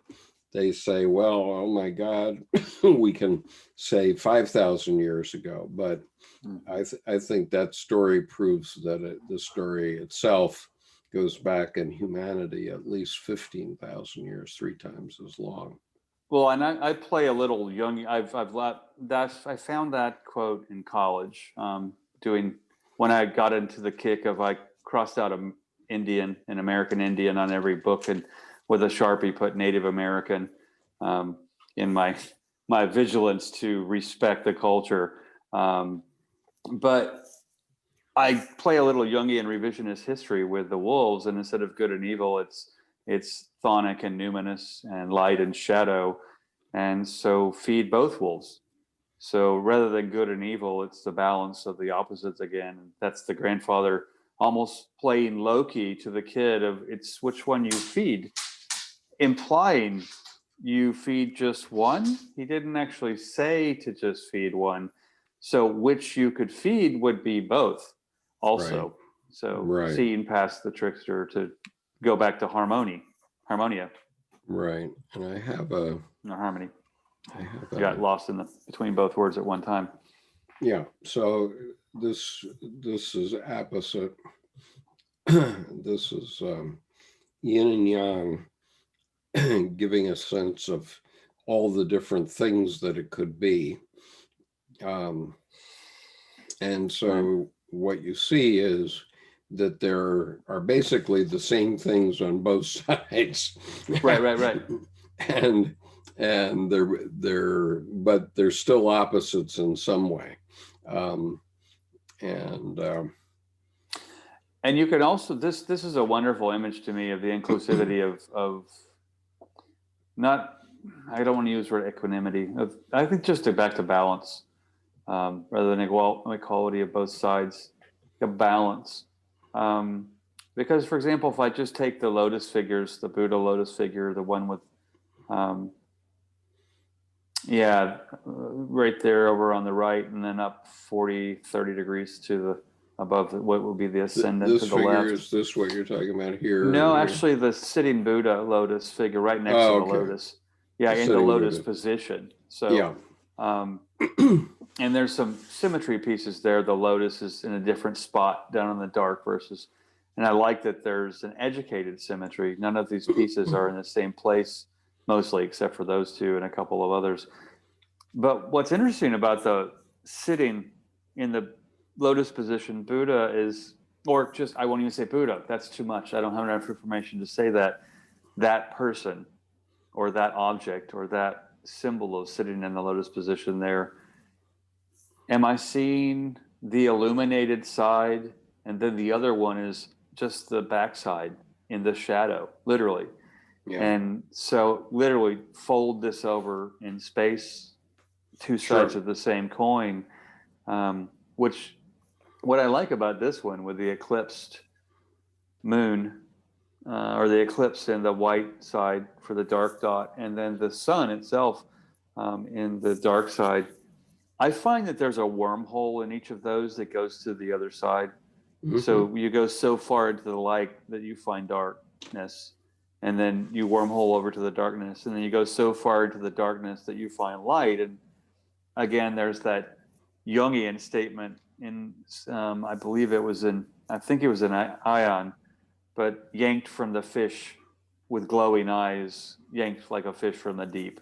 they say, well, oh my God, we can say 5,000 years ago. But I think that story proves that the story itself goes back in humanity at least 15,000 years, 3 times as long. Well, and I play a little Jung. I found that quote in college, when I got into the kick of, I crossed out an American Indian on every book, and with a Sharpie put Native American in my vigilance to respect the culture. But I play a little Jungian revisionist history with the wolves, and instead of good and evil, it's chthonic and numinous and light and shadow. And so feed both wolves. So rather than good and evil, it's the balance of the opposites again. And that's the grandfather almost playing Loki to the kid of, it's which one you feed, implying you feed just one. He didn't actually say to just feed one. So which you could feed would be both also. Right. So seeing past the trickster to go back to harmonia. Right. And I have harmony. I got lost between both words at one time. Yeah. So this is opposite. This is yin and yang, giving a sense of all the different things that it could be. And so what you see is that there are basically the same things on both sides. Right. And they're still opposites in some way. And you can also, this is a wonderful image to me of the inclusivity of not, I don't want to use the word equanimity, I think just back to balance, rather than equality of both sides, a balance. Because, for example, if I just take the lotus figures, the Buddha lotus figure, the one with Yeah, right there over on the right, and then up 40, 30 degrees to the above what would be the ascendant to This the figure, left. is this what you're talking about here No, and here? actually, the sitting Buddha lotus figure right next to Oh, the okay. lotus. Yeah, The in the sitting lotus Buddha. position. So, Yeah. and there's some symmetry pieces there. The lotus is in a different spot down in the dark versus, and I like that there's an educated symmetry. None of these pieces are in the same place, mostly, except for those two and a couple of others. But what's interesting about the sitting in the lotus position Buddha is, or just, I won't even say Buddha, that's too much. I don't have enough information to say that that person or that object or that symbol of sitting in the lotus position there. Am I seeing the illuminated side? And then the other one is just the backside in the shadow, literally. Yeah. And so literally fold this over in space, two sides of the same coin, which what I like about this one with the eclipsed moon or the eclipse in the white side for the dark dot, and then the sun itself in the dark side, I find that there's a wormhole in each of those that goes to the other side. Mm-hmm. So you go so far into the light that you find darkness, and then you wormhole over to the darkness, and then you go so far into the darkness that you find light. And again, there's that Jungian statement in, I believe it was in, I think it was in Ion, but yanked from the fish with glowing eyes, yanked like a fish from the deep.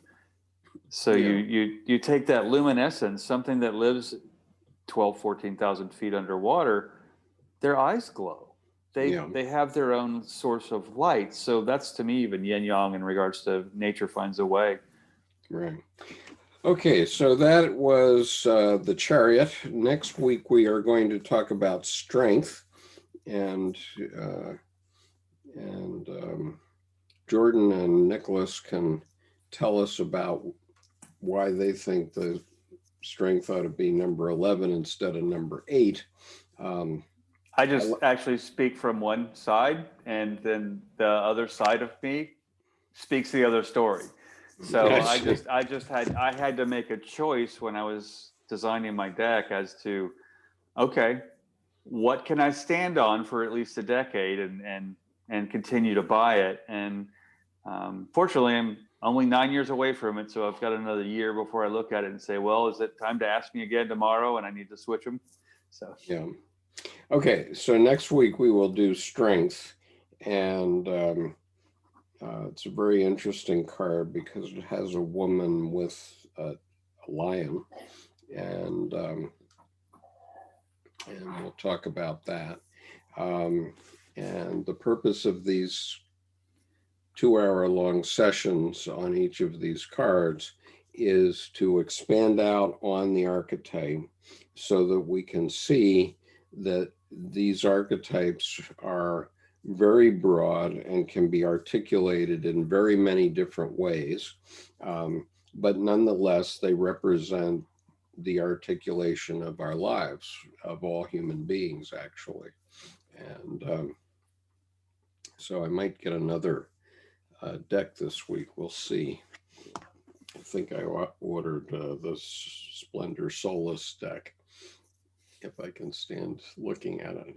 So you take that luminescence, something that lives 12, 14,000 feet underwater, their eyes glow. They have their own source of light. So that's, to me, even yin yang in regards to nature finds a way. Right. Okay, so that was the Chariot. Next week we are going to talk about strength, and Jordan and Nicholas can tell us about why they think the strength ought to be number 11 instead of number 8. I just actually speak from one side, and then the other side of me speaks the other story. So I had to make a choice when I was designing my deck as to, okay, what can I stand on for at least a decade and continue to buy it? And fortunately, I'm only 9 years away from it, so I've got another year before I look at it and say, well, is it time to ask me again tomorrow and I need to switch them? So yeah. Okay, so next week we will do strength, and it's a very interesting card because it has a woman with a lion, and we'll talk about that. And the purpose of these 2-hour-long sessions on each of these cards is to expand out on the archetype so that we can see that these archetypes are very broad and can be articulated in very many different ways. But nonetheless, they represent the articulation of our lives, of all human beings, actually. And so I might get another deck this week. We'll see. I think I ordered the Splendor Solus deck, if I can stand looking at it.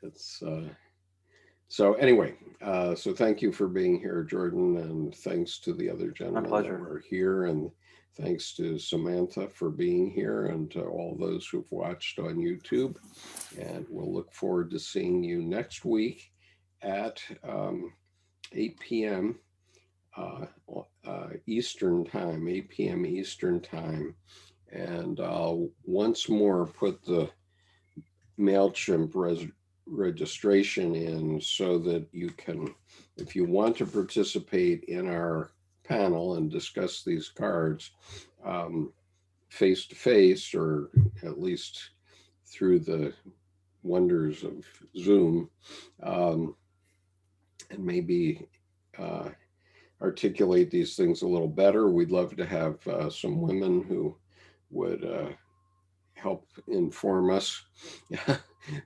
It's so anyway, so thank you for being here, Jordan, and thanks to the other gentlemen that were here, and thanks to Samantha for being here, and to all those who've watched on YouTube. And we'll look forward to seeing you next week at 8 p.m. Eastern time, 8 p.m. Eastern time. And I'll once more put the MailChimp registration in so that you can, if you want to participate in our panel and discuss these cards face to face, or at least through the wonders of Zoom, and maybe articulate these things a little better. We'd love to have some women who would help inform us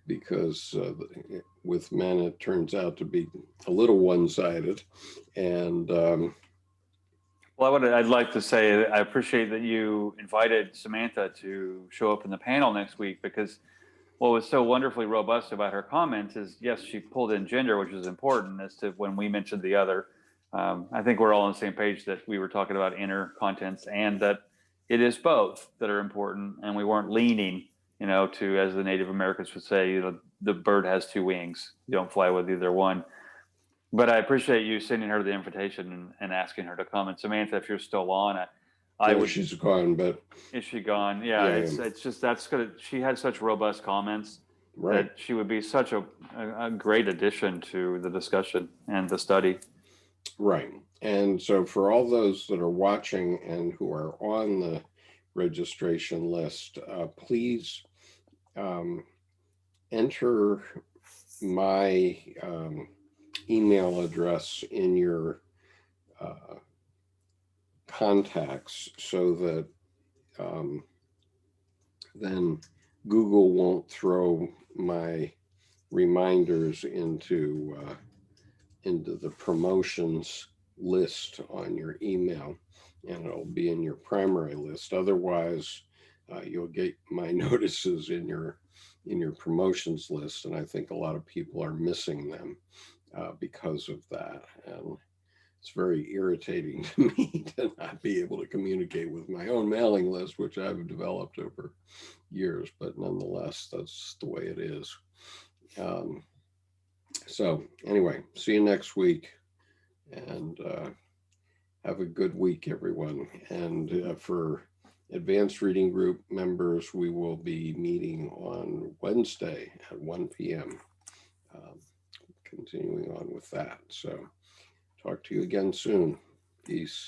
because with men it turns out to be a little one-sided, and Well, I'd like to say I appreciate that you invited Samantha to show up in the panel next week, because what was so wonderfully robust about her comments is, yes, she pulled in gender, which is important as to when we mentioned the other. I think we're all on the same page that we were talking about inner contents, and that it is both that are important. And we weren't leaning, to, as the Native Americans would say, the bird has two wings. You don't fly with either one. But I appreciate you sending her the invitation and asking her to come. And Samantha, if you're still on, I No, would. she's gone, but Is she gone? Yeah, Yeah, it's just that's good. She had such robust comments right. that she would be such a great addition to the discussion and the study. Right. And so for all those that are watching and who are on the registration list, please enter my email address in your contacts, so that then Google won't throw my reminders into the promotions list on your email, and it'll be in your primary list. Otherwise, you'll get my notices in your promotions list, and I think a lot of people are missing them because of that. And it's very irritating to me to not be able to communicate with my own mailing list, which I've developed over years, but nonetheless, that's the way it is. So anyway, see you next week, and have a good week, everyone. And for advanced reading group members, we will be meeting on Wednesday at 1 p.m. Continuing on with that. So talk to you again soon. Peace.